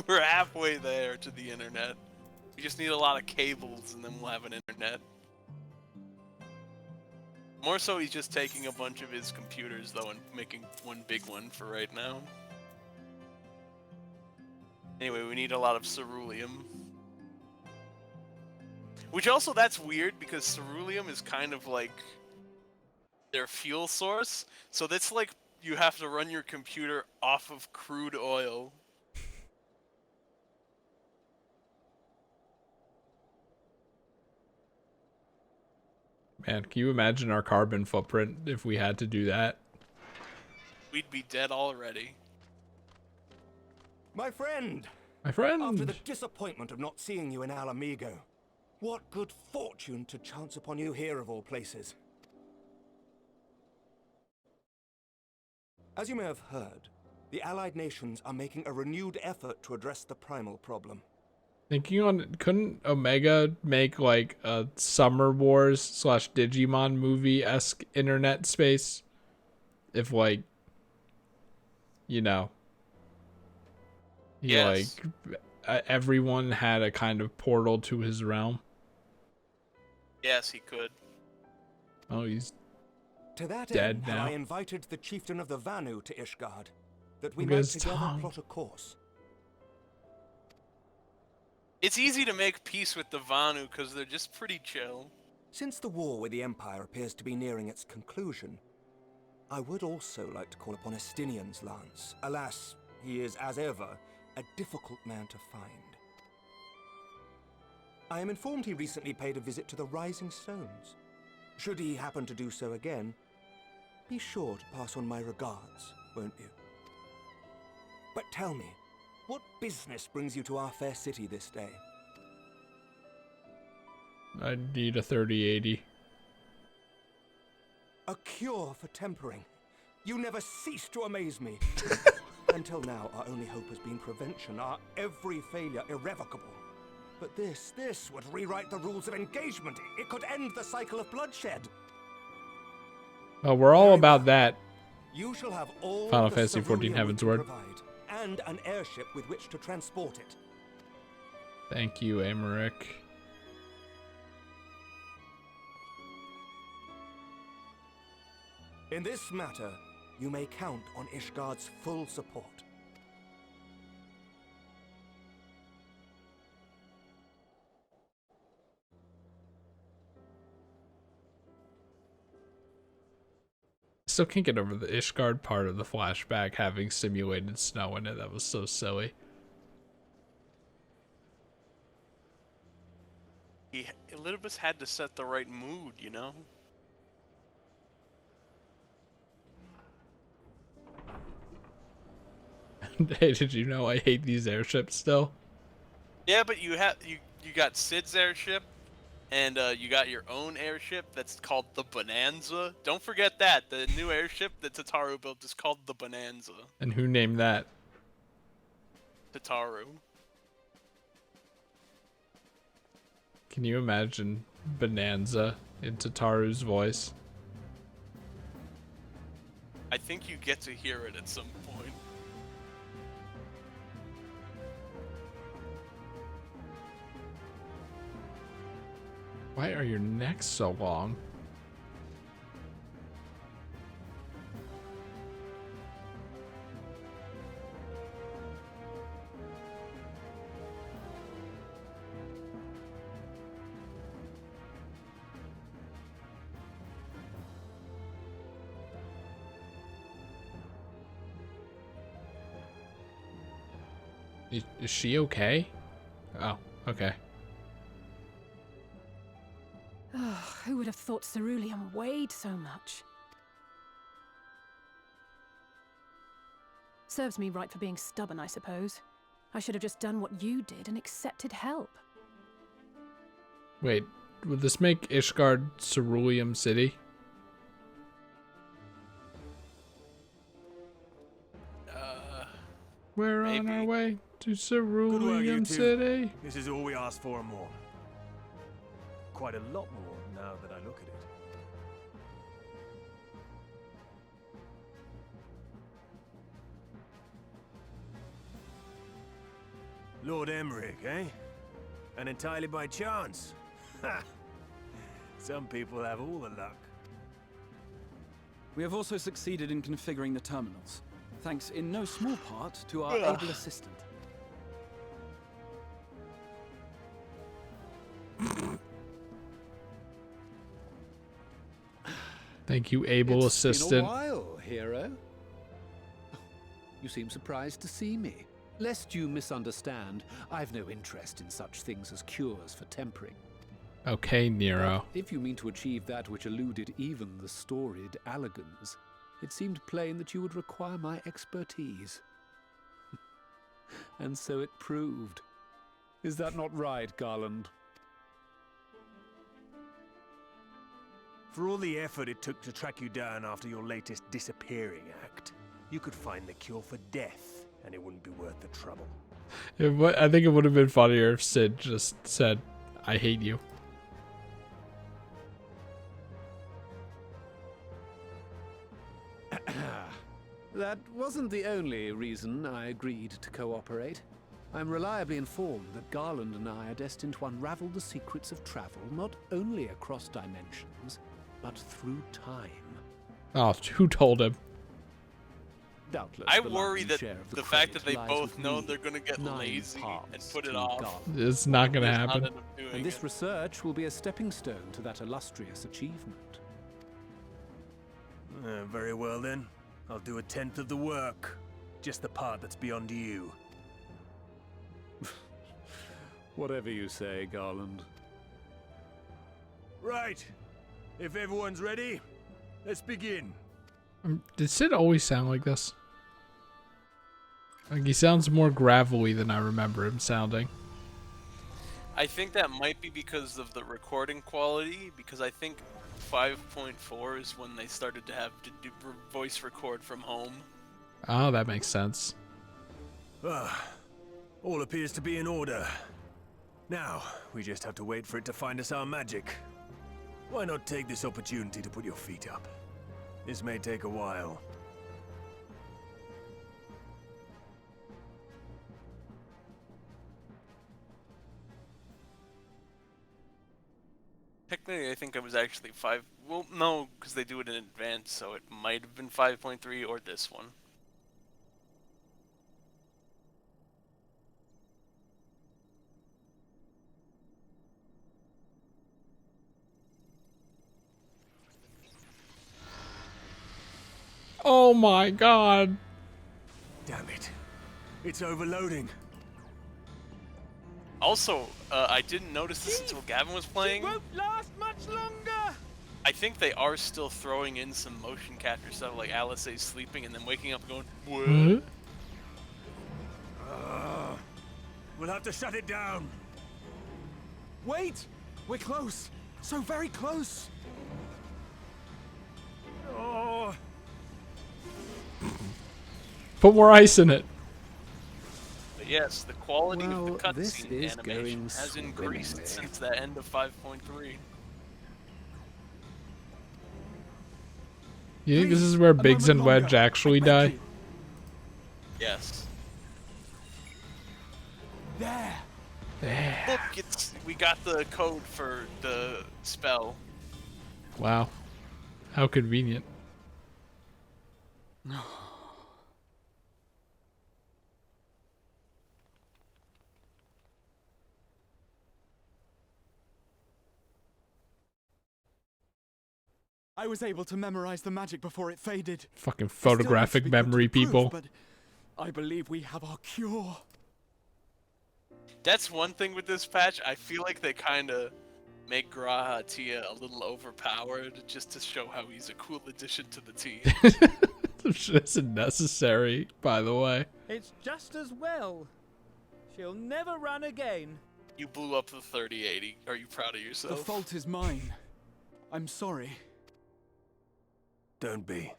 We're halfway there to the internet. We just need a lot of cables and then we'll have an internet. More so, he's just taking a bunch of his computers, though, and making one big one for right now. Anyway, we need a lot of ceruleum. Which also, that's weird, because ceruleum is kind of like their fuel source. So that's like you have to run your computer off of crude oil. Man, can you imagine our carbon footprint if we had to do that? We'd be dead already. My friend! My friend! After the disappointment of not seeing you in Alamigo, what good fortune to chance upon you here of all places. As you may have heard, the Allied nations are making a renewed effort to address the primal problem. Thinking on, couldn't Omega make like a Summer Wars / Digimon movie-esque internet space? If like, you know, yes. Like everyone had a kind of portal to his realm. Yes, he could. Oh, he's to that dead end, now. I invited the chieftain of the Vanu to Ishgard, that we Look at might his together tongue. plot a course. It's easy to make peace with the Vanu because they're just pretty chill. Since the war with the Empire appears to be nearing its conclusion, I would also like to call upon Estinian's lance. Alas, he is, as ever, a difficult man to find. I am informed he recently paid a visit to the Rising Stones. Should he happen to do so again, be sure to pass on my regards, won't you? But tell me, what business brings you to our fair city this day? I need a 3080. A cure for tempering. You never cease to amaze me. Until now, our only hope has been prevention, our every failure irrevocable. But this would rewrite the rules of engagement. It could end the cycle of bloodshed. Oh, we're all about that. You shall have all Final the Fantasy XIV ceruleum Heaven's we can Word. provide, and an airship with which to transport it. Thank you, Amaric. In this matter, you may count on Ishgard's full support. Still can't get over the Ishgard part of the flashback having simulated snow in it. That was so silly. Elidibus had to set the right mood, you know? Hey, did you know I hate these airships still? Yeah, but you got Sid's airship, and you got your own airship that's called the Bonanza. Don't forget that. The new airship that Tataru built is called the Bonanza. And who named that? Tataru. Can you imagine Bonanza in Tataru's voice? I think you get to hear it at some point. Why are your necks so long? Is she okay? Oh, okay. Oh, who would have thought ceruleum weighed so much? Serves me right for being stubborn, I suppose. I should have just done what you did and accepted help. Wait, would this make Ishgard Ceruleum City? We're on our way to Ceruleum City. This is all we asked for and more. Quite a lot more now that I look at it. Lord Emmerich, eh? And entirely by chance. Ha! Some people have all the luck. We have also succeeded in configuring the terminals, thanks in no small part to our able assistant. Thank you, able assistant. It's been a while, hero. You seem surprised to see me. Lest you misunderstand, I've no interest in such things as cures for tempering. Okay, Nero. But if you mean to achieve that which eluded even the storied Allagans, it seemed plain that you would require my expertise. And so it proved. Is that not right, Garland? For all the effort it took to track you down after your latest disappearing act, you could find the cure for death, and it wouldn't be worth the trouble. I think it would have been funnier if Sid just said, "I hate you." That wasn't the only reason I agreed to cooperate. I'm reliably informed that Garland and I are destined to unravel the secrets of travel not only across dimensions, but through time. Oh, who told him? Doubtless, I worry that the fact that they both know they're going to get lazy and put it off. It's not going to happen. And this research will be a stepping stone to that illustrious achievement. Very well then. I'll do 1/10 of the work. Just the part that's beyond you. Whatever you say, Garland. Right. If everyone's ready, let's begin. Did Sid always sound like this? Like, he sounds more gravelly than I remember him sounding. I think that might be because of the recording quality, because I think 5.4 is when they started to have to do voice record from home. Oh, that makes sense. All appears to be in order. Now, we just have to wait for it to find us our magic. Why not take this opportunity to put your feet up? This may take a while. Technically, I think it was actually 5. Well, no, because they do it in advance, so it might have been 5.3 or this one. Oh my god. Damn it. It's overloading. Also, I didn't notice this until Gavin was playing. It won't last much longer! I think they are still throwing in some motion capture stuff, like Alice sleeping and then waking up going, what? We'll have to shut it down. Wait! We're close! So very close! Oh. Put more ice in it. Yes, the quality of the Well, this cutscene is animation going has increased swimmingly. since the end of 5.3. You think this is where Biggs and Wedge actually die? Yes. There. Look, we got the code for the spell. Wow. How convenient. I was able to memorize the magic before it faded. Fucking I still have to photographic be put to memory the proof, people. but I believe we have our cure. That's one thing with this patch. I feel like they kind of make Graha Tia a little overpowered just to show how he's a cool addition to the team. This isn't necessary, by the way. It's just as well. She'll never run again. You blew up the 3080. Are you proud of yourself? The fault is mine. I'm sorry. Don't be.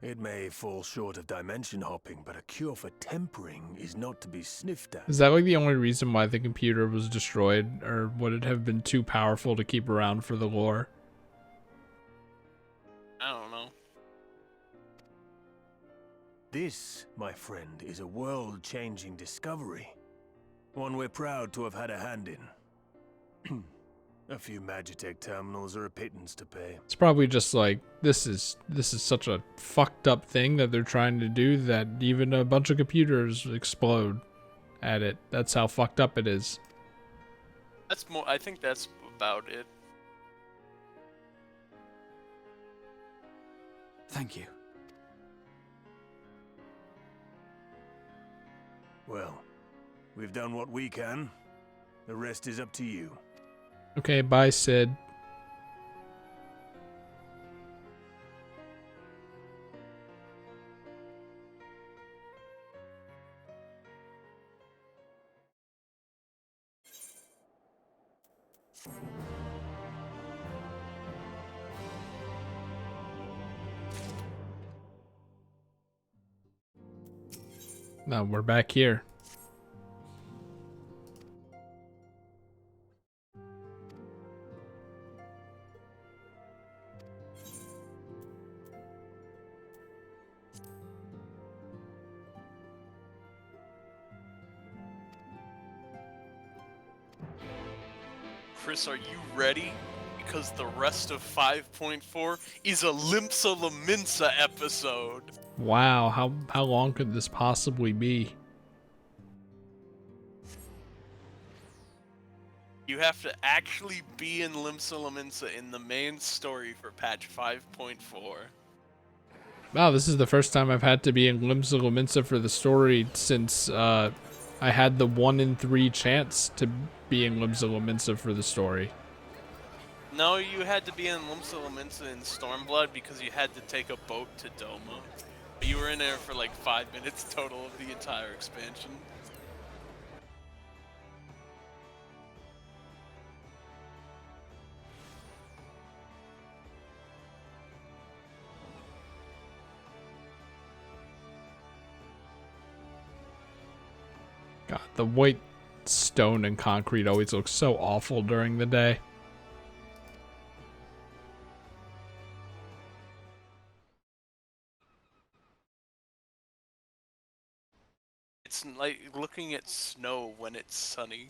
It may fall short of dimension hopping, but a cure for tempering is not to be sniffed at. Is that like the only reason why the computer was destroyed, or would it have been too powerful to keep around for the lore? I don't know. This, my friend, is a world-changing discovery. One we're proud to have had a hand in. A few Magitech terminals are a pittance to pay. It's probably just like, this is such a fucked up thing that they're trying to do that even a bunch of computers explode at it. That's how fucked up it is. That's more. I think that's about it. Thank you. Well, we've done what we can. The rest is up to you. Okay, bye, Sid. Now we're back here. Chris, are you ready? Because the rest of 5.4 is a Limpsa Laminsa episode. Wow, how long could this possibly be? You have to actually be in Limpsa Laminsa in the main story for patch 5.4. Wow, this is the first time I've had to be in Limpsa Laminsa for the story since I had the 1 in 3 chance to be in Limpsa Laminsa for the story. No, you had to be in Limpsa Laminsa in Stormblood because you had to take a boat to Doma. You were in there for like 5 minutes total of the entire expansion. God, the white stone and concrete always looks so awful during the day. It's like looking at snow when it's sunny.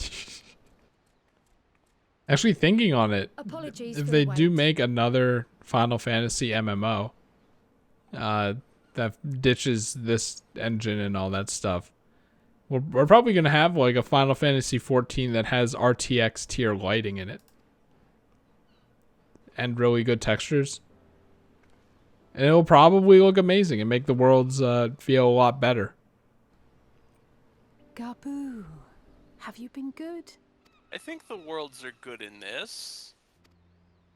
Actually, thinking on it, Apologies if for they the do wait. make another Final Fantasy MMO that ditches this engine and all that stuff, we're probably going to have like a Final Fantasy 14 that has RTX tier lighting in it. And really good textures. And it'll probably look amazing and make the worlds feel a lot better. Gabu, have you been good? I think the worlds are good in this.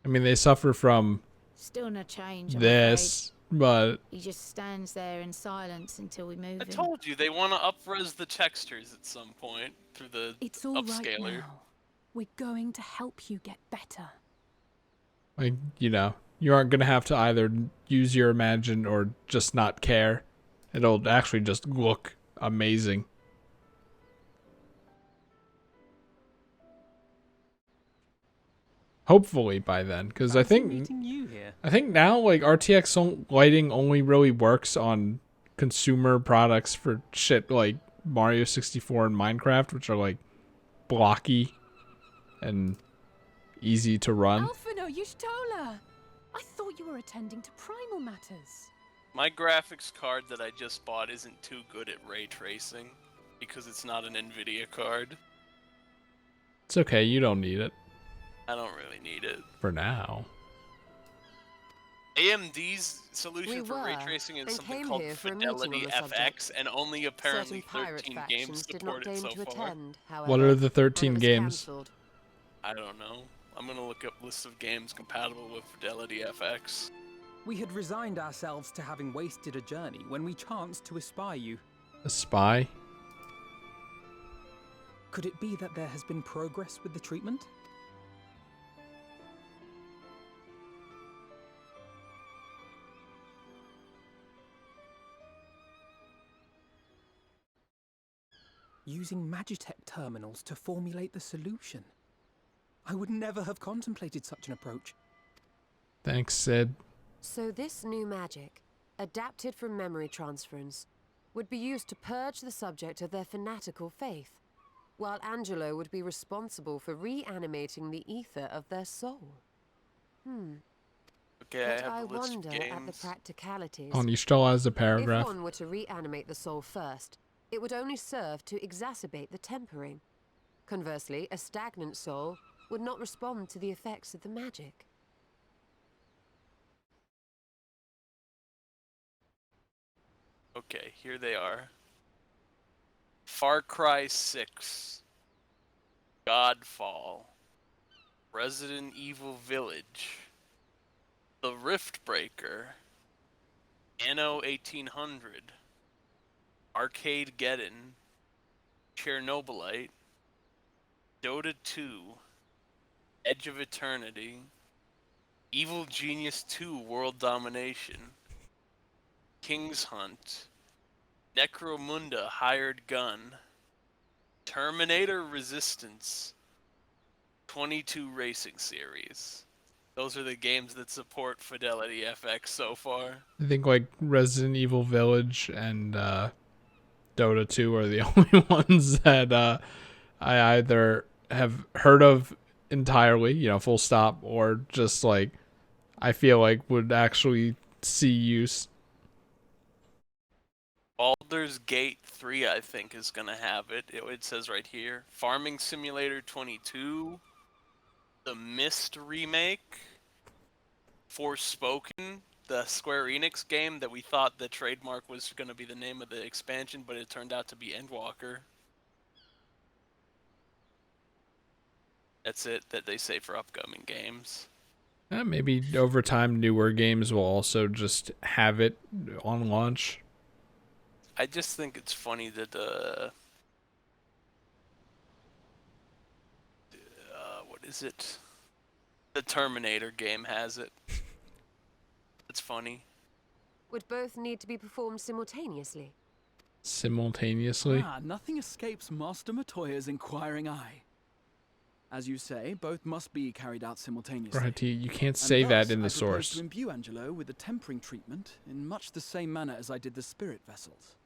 I mean, they suffer from Still no change, I'm this, but afraid. He just stands there in silence until we move I him. told you they want to up-res the textures at some point through the It's all right upscaler. now. We're going to help you get better. like, you know, you aren't going to have to either use your imagine or just not care. It'll actually just look amazing. Hopefully by then, because I think meeting you here. I think now like RTX lighting only really works on consumer products for shit like Mario 64 and Minecraft, which are like blocky and easy to run. Alphino Yushtola! I thought you were attending to primal matters. My graphics card that I just bought isn't too good at ray tracing because it's not an NVIDIA card. It's okay, you don't need it. I don't really need it. For now. AMD's solution for ray tracing is something called Fidelity FX, and only apparently 13 games support it so far. What are the 13 games? I don't know. I'm gonna look up lists of games compatible with Fidelity FX. We had resigned ourselves to having wasted a journey when we chanced to espy you. A spy? Could it be that there has been progress with the treatment? Using Magitech terminals to formulate the solution. I would never have contemplated such an approach. Thanks, Sid. So this new magic, adapted from memory transference, would be used to purge the subject of their fanatical faith, while Angelo would be responsible for reanimating the ether of their soul. Okay, But I have a list of wonder at the games. practicalities. On you still has a paragraph. If one were to reanimate the soul first, it would only serve to exacerbate the tempering. Conversely, a stagnant soul would not respond to the effects of the magic. Okay, here they are. Far Cry 6, Godfall, Resident Evil Village, The Riftbreaker, Anno 1800, Arcade-Geddon, Chernobylite, Dota 2, Edge of Eternity, Evil Genius 2 World Domination, King's Hunt, Necromunda Hired Gun, Terminator Resistance, 22 Racing Series. Those are the games that support Fidelity FX so far. I think like Resident Evil Village and Dota 2 are the only ones that I either have heard of entirely, you know, full stop, or just like I feel like would actually see use. Baldur's Gate 3, I think, is going to have it. It says right here. Farming Simulator 22, The Myst remake, Forspoken, the Square Enix game that we thought the trademark was going to be the name of the expansion, but it turned out to be Endwalker. That's it that they say for upcoming games. Maybe over time newer games will also just have it on launch. I just think it's funny that what is it? The Terminator game has it. It's funny. Would both need to be performed simultaneously? Simultaneously? Nothing escapes Master Matoya's inquiring eye. As you say, both must be carried out simultaneously. Right, you can't say that in the I source. to imbue Angelo with the tempering treatment in much the same manner as I did the spirit vessels.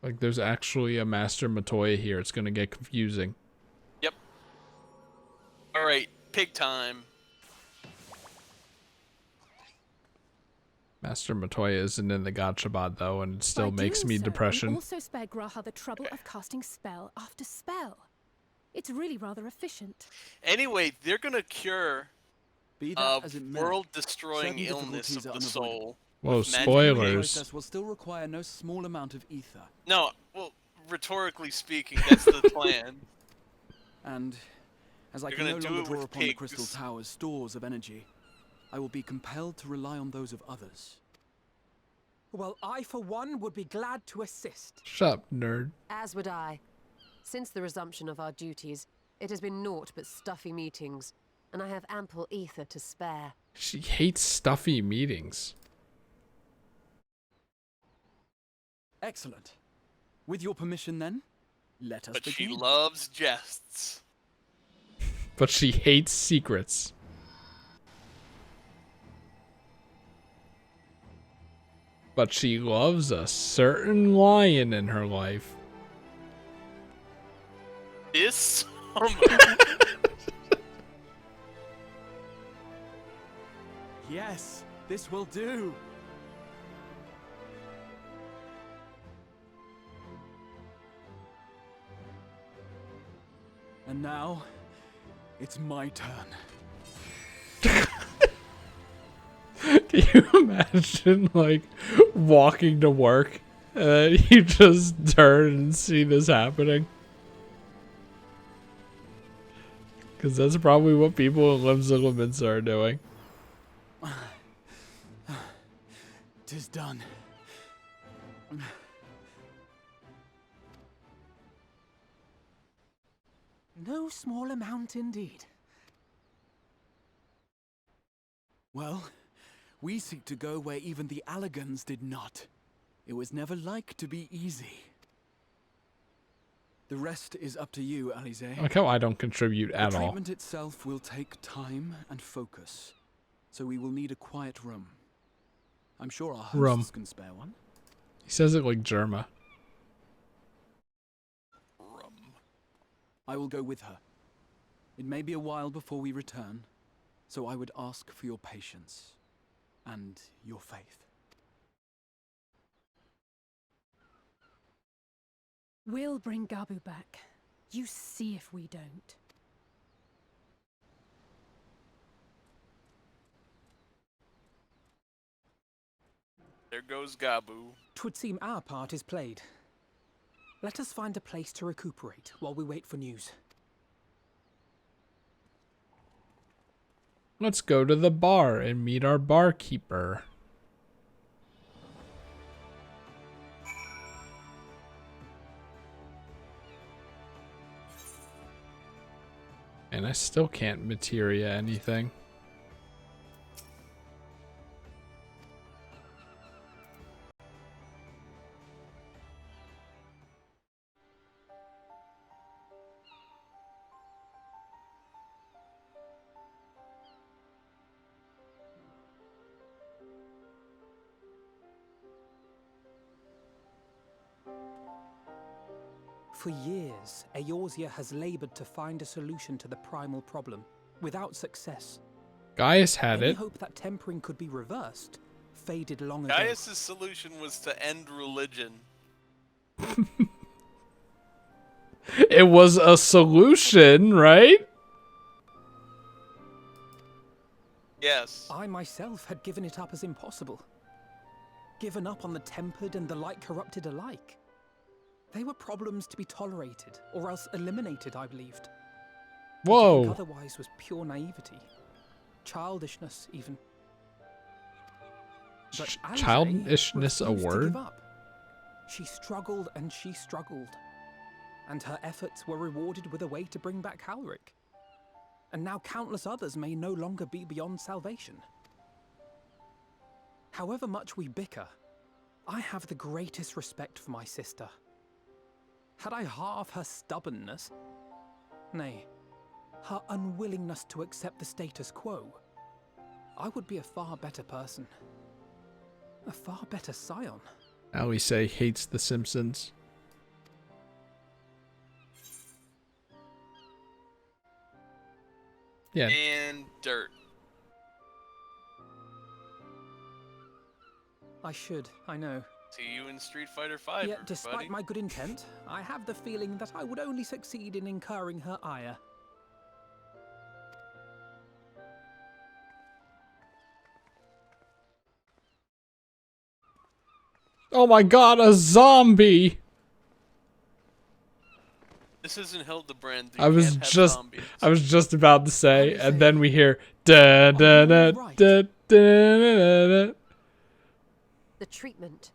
Like, there's actually a Master Matoya here. It's going to get confusing. Yep. Alright, pig time. Master Matoya isn't in the Gachapad, though, and it still By makes doing me so, depression. you also spare Graha the trouble of casting spell after spell. It's really rather efficient. Anyway, they're going to cure Be that as it may, world-destroying certain illness difficulties of are the soul. Whoa, with magic spoilers. The mix. process will still require no small amount of ether. No, well, rhetorically speaking, that's the plan. And as I You're can no gonna do longer it draw with upon the pigs. Crystal Tower's stores of energy, I will be compelled to rely on those of others. Well, I, for one, would be glad to assist. Shut up, nerd. As would I. Since the resumption of our duties, it has been naught but stuffy meetings, and I have ample ether to spare. She hates stuffy meetings. Excellent. With your permission, then, let us But begin. she loves jests. But she hates secrets. But she loves a certain lion in her life. This? Yes, this will do. And now, it's my turn. Can you imagine, like, walking to work and then you just turn and see this happening? Because that's probably what people in Limbs and Limits are doing. 'Tis done. No small amount indeed. Well, we seek to go where even the Allegans did not. It was never like to be easy. The rest is up to you, Alize. Like how I don't contribute at the all. treatment itself will take time and focus, so we will need a quiet room. I'm sure our hosts can spare one. He says it like Germa. I will go with her. It may be a while before we return, so I would ask for your patience and your faith. We'll bring Gabu back. You see if we don't. There goes Gabu. 'Twould seem our part is played. Let us find a place to recuperate while we wait for news. Let's go to the bar and meet our barkeeper. And I still can't materia anything. For years, Eorzea has labored to find a solution to the primal problem, without success. Gaius had Any it. hope that tempering could be reversed faded long ago. Gaius' solution was to end religion. It was a solution, right? Yes. I myself had given it up as impossible. Given up on the tempered and the light corrupted alike. They were problems to be tolerated, or else eliminated, I believed. Whoa. To think otherwise was pure naivety. Childishness, even. But Alize Childishness a refused to word? give up. She struggled and she struggled. And her efforts were rewarded with a way to bring back Halric. And now countless others may no longer be beyond salvation. However much we bicker, I have the greatest respect for my sister. Had I half her stubbornness, nay, her unwillingness to accept the status quo, I would be a far better person. A far better scion. Alice hates The Simpsons. Yeah. And dirt. I should, I know. See you in Street Fighter V, Yet, despite my good intent, I have the feeling that I would only succeed in incurring her ire. Oh my god, a zombie! This isn't Hildebrand. I was just about to say, and then we hear da da da da da da da. The treatment.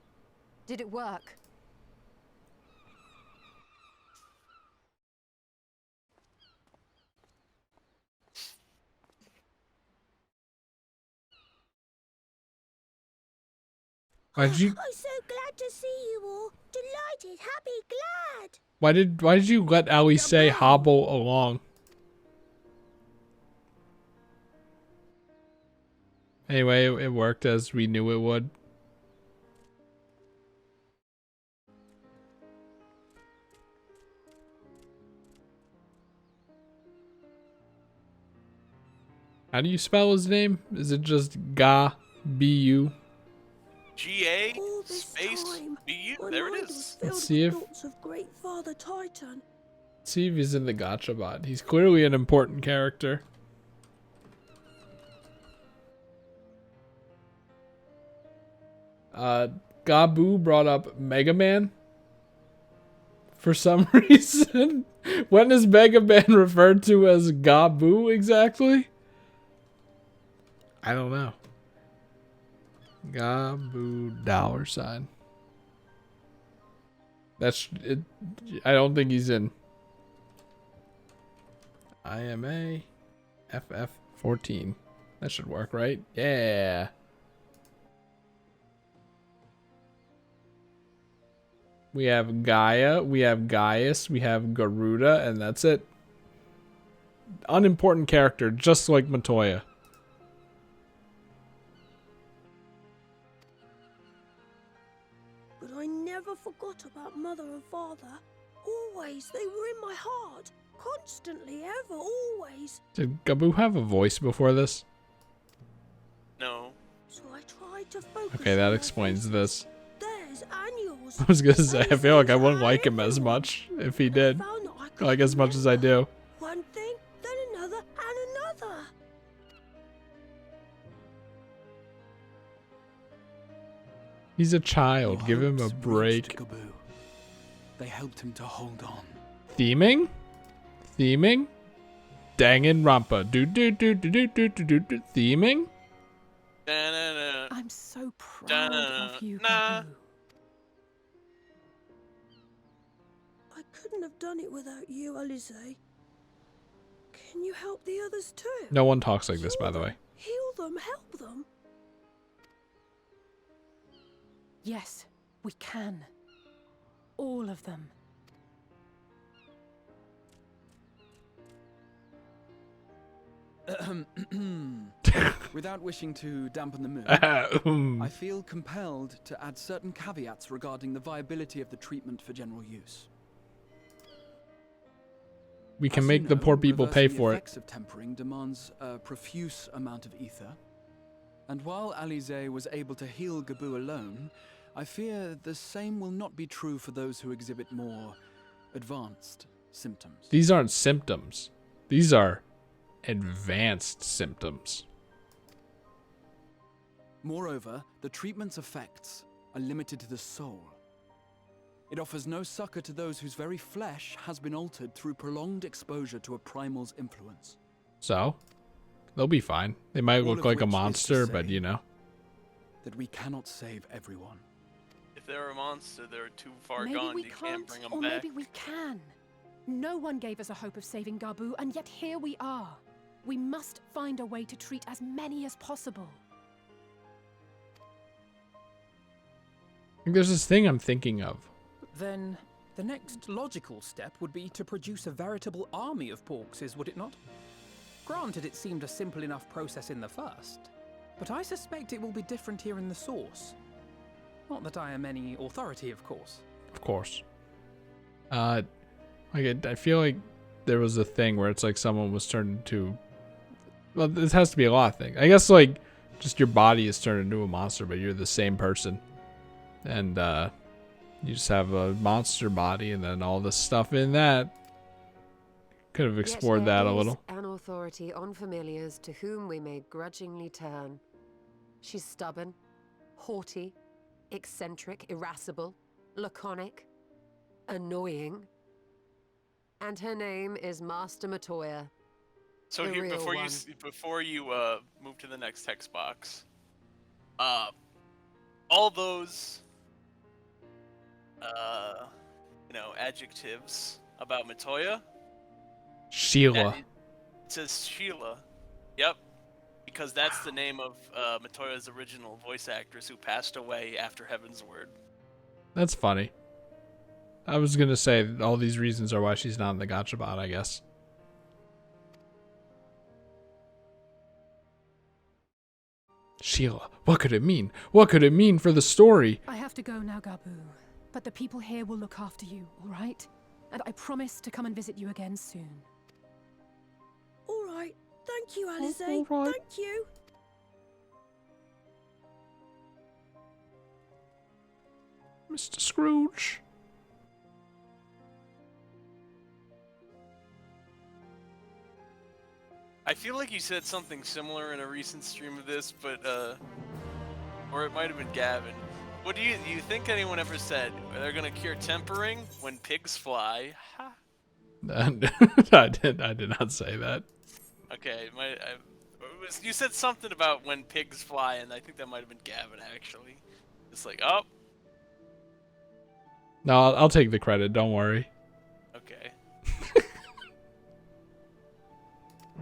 Did it work? Why did you? I'm so glad to see you all. Delighted, happy, glad. Why did you let Alice hobble along? Anyway, it worked as we knew it would. How do you spell his name? Is it just Ga B-U? G-A space B-U? There it is. Let's see if Of Great Father Titan. see if he's in the Gacha bot. He's clearly an important character. Gabu brought up Mega Man for some reason. When is Mega Man referred to as Gabu exactly? I don't know. Gabu $. That's it. I don't think he's in. IMA FF14. That should work, right? Yeah. We have Gaia, we have Gaius, we have Garuda, and that's it. Unimportant character, just like Matoya. But I never forgot about Mother and Father. Always, they were in my heart. Constantly, ever, always. Did Gabu have a voice before this? No. So I tried to focus. Okay, that explains this. Theirs and yours. I was gonna say, I feel like I wouldn't like him as much if he did. Like as much as I do. One thing, then another, and another. He's a child. Give him a break. They helped him to hold on. Theming? Theming? Danganronpa. Do do do do do do do do do. Theming? I'm so proud of you, Gabu. I couldn't have done it without you, Alize. Can you help the others too? No one talks like this, by the way. Heal them, help them. Yes, we can. All of them. Without wishing to dampen the mood, I feel compelled to add certain caveats regarding the viability of the treatment for general use. We can make the poor people pay for The effects it. of tempering demands a profuse amount of ether. And while Alize was able to heal Gabu alone, I fear the same will not be true for those who exhibit more advanced symptoms. These aren't symptoms. These are advanced symptoms. Moreover, the treatment's effects are limited to the soul. It offers no succor to those whose very flesh has been altered through prolonged exposure to a primal's influence. So, they'll be fine. They might All look of like a which is to monster, but say you know. That we cannot save everyone. If they're a monster, they're too far Maybe gone. we You can't, can't bring them or back. maybe we can. No one gave us a hope of saving Gabu, and yet here we are. We must find a way to treat as many as possible. I think there's this thing I'm thinking of. Then the next logical step would be to produce a veritable army of porkses, would it not? Granted, it seemed a simple enough process in the first, but I suspect it will be different here in the source. Not that I am any authority, of course. Of course. I feel like there was a thing where it's like someone was turned into. Well, this has to be a lot of things. I guess like just your body is turned into a monster, but you're the same person, and you just have a monster body, and then all the stuff in that. Could have explored that a little. An authority on familiars to whom we may grudgingly turn. She's stubborn, haughty, eccentric, irascible, laconic, annoying. And her name is Master Matoya. So the here, real before one. you move to the next text box, all those adjectives about Matoya. Sheila. It says Sheila. Yep. Because that's the name of Matoya's original voice actress who passed away after Heaven's Word. That's funny. I was gonna say all these reasons are why she's not in the Gacha bot, I guess. Sheila, what could it mean? What could it mean for the story? I have to go now, Gabu. But the people here will look after you, all right? And I promise to come and visit you again soon. All right, thank Thank you, Alice. all right. Thank you. Mr. Scrooge. I feel like you said something similar in a recent stream of this, but or it might have been Gavin. What do you think anyone ever said? They're gonna cure tempering when pigs fly? Ha. I did not say that. Okay, you said something about when pigs fly, and I think that might have been Gavin actually. It's like, oh. No, I'll take the credit. Don't worry. Okay.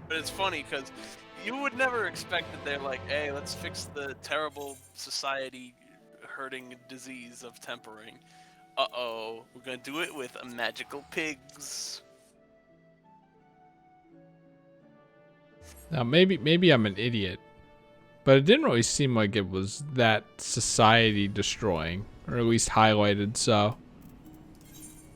But it's funny because you would never expect that they're like, hey, let's fix the terrible society hurting disease of tempering. Uh-oh, we're gonna do it with magical pigs. Now maybe I'm an idiot, but it didn't really seem like it was that society destroying, or at least highlighted so.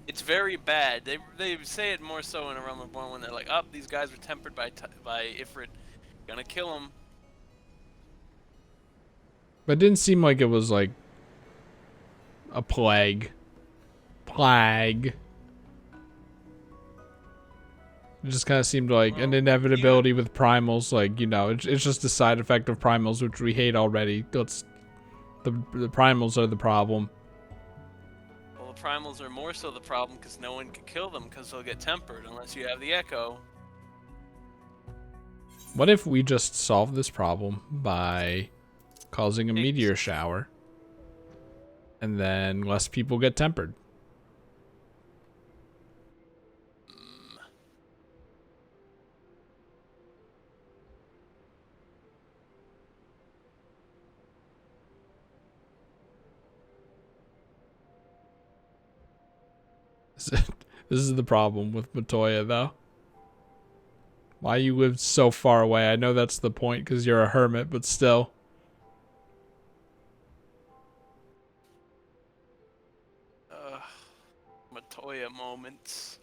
It's very bad. They say it more so in A Realm Reborn when they're like, oh, these guys were tempered by Ifrit. Gonna kill them. But it didn't seem like it was like a plague. It just kind of seemed like an inevitability with primals. Like, you know, it's just a side effect of primals, which we hate already. The primals are the problem. Well, the primals are more so the problem because no one can kill them because they'll get tempered unless you have the echo. What if we just solve this problem by causing a meteor shower and then less people get tempered? This is the problem with Matoya, though. Why you live so far away? I know that's the point because you're a hermit, but still. Matoya moments.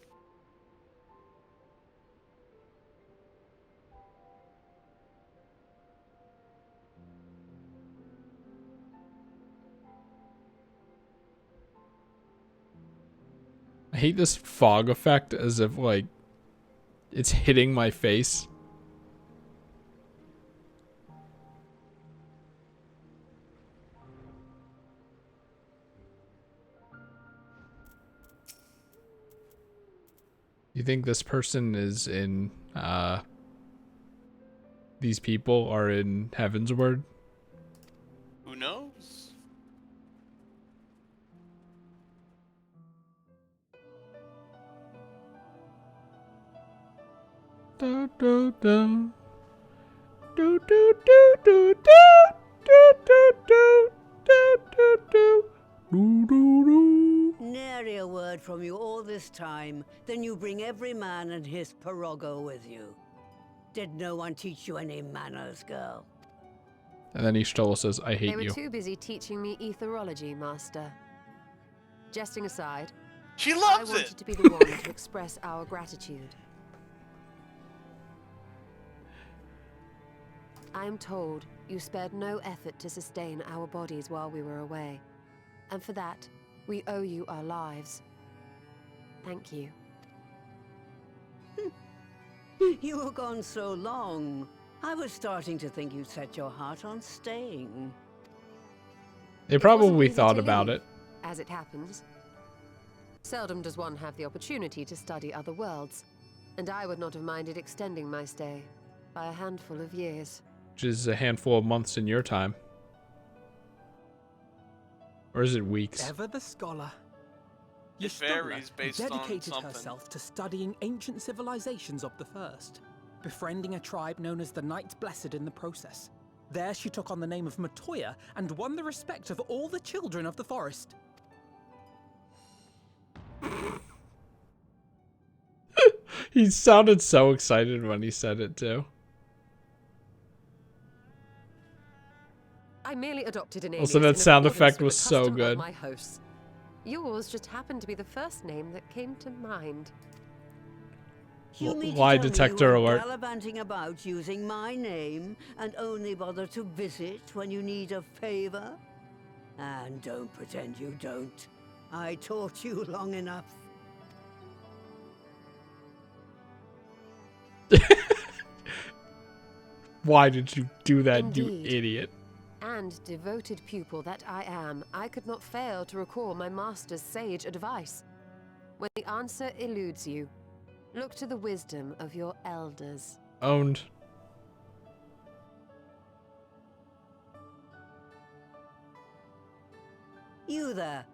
I hate this fog effect as if, like, it's hitting my face. You think this person is in, these people are in Heaven's Word? Who knows? Do do do. Do do do do do do do do do do do do do. Nary a word from you all this time. Then you bring every man and his pirogo with you. Did no one teach you any manners, girl? And then Ishtola says, I hate you. They were too busy teaching me etherology, Master. Jesting aside, she loves I wanted to be the one to express our gratitude. I am told you spared no effort to sustain our bodies while we were away. And for that, we owe you our lives. Thank you. You were gone so long. I was starting to think you'd set your heart on staying. They probably thought about it. As it happens. Seldom does one have the opportunity to study other worlds, and I would not have minded extending my stay by a handful of years. Which is a handful of months in your time. Or is it weeks? Ever the scholar. It varies based on dedicated something. herself to studying ancient civilizations of the First, befriending a tribe known as the Knights Blessed in the process. There she took on the name of Matoya and won the respect of all the children of the forest. He sounded so excited when he said it too. I merely adopted an Also, alias that in sound accordance effect with was the so custom of good. My hosts. Yours just happened to be the first name that came to mind. You mean to Lie tell me detector you were alert. gallivanting about using my name and only bother to visit when you need a favor? And don't pretend you don't. I taught you long enough. Why did you do that, Indeed. you idiot? And devoted pupil that I am, I could not fail to recall my master's sage advice. When the answer eludes you, look to the wisdom of your elders. Owned. You there.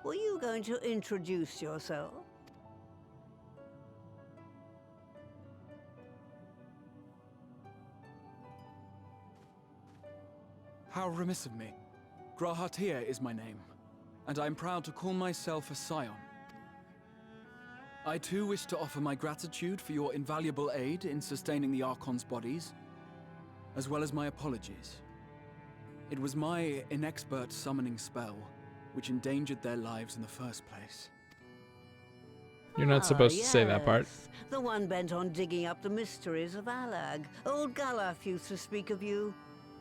Were you going to introduce yourself? How remiss of me. Grahatir is my name, and I am proud to call myself a scion. I too wish to offer my gratitude for your invaluable aid in sustaining the Archon's bodies, as well as my apologies. It was my inexpert summoning spell which endangered their lives in the first place. You're not supposed to say that part. Yes, the one bent on digging up the mysteries of Alag. Old Galaf used to speak of you,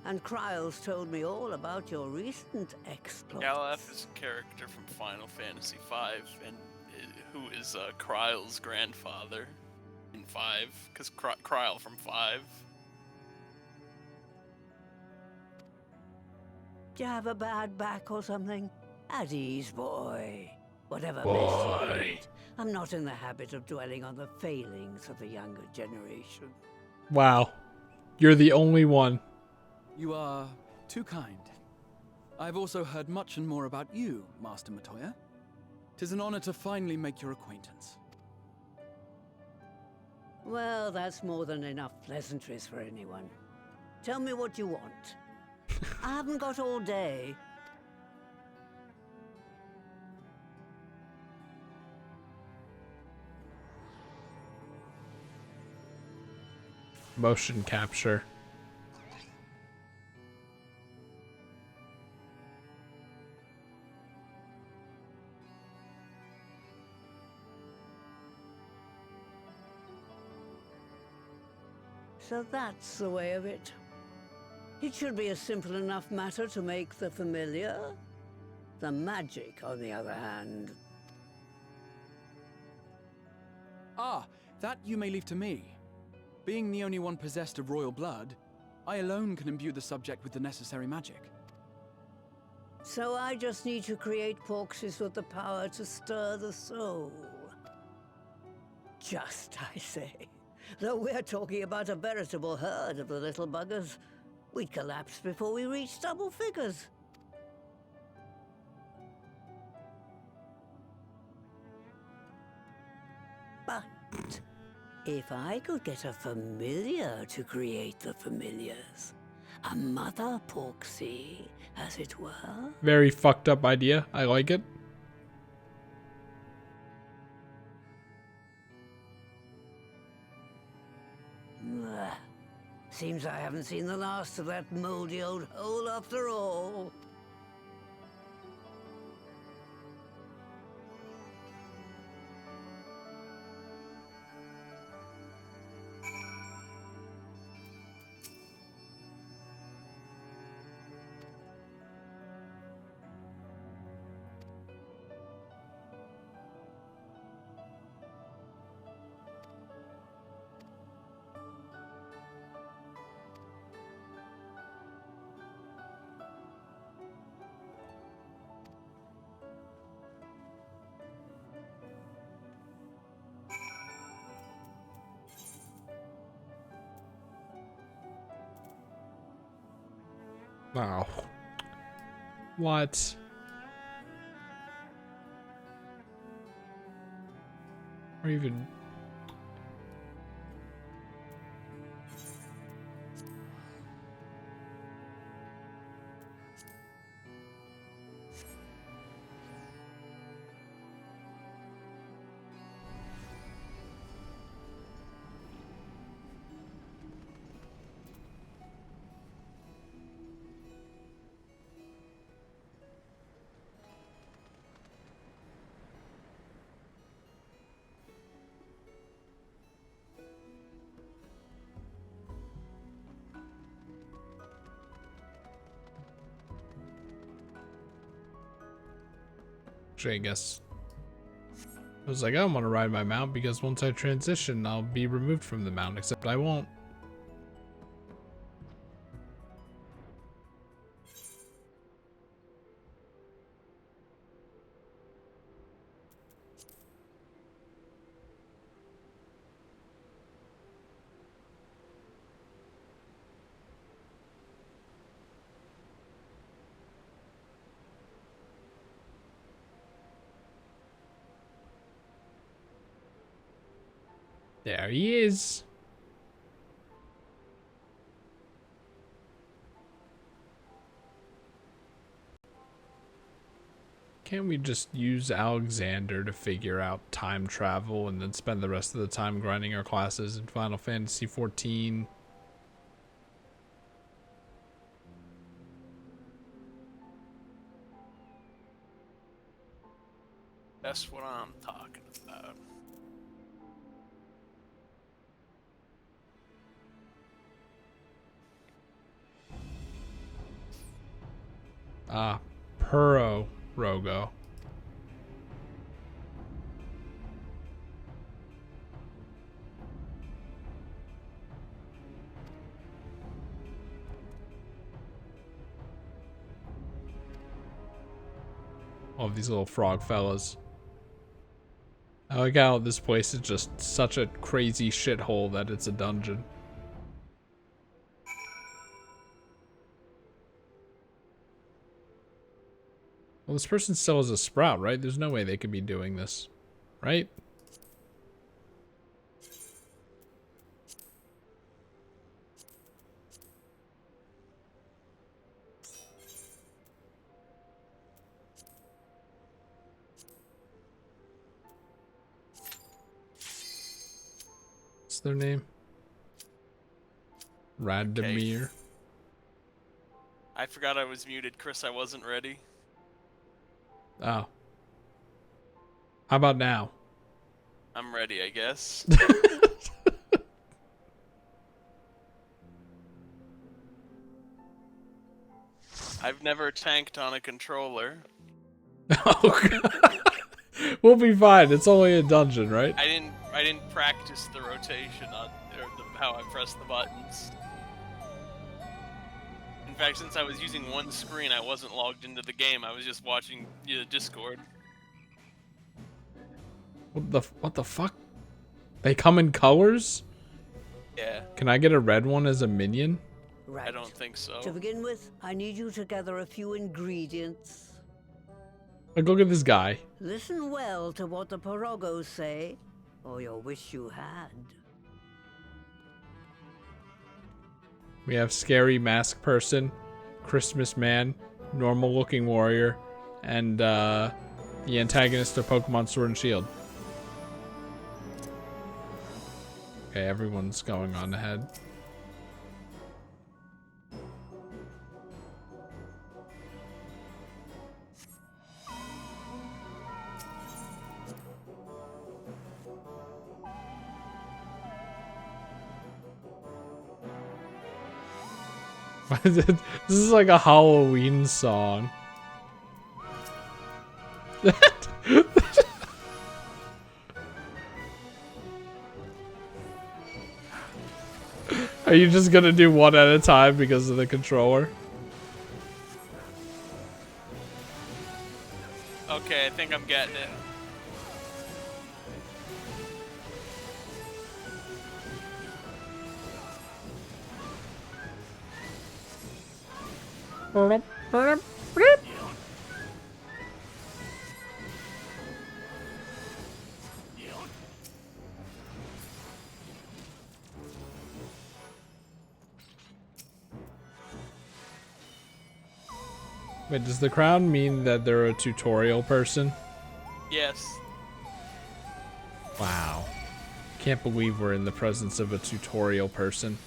and Kryles told me all about your recent exploits. Galaf is a character from Final Fantasy V, and who is Kryle's grandfather in 5, because Kryle from 5. Do you have a bad back or something? At ease, boy. Whatever Boy. mess you need. I'm not in the habit of dwelling on the failings of the younger generation. Wow. You're the only one. You are too kind. I've also heard much and more about you, Master Matoya. 'Tis an honor to finally make your acquaintance. Well, that's more than enough pleasantries for anyone. Tell me what you want. I haven't got all day. Motion capture. So that's the way of it. It should be a simple enough matter to make the familiar. The magic, on the other hand. Ah, that you may leave to me. Being the only one possessed of royal blood, I alone can imbue the subject with the necessary magic. So I just need to create porxes with the power to stir the soul. Just, I say. Though we're talking about a veritable herd of the little buggers, we'd collapse before we reached double figures. But if I could get a familiar to create the familiars, a mother porxie, as it were. Very fucked up idea. I like it. Seems I haven't seen the last of that moldy old hole after all. Wow. What? Or even... Actually, I guess I was like, I don't want to ride my mount because once I transition, I'll be removed from the mount, except I won't. There he is. Can't we just use Alexander to figure out time travel and then spend the rest of the time grinding our classes in Final Fantasy XIV? That's what I'm talking about. Ah, Puro Rogo. All of these little frog fellas. I like how this place is just such a crazy shithole that it's a dungeon. Well, this person still has a sprout, right? There's no way they could be doing this, right? What's their name? Radomir. I forgot I was muted, Chris. I wasn't ready. Oh. How about now? I'm ready, I guess. I've never tanked on a controller. Oh, God. We'll be fine. It's only a dungeon, right? I didn't practice the rotation on how I press the buttons. In fact, since I was using one screen, I wasn't logged into the game. I was just watching Discord. What the fuck? They come in colors? Yeah. Can I get a red one as a minion? Right. I don't think so. To begin with, I need you to gather a few ingredients. Like, look at this guy. Listen well to what the Porogos say, or you'll wish you had. We have scary mask person, Christmas man, normal looking warrior, and the antagonist of Pokemon Sword and Shield. Okay, everyone's going on ahead. This is like a Halloween song. Are you just gonna do one at a time because of the controller? Okay, I think I'm getting it. Wait, does the crown mean that they're a tutorial person? Yes. Wow. Can't believe we're in the presence of a tutorial person.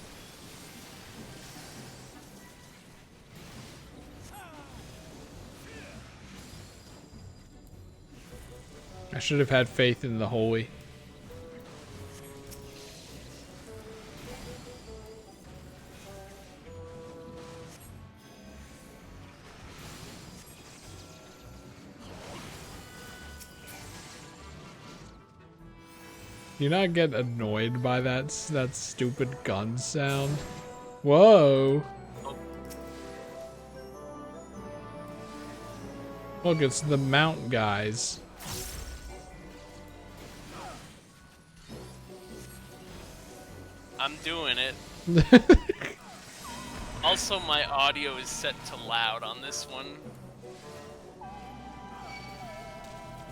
I should have had faith in the holy. You not get annoyed by that stupid gun sound? Whoa. Look, it's the mount guys. I'm doing it. Also, my audio is set to loud on this one.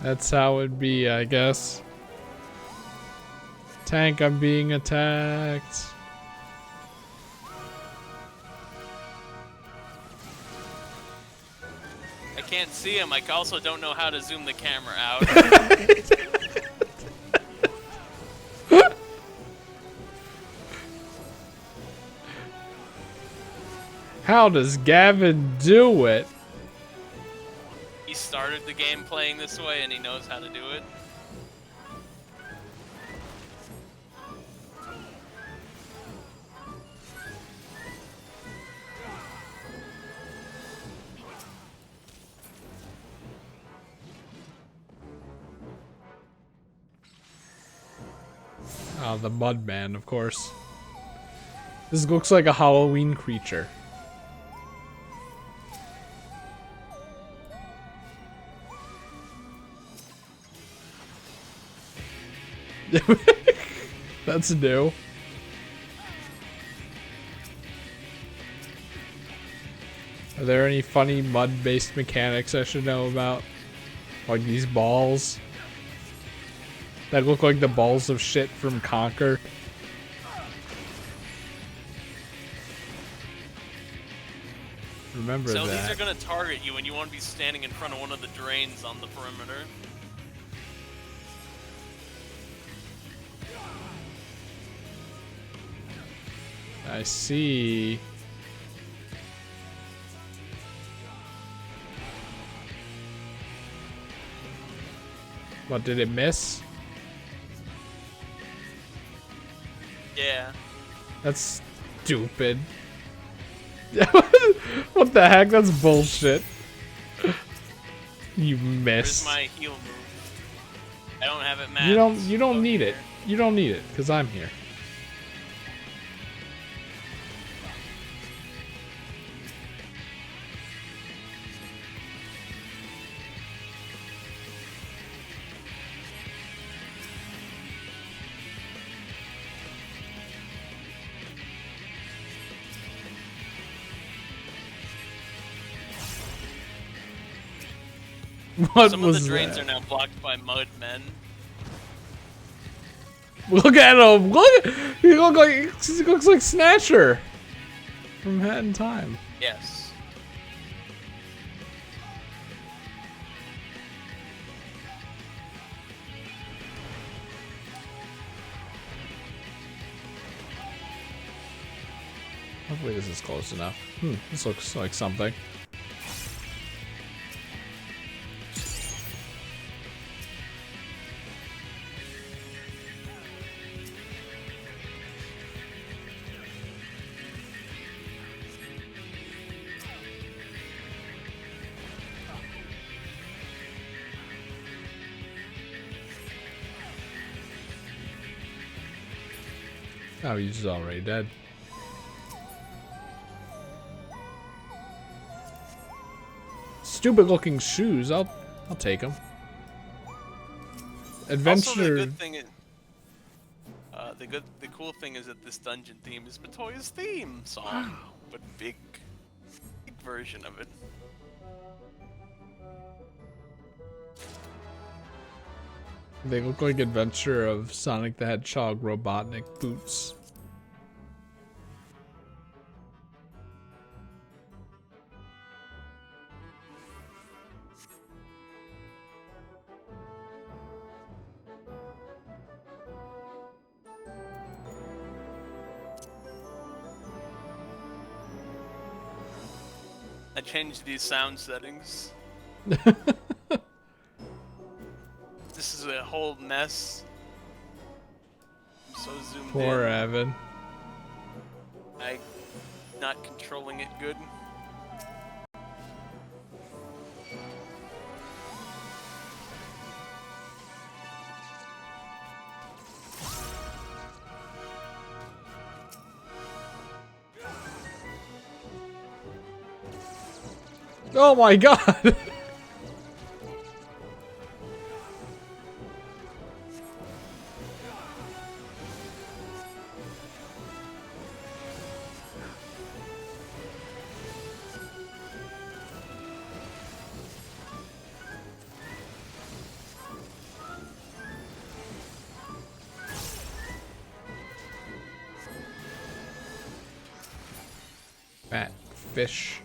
That's how it'd be, I guess. Tank, I'm being attacked. I can't see him. I also don't know how to zoom the camera out. How does Gavin do it? He started the game playing this way and he knows how to do it. Oh, the Mudman, of course. This looks like a Halloween creature. That's new. Are there any funny mud-based mechanics I should know about? Like these balls? That look like the balls of shit from Conquer. Remember so that. these are gonna target you and you want to be standing in front of one of the drains on the perimeter. I see. What, did it miss? Yeah. That's stupid. What the heck? That's bullshit. You missed. Where's my heal move? I don't have it mapped. You don't need it. You don't need it, because I'm here. What Some was of the drains that? are now blocked by mud men. Look at him! Look! He looks like Snatcher from Hat in Time. Yes. Hopefully this is close enough. This looks like something. Oh, he's already dead. Stupid looking shoes. I'll take them. Adventure. Also, the good thing is, the cool thing is that this dungeon theme is Matoya's theme song, but big version of it. They look like Adventure of Sonic the Hedgehog Robotnik boots. I changed these sound settings. This is a whole mess. I'm so zoomed Poor in. Evan. I'm not controlling it good. Oh my god! Fat fish.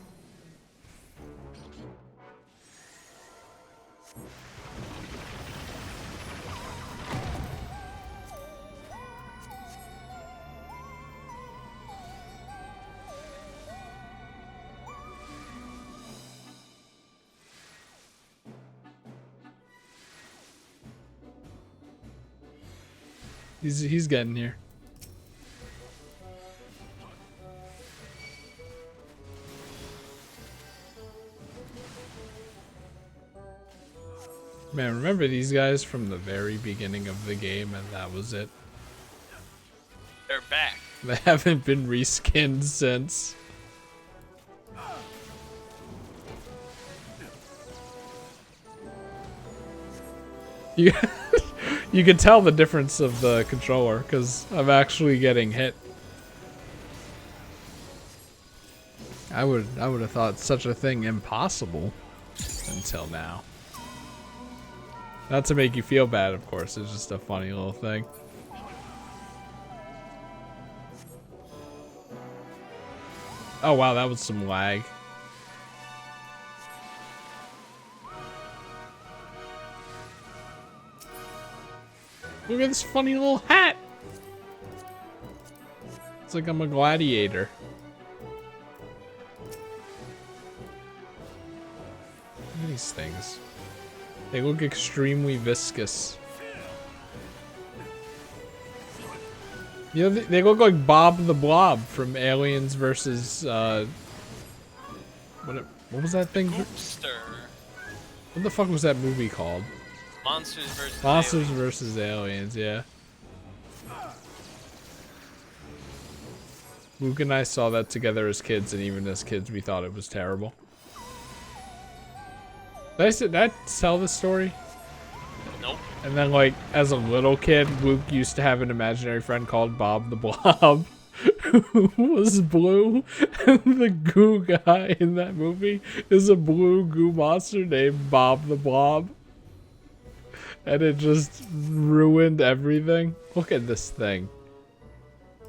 He's getting here. Man, remember these guys from the very beginning of the game, and that was it. They're back. They haven't been reskinned since. You, you can tell the difference of the controller, because I'm actually getting hit. I would have thought such a thing impossible until now. Not to make you feel bad, of course. It's just a funny little thing. Oh wow, that was some lag. Look at this funny little hat. It's like I'm a gladiator. Look at these things. They look extremely viscous. You know, they look like Bob the Blob from Aliens versus, what was that thing? Goopster. What the fuck was that movie called? Monsters versus Monsters Aliens. versus Aliens, yeah. Luke and I saw that together as kids, and even as kids, we thought it was terrible. Did I tell this story? Nope. And then, like, as a little kid, Luke used to have an imaginary friend called Bob the Blob, who was blue, and the goo guy in that movie is a blue goo monster named Bob the Blob. And it just ruined everything. Look at this thing.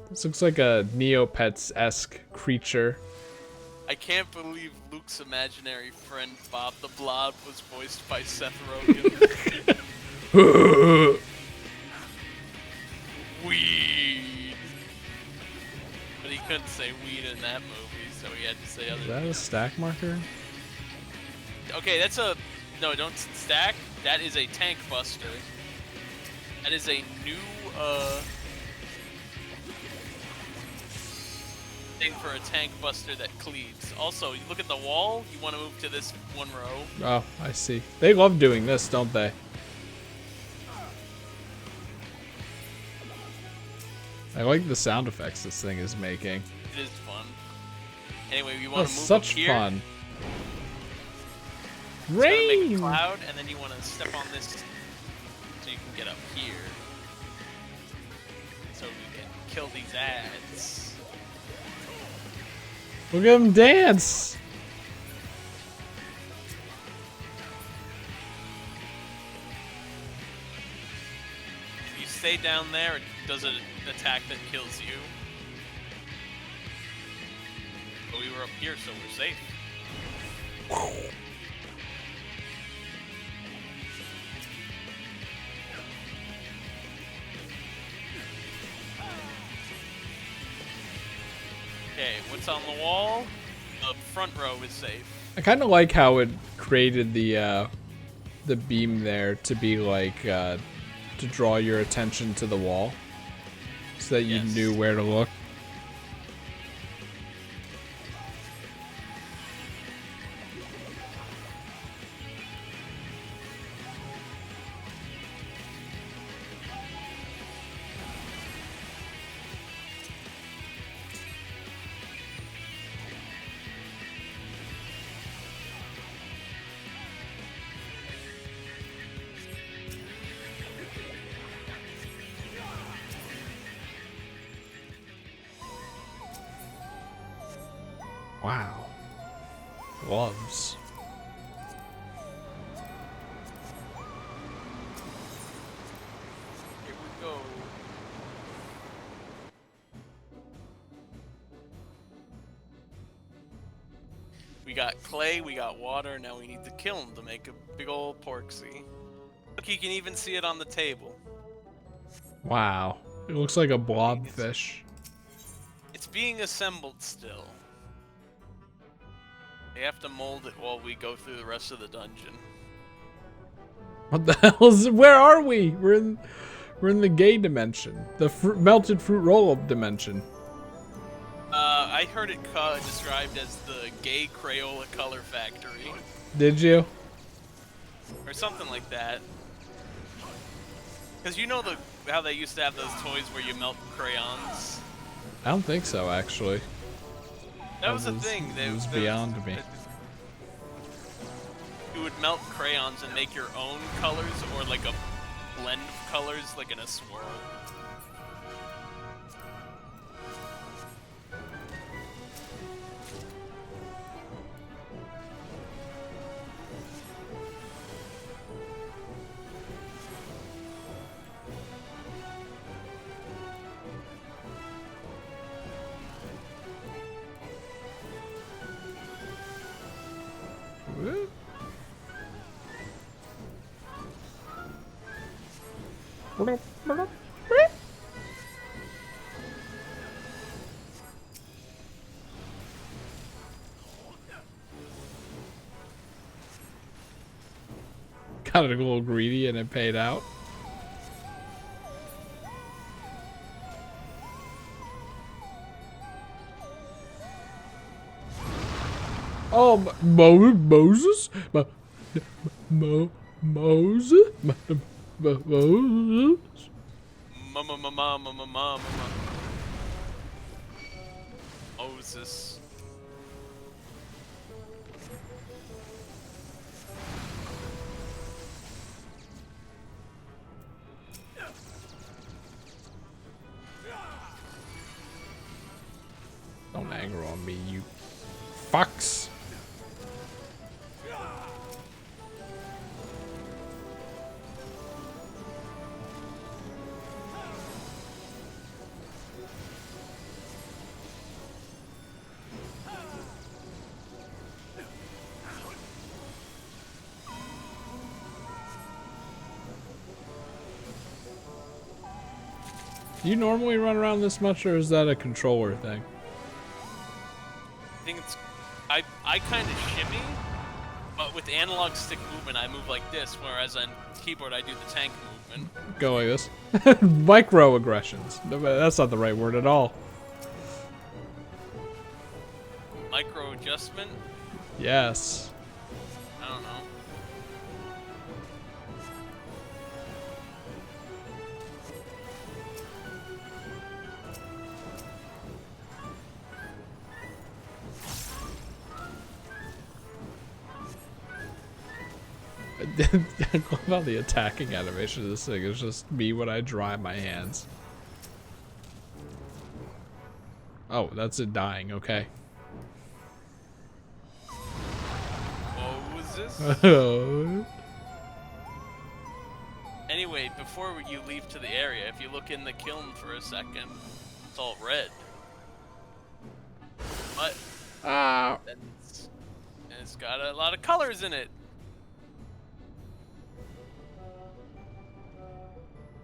This looks like a Neopets-esque creature. I can't believe Luke's imaginary friend Bob the Blob was voiced by Seth Rogen. Weed. But he couldn't say weed in that movie, so he had to say other Is that a stack marker? Okay, that's a... No, don't stack. That is a tank buster. That is a new, thing for a tank buster that cleaves. Also, you look at the wall, you want to move to this one row. Oh, I see. They love doing this, don't they? I like the sound effects this thing is making. It is fun. Anyway, you want to move such up here. fun. It's gonna make Rain! a cloud, and then you want to step on this so you can get up here. So we can kill these ads. Look at them dance! If you stay down there, it does an attack that kills you. But we were up here, so we're safe. Okay, what's on the wall? The front row is safe. I kind of like how it created the beam there to be like, to draw your attention to the wall. So that you knew where to look. Wow. Gloves. Here we go. We got clay, we got water, now we need the kiln to make a big old porksy. Look, you can even see it on the table. Wow. It looks like a blobfish. It's being assembled still. They have to mold it while we go through the rest of the dungeon. What the hell is it? Where are we? We're in the gay dimension. The melted fruit roll-up dimension. I heard it described as the gay Crayola color factory. Did you? Or something like that. Because you know how they used to have those toys where you melt crayons? I don't think so, actually. That was a thing. It was beyond me. You would melt crayons and make your own colors, or like a blend of colors, like in a swirl. Got a little greedy and it paid out. Oh, Moses? Moses? Moses? Moses. Don't anger on me, you fucks. Do you normally run around this much, or is that a controller thing? I think it's... I kind of shimmy, but with analog stick movement I move like this, whereas on keyboard I do the tank movement. Go like this. Microaggressions. No, that's not the right word at all. Micro adjustment? Yes. I don't know. I love how the attacking animation of this thing is just me when I dry my hands. Oh, that's it dying, okay. Moses? Anyway, before you leave to the area, if you look in the kiln for a second, it's all red. But it's got a lot of colors in it.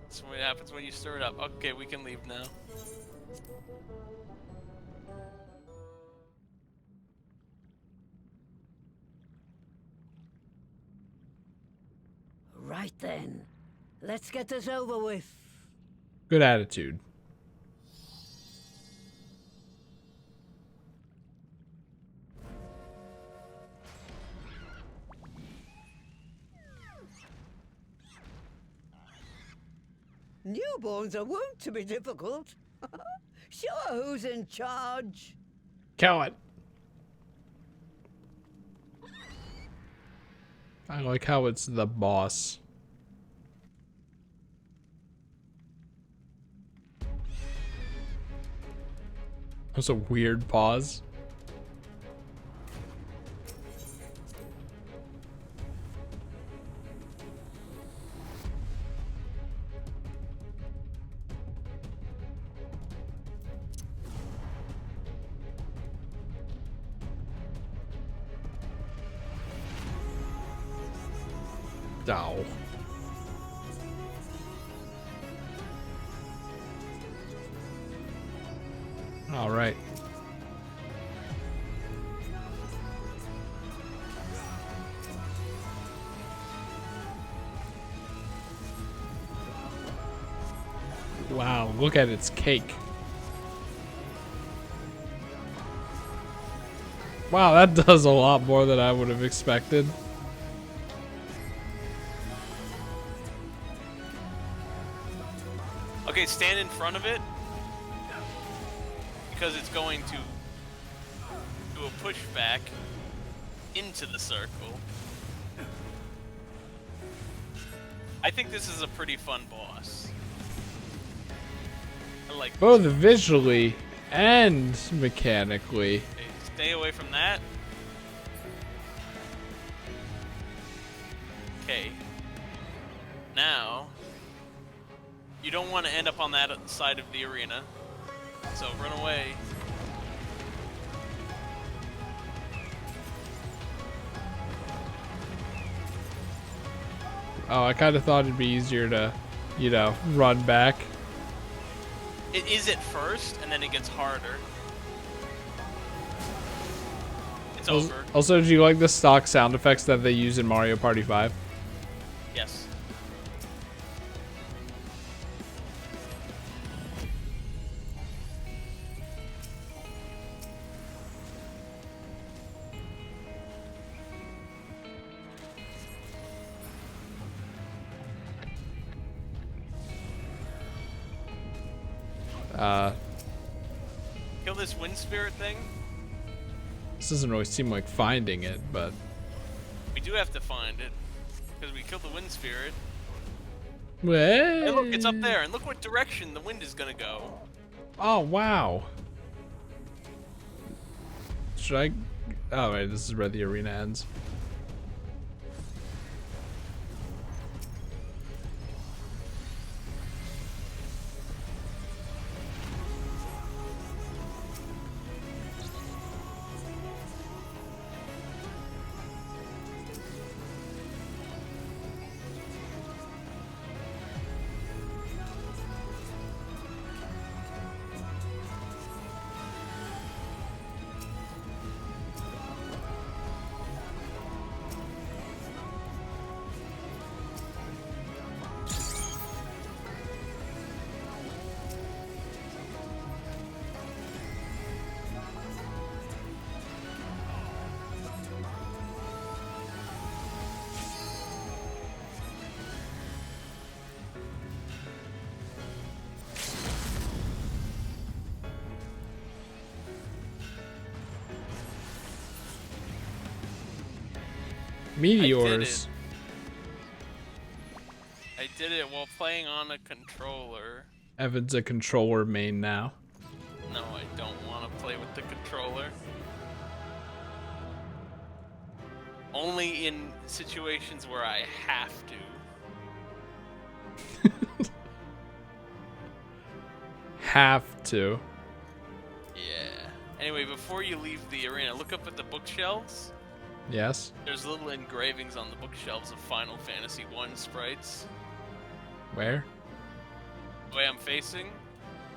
That's what happens when you stir it up. Okay, we can leave now. Right then. Let's get this over with. Good attitude. Newborns are wont to be difficult. Sure, who's in charge? Kill it. I like how it's the boss. That's a weird pause. Oh. All right. Wow, look at its cake. Wow, that does a lot more than I would have expected. Okay, stand in front of it. Because it's going to do a pushback into the circle. I think this is a pretty fun boss. I like both visually and mechanically. Okay, stay away from that. Okay. Now, you don't want to end up on that side of the arena. So run away. Oh, I kind of thought it'd be easier to, you know, run back. It is at first, and then it gets harder. It's over. Also, do you like the stock sound effects that they use in Mario Party 5? Yes. Kill this wind spirit thing. This doesn't really seem like finding it, but We do have to find it because we killed the wind spirit. Hey, look, it's up there, and look what direction the wind is gonna go. Oh wow. Should I? Oh wait, this is where the arena ends. Meteors. I did it while playing on a controller. Evan's a controller main now. No, I don't want to play with the controller. Only in situations where I have to. Have to. Yeah. Anyway, before you leave the arena, look up at the bookshelves. Yes. There's little engravings on the bookshelves of Final Fantasy 1 sprites. Where? The way I'm facing.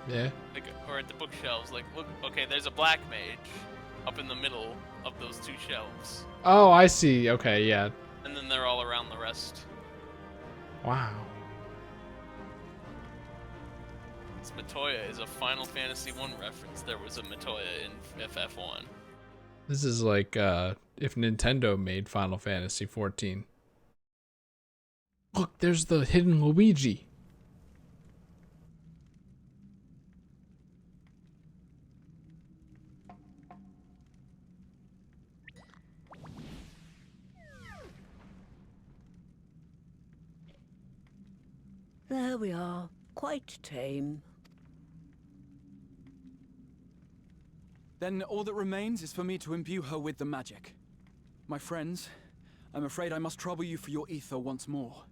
Yeah. Like, or at the bookshelves. Like, look. Okay, there's a black mage up in the middle of those two shelves. Oh, I see. Okay, yeah. And then they're all around the rest. Wow. This Matoya is a Final Fantasy 1 reference. There was a Matoya in FF1. This is like if Nintendo made Final Fantasy 14. Look, there's the hidden Luigi. There we are. Quite tame. Then all that remains is for me to imbue her with the magic. My friends, I'm afraid I must trouble you for your ether once more.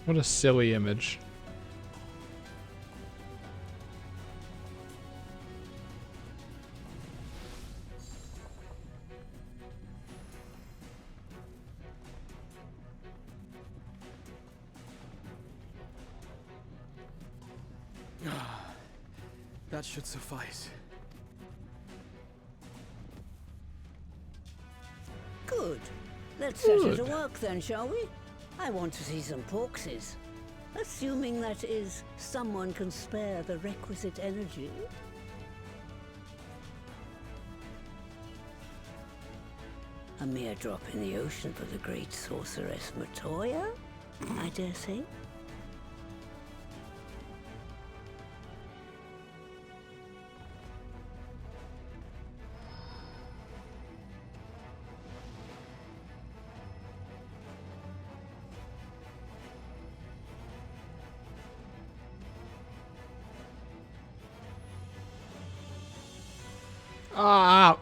What a silly image. That should suffice. Good. Let's set it to work then, shall we? I want to see some porkses. Assuming that is, someone can spare the requisite energy. A mere drop in the ocean for the great sorceress Matoya, I dare say. Ah!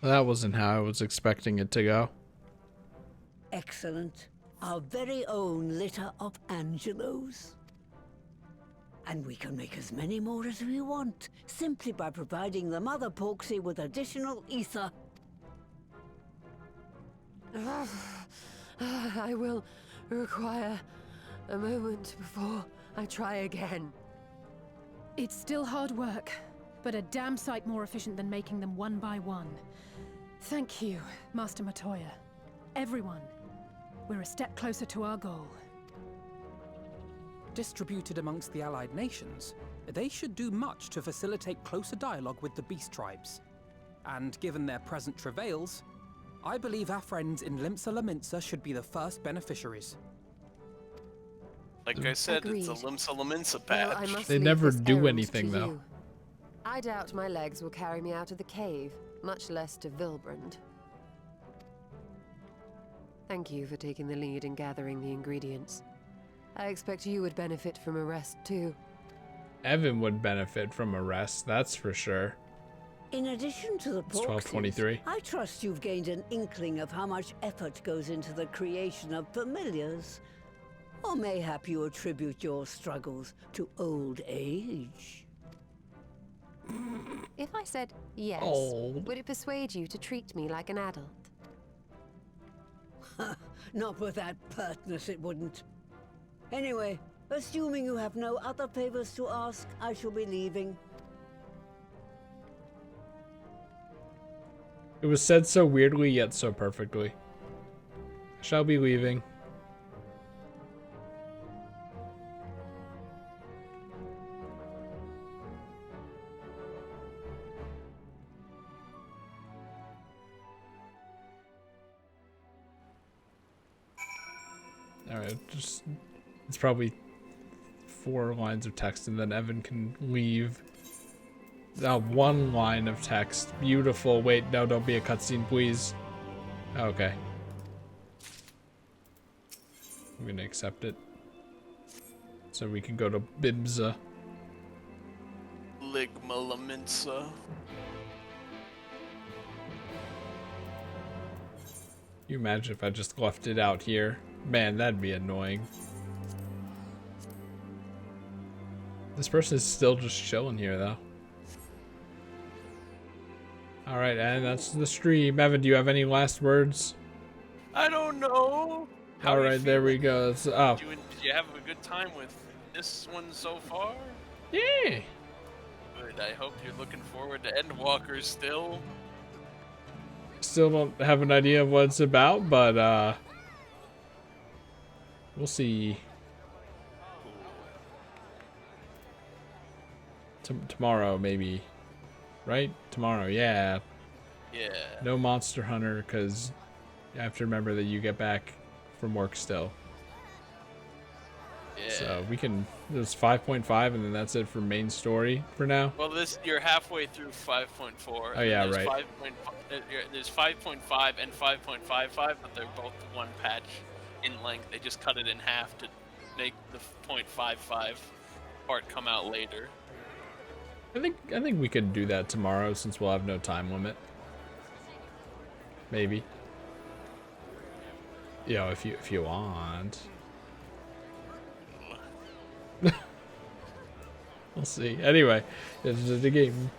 That wasn't how I was expecting it to go. Excellent. Our very own litter of Angelos. And we can make as many more as we want, simply by providing the mother Porksy with additional ether. I will require a moment before I try again. It's still hard work, but a damn sight more efficient than making them one by one. Thank you, Master Matoya. Everyone, we're a step closer to our goal. Distributed amongst the allied nations, they should do much to facilitate closer dialogue with the beast tribes. And given their present travails, I believe our friends in Limsa Laminsa should be the first beneficiaries. Like I said, Agreed. it's a Limsa Laminsa Well, I patch. must They leave never this do errand anything, to though. you. I doubt my legs will carry me out of the cave, much less to Vilbrand. Thank you for taking the lead in gathering the ingredients. I expect you would benefit from a rest too. Evan would benefit from a rest, that's for sure. In addition to the It's 12:23. Porksies, I trust you've gained an inkling of how much effort goes into the creation of familiars. Or mayhap you attribute your struggles to old age. If I said yes, Old. would it persuade you to treat me like an adult? Not with that pertness, it wouldn't. Anyway, assuming you have no other favors to ask, I shall be leaving. It was said so weirdly, yet so perfectly. I shall be leaving. Alright, just... It's probably 4 lines of text and then Evan can leave. Now 1 line of text. Beautiful. Wait, no, don't be a cutscene, please. Okay. I'm gonna accept it. So we can go to Bibza. Ligma Laminsa. You imagine if I just left it out here? Man, that'd be annoying. This person is still just chilling here, though. Alright, and that's the stream. Evan, do you have any last words? I don't know. How are you Alright, there we go. It's, oh. Did you have a good time with this one so far? Yeah. Good. I hope you're looking forward to Endwalker still. Still don't have an idea of what it's about, but we'll see. Tomorrow, maybe. Right? Tomorrow, yeah. Yeah. No Monster Hunter, because you have to remember that you get back from work still. Yeah. So we can... There's 5.5, and then that's it for main story for now. Well, you're halfway through 5.4. Oh, yeah, right. There's 5.5 and 5.55, but they're both one patch in length. They just cut it in half to make the .55 part come out later. I think we could do that tomorrow since we'll have no time limit. Maybe. Yo, if you want. We'll see. Anyway, it's just a game.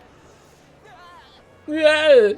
Yeah.